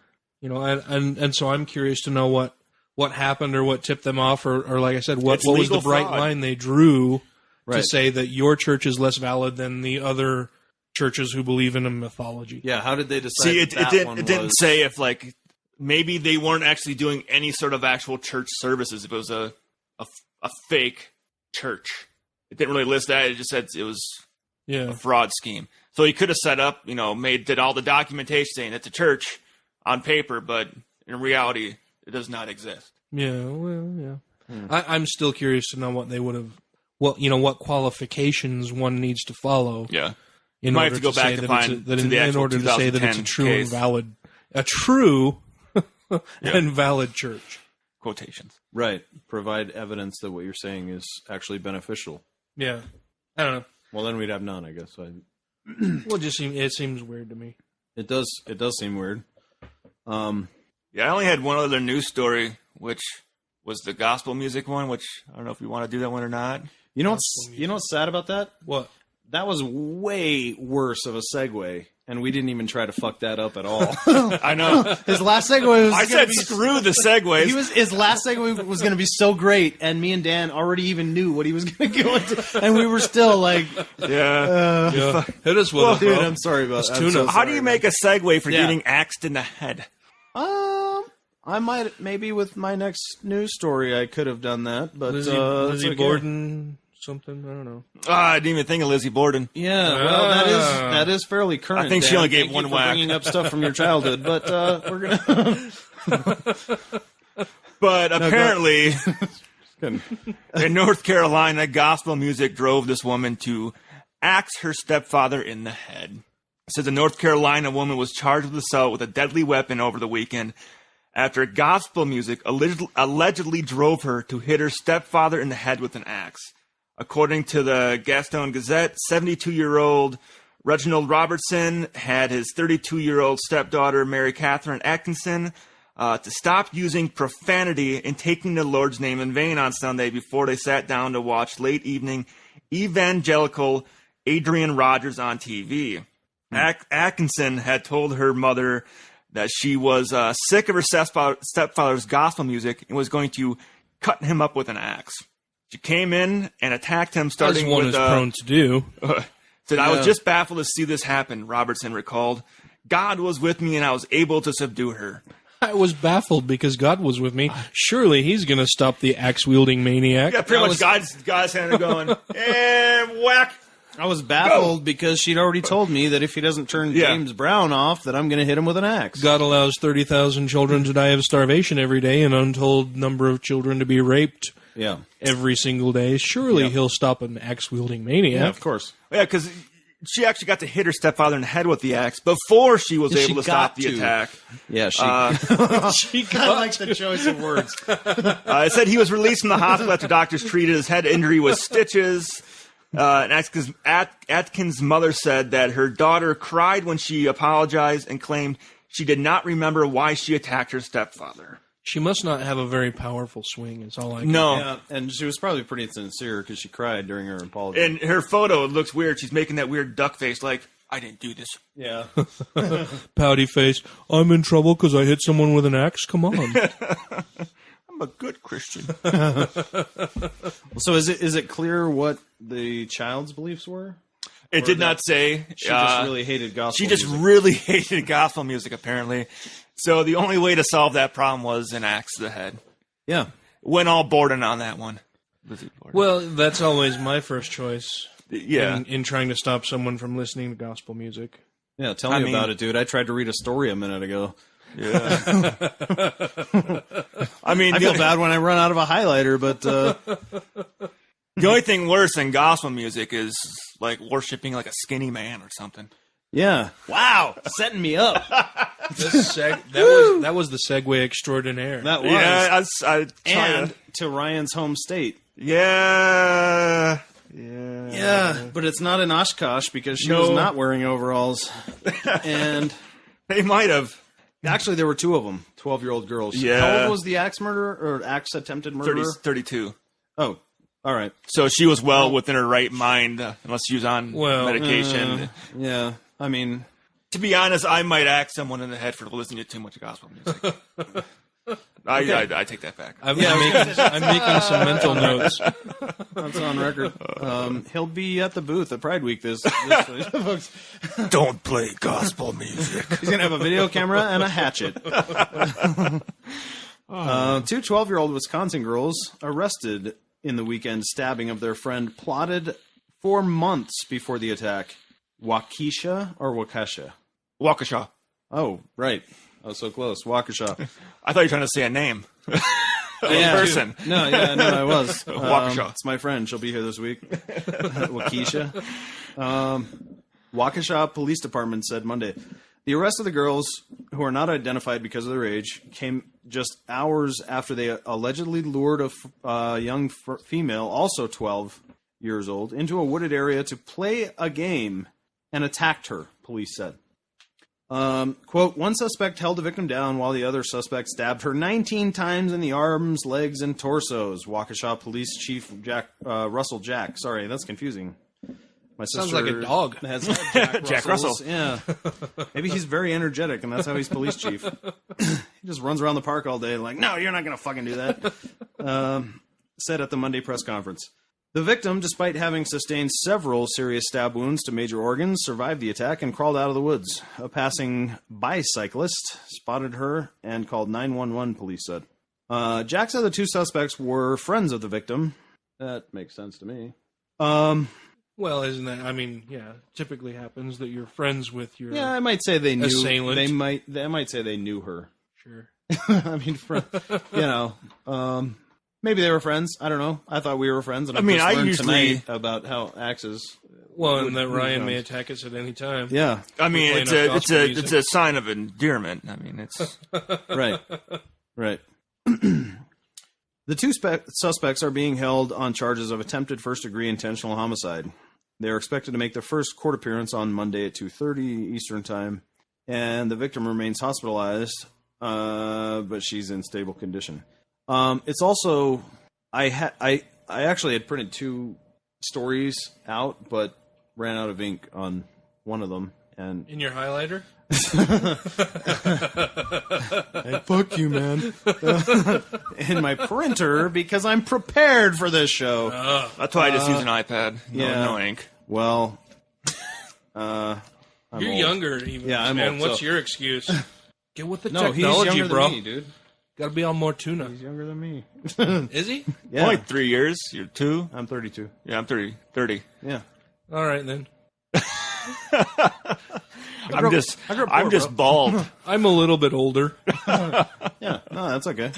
And so I'm curious to know what happened or what tipped them off, or like I said, what was the bright line they drew to say that your church is less valid than the other churches who believe in a mythology. Yeah, how did they decide? See, it didn't say if maybe they weren't actually doing any sort of actual church services. If it was a fake church, it didn't really list that. It just said it was a fraud scheme. So he could have set up, did all the documentation saying it's a church on paper, but in reality, it does not exist. Yeah, well, yeah. I'm still curious to know what they would have, what qualifications one needs to follow. Yeah. You might have to go back and find in order to say that it's a true and valid, and valid church. Quotations. Right. Provide evidence that what you're saying is actually beneficial. Yeah. I don't know. Well, then we'd have none, I guess. Well, it seems weird to me. It does seem weird. I only had one other news story, which was the gospel music one, which I don't know if you want to do that one or not. You know what's sad about that? What? That was way worse of a segue, and we didn't even try to fuck that up at all. I know. His last segue was I said screw the segues. His last segue was going to be so great, and me and Dan already even knew what he was going to go into, and we were still like... Yeah. Hit us with it, dude, bro. I'm sorry about that. So how do you make a segue for getting axed in the head? I might, maybe with my next news story, I could have done that, but Lizzie Borden... something, I don't know. I didn't even think of Lizzie Borden. Yeah, well, that is fairly current. I think she only gave one whack. Bringing up stuff from your childhood, but we're gonna. But apparently, in North Carolina, gospel music drove this woman to axe her stepfather in the head. It says a North Carolina woman was charged with assault with a deadly weapon over the weekend after gospel music allegedly drove her to hit her stepfather in the head with an axe. According to the Gaston Gazette, 72-year-old Reginald Robertson had his 32-year-old stepdaughter, Mary Catherine Atkinson, to stop using profanity and taking the Lord's name in vain on Sunday before they sat down to watch late-evening evangelical Adrian Rogers on TV. Atkinson had told her mother that she was sick of her stepfather's gospel music and was going to cut him up with an axe. She came in and attacked him, starting as one with... is prone to do. Said, I was just baffled to see this happen, Robertson recalled. God was with me and I was able to subdue her. I was baffled because God was with me. Surely he's going to stop the axe-wielding maniac. Yeah, pretty much God's hand going, and whack. I was baffled because she'd already told me that if he doesn't turn James Brown off, that I'm going to hit him with an axe. God allows 30,000 children to die of starvation every day, an untold number of children to be raped every single day. Surely he'll stop an axe-wielding maniac. Yeah, of course. Yeah, because she actually got to hit her stepfather in the head with the axe before she was able to stop the attack. Yeah, she I like the choice of words. It said he was released from the hospital after doctors treated his head injury with stitches. And Atkins' mother said that her daughter cried when she apologized and claimed she did not remember why she attacked her stepfather. She must not have a very powerful swing, is all I can No. Yeah, and she was probably pretty sincere because she cried during her apology. In her photo, it looks weird. She's making that weird duck face like, I didn't do this. Yeah. Pouty face. I'm in trouble because I hit someone with an axe? Come on. I'm a good Christian. So is it clear what the child's beliefs were? It did not say. She just really hated gospel She just music. really hated gospel music, apparently. So the only way to solve that problem was an axe to the head. Yeah. Went all Borden on that one. Well, that's always my first choice. Yeah. In trying to stop someone from listening to gospel music. Yeah, tell me about it, dude. I tried to read a story a minute ago. Yeah. I feel bad when I run out of a highlighter, but the only thing worse than gospel music is like worshiping like a skinny man or something. yeah. Wow, setting me up. That was the segue extraordinaire. That was. Yeah, I And to Ryan's home state. Yeah. Yeah, but it's not in Oshkosh because she was not wearing overalls. And They might have. actually, there were two of them, 12-year-old girls. Yeah. How old was the axe murderer or axe attempted murderer? 32. Oh, all right. So she was well within her right mind, unless she was on medication. Yeah, I mean, To be honest, I might axe someone in the head for listening to too much gospel music. I take that back. I'm making some mental notes. That's on record. He'll be at the booth at Pride Week this folks. Don't play gospel music. He's going to have a video camera and a hatchet. 2 12-year-old Wisconsin girls arrested in the weekend stabbing of their friend plotted for months before the attack. Waukesha or Waukesha? Waukesha. Oh, right. Oh, so close. Waukesha. I thought you were trying to say a name. Person. No, I was. Waukesha. It's my friend. She'll be here this week. Waukesha. Waukesha Police Department said Monday. The arrest of the girls, who are not identified because of their age, came just hours after they allegedly lured a young female, also 12 years old, into a wooded area to play a game and attacked her, police said. Quote, one suspect held the victim down while the other suspect stabbed her 19 times in the arms, legs, and torsos. Waukesha Police Chief Russell Jack. Sorry, that's confusing. My sister Sounds like a dog. Has Jack Russell. Yeah. Maybe he's very energetic, and that's how he's police chief. He just runs around the park all day like, no, you're not going to fucking do that. Said at the Monday press conference. The victim, despite having sustained several serious stab wounds to major organs, survived the attack and crawled out of the woods. A passing bicyclist spotted her and called 911, police said. Jack said the two suspects were friends of the victim. That makes sense to me. Well, isn't that? I mean, yeah, typically happens that you're friends with your. Yeah, I might say they knew. Assailant. They might say they knew her. Sure. I mean, maybe they were friends. I don't know. I thought we were friends, and I learned tonight about how axes. Well, and that Ryan may attack us at any time. Yeah. I mean, it's a sign of endearment. I mean, it's right. The two suspects are being held on charges of attempted first-degree intentional homicide. They are expected to make their first court appearance on Monday at 2:30 Eastern Time, and the victim remains hospitalized, but she's in stable condition. It's also I actually had printed 2 stories out, but ran out of ink on one of them. And in your highlighter? Hey, fuck you, man. In my printer, because I'm prepared for this show. That's why I just use an iPad. No ink. Well, you're old. younger, even. Yeah, I'm man. old, What's so- your excuse? Get with the No, he's technology, younger bro. than me, dude. Got to be on more tuna. He's younger than me. Is he? Yeah, Only 3 years. You're 2. I'm 32. Yeah, I'm 30. Yeah. All right then. I'm just bald. I'm a little bit older. Yeah, no, that's okay.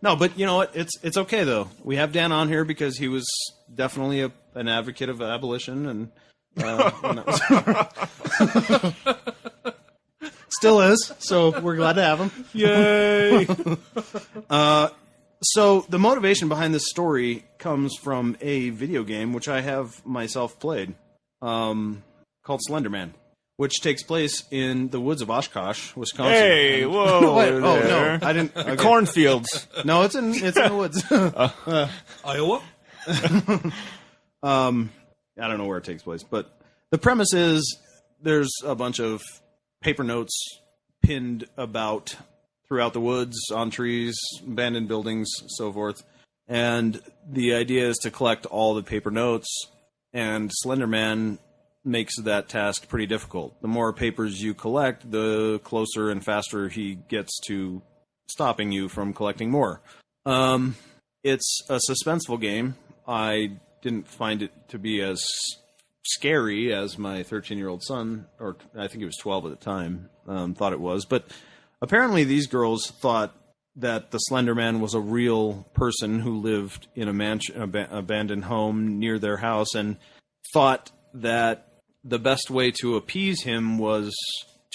No, but you know what? It's okay though. We have Dan on here because he was definitely an advocate of abolition, and still is. So we're glad to have him. Yay! So the motivation behind this story comes from a video game which I have myself played, called Slender Man, which takes place in the woods of Oshkosh, Wisconsin. Hey, whoa! Wait, oh there. no, I didn't. Okay. Cornfields. No, it's in the woods. Iowa? I don't know where it takes place, but the premise is there's a bunch of paper notes pinned about throughout the woods, on trees, abandoned buildings, so forth. And the idea is to collect all the paper notes, and Slender Man makes that task pretty difficult. The more papers you collect, the closer and faster he gets to stopping you from collecting more. It's a suspenseful game. I didn't find it to be as scary as my 13-year-old son, or I think he was 12 at the time, thought it was. But apparently these girls thought that the Slender Man was a real person who lived in a mansion, abandoned home near their house, and thought that the best way to appease him was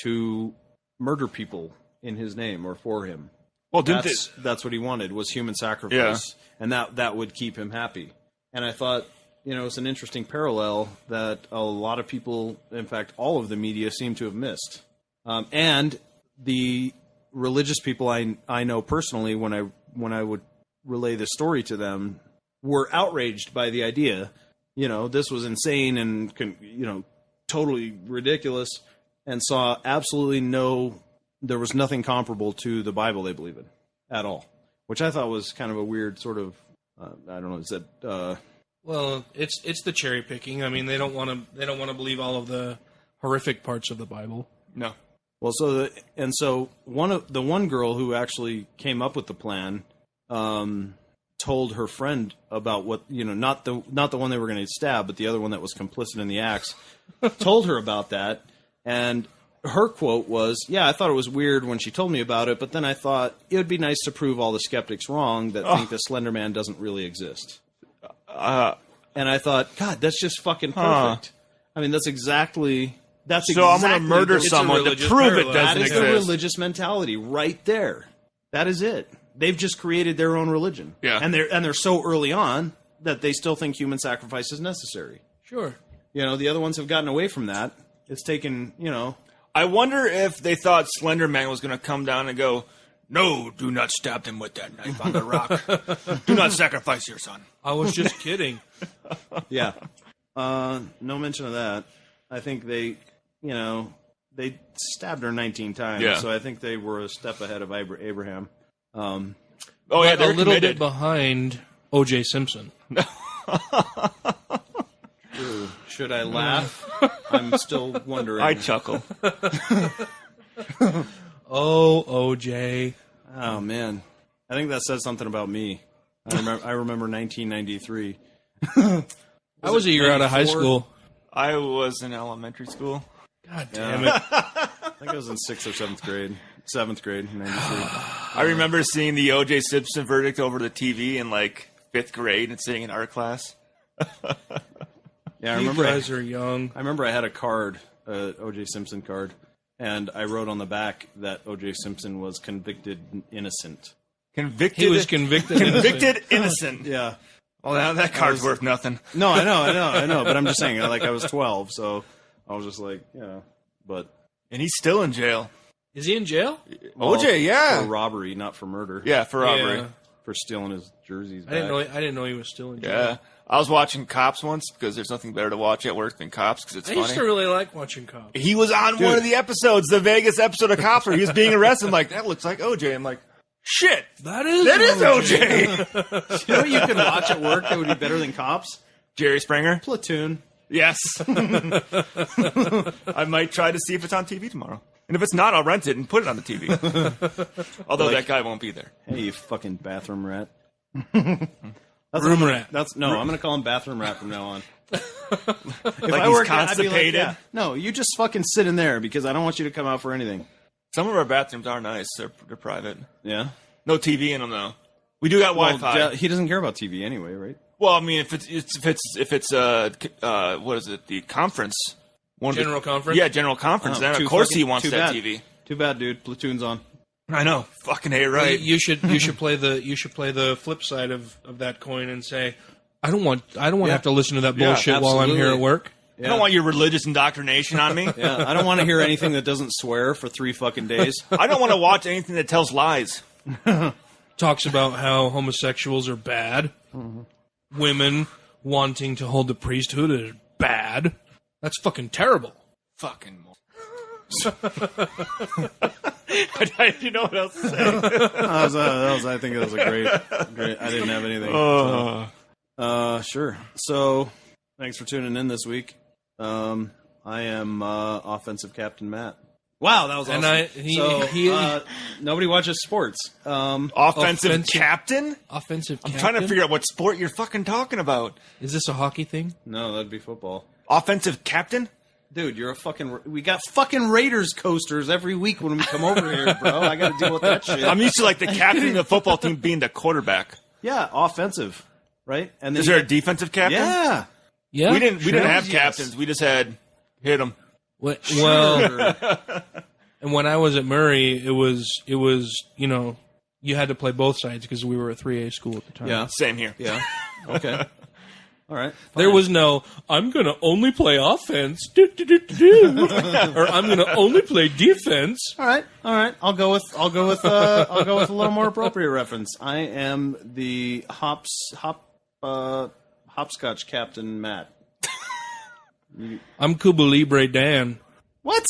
to murder people in his name or for him. Well, that's what he wanted, was human sacrifice, and that would keep him happy. And I thought, it's an interesting parallel that a lot of people, in fact, all of the media seem to have missed. And the religious people I know personally, when I would relay the story to them, were outraged by the idea. This was insane and totally ridiculous. and saw absolutely there was nothing comparable to the Bible they believe in at all, which I thought was kind of a weird sort of, I don't know, is that... Well, it's the cherry picking. I mean, they don't want to believe all of the horrific parts of the Bible. No. Well, so one girl who actually came up with the plan told her friend about what, not the one they were going to stab, but the other one that was complicit in the acts, told her about that, and her quote was, "Yeah, I thought it was weird when she told me about it, but then I thought it would be nice to prove all the skeptics wrong that think the Slender Man doesn't really exist." And I thought, God, that's just fucking perfect. I mean, that's exactly... So I'm going to murder someone to prove it doesn't exist. That is the religious mentality right there. That is it. They've just created their own religion. Yeah. And they're so early on that they still think human sacrifice is necessary. Sure. The other ones have gotten away from that. It's taken, I wonder if they thought Slender Man was going to come down and go, "No, do not stab him with that knife on the rock. Do not sacrifice your son." I was just kidding. Yeah. No mention of that. I think they stabbed her 19 times, Yeah. so I think they were a step ahead of Abraham. Oh, yeah, they're a little committed. bit behind O.J. Simpson. Ooh, should I laugh? I'm still wondering. I chuckle. Oh, O.J. Oh, man. I think that says something about me. I remember 1993. I was a year out of high 94? school. I was in elementary school. God damn it. I think I was in 6th or 7th grade. 7th grade, 93. I remember seeing the O.J. Simpson verdict over the TV in, 5th grade and sitting in art class. Yeah, I You remember. guys are young. I remember I had a card, O.J. Simpson card, and I wrote on the back that O.J. Simpson was convicted innocent. Convicted. He was convicted. Convicted innocent. Yeah. Well, now that card's worth nothing. No, I know. But I'm just saying, I was 12, so I was just but And he's still in jail. Is he in jail? OJ, yeah. for robbery, not for murder. Yeah, for robbery. Yeah. For stealing his jerseys. I didn't know he was still in jail. Yeah. I was watching Cops once because there's nothing better to watch at work than Cops because it's I funny. used to really like watching Cops. He was on one of the episodes, the Vegas episode of Cops, where he was being arrested. I'm like, that looks like OJ. I'm like, shit, That is OJ. You know what you could watch at work that would be better than Cops? Jerry Springer. Platoon. Yes. I might try to see if it's on TV tomorrow. And if it's not, I'll rent it and put it on the TV. Although that guy won't be there. Hey, you fucking bathroom rat. Room rat. I'm going to call him bathroom rat from now on. If Like I he's worked out, I'd be constipated. yeah. No, you just fucking sit in there because I don't want you to come out for anything. Some of our bathrooms are nice. They're private. Yeah. No TV in them though. We do got Wi-Fi. Well, he doesn't care about TV anyway, right? Well, I mean, if it's what is it? The conference. General conference? Yeah, general conference. Oh, Then of too course fucking- he wants too that bad. TV. Too bad, dude. Platoon's on. I know. Fucking A, right? You should play the flip side of that coin and say, I don't want to have to listen to that Yeah, bullshit while I'm here at absolutely. work. I don't want your religious indoctrination on me. Yeah, I don't want to hear anything that doesn't swear for 3 fucking days. I don't want to watch anything that tells lies. Talks about how homosexuals are bad. Women wanting to hold the priesthood is bad. That's fucking terrible. Fucking. You know what else to say? I think that was a great. I didn't have anything. Sure. So, thanks for tuning in this week. I am offensive captain Matt. Wow, that was awesome. And nobody watches sports. Offensive captain? Offensive I'm captain? trying to figure out what sport you're fucking talking about. Is this a hockey thing? No, that'd be football. Offensive captain? Dude, you're a fucking... We got fucking Raiders coasters every week when we come over here, bro. I got to deal with that shit. I'm used to the captain of the football team being the quarterback. Yeah, offensive, right? And then Is there a defensive captain? Yeah. Yeah. We didn't have Yes. captains. We just had hit them. Well, and when I was at Murray, it was you had to play both sides because we were a 3A school at the time. Yeah. Same here. Yeah. Okay. All right. There was no, I'm going to only play offense, or I'm going to only play defense. All right. I'll go with a little more appropriate reference. I am the hopscotch captain Matt. I'm Cuba Libre Dan. What?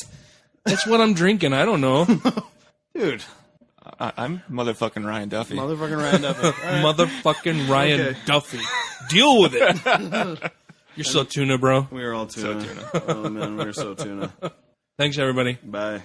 That's what I'm drinking. I don't know. Dude. I'm motherfucking Ryan Duffy. Motherfucking Ryan Duffy. All right. Motherfucking Ryan Okay. Duffy. Deal with it. You're so tuna, bro. We are all tuna. So tuna. Oh, man, we're so tuna. Thanks, everybody. Bye.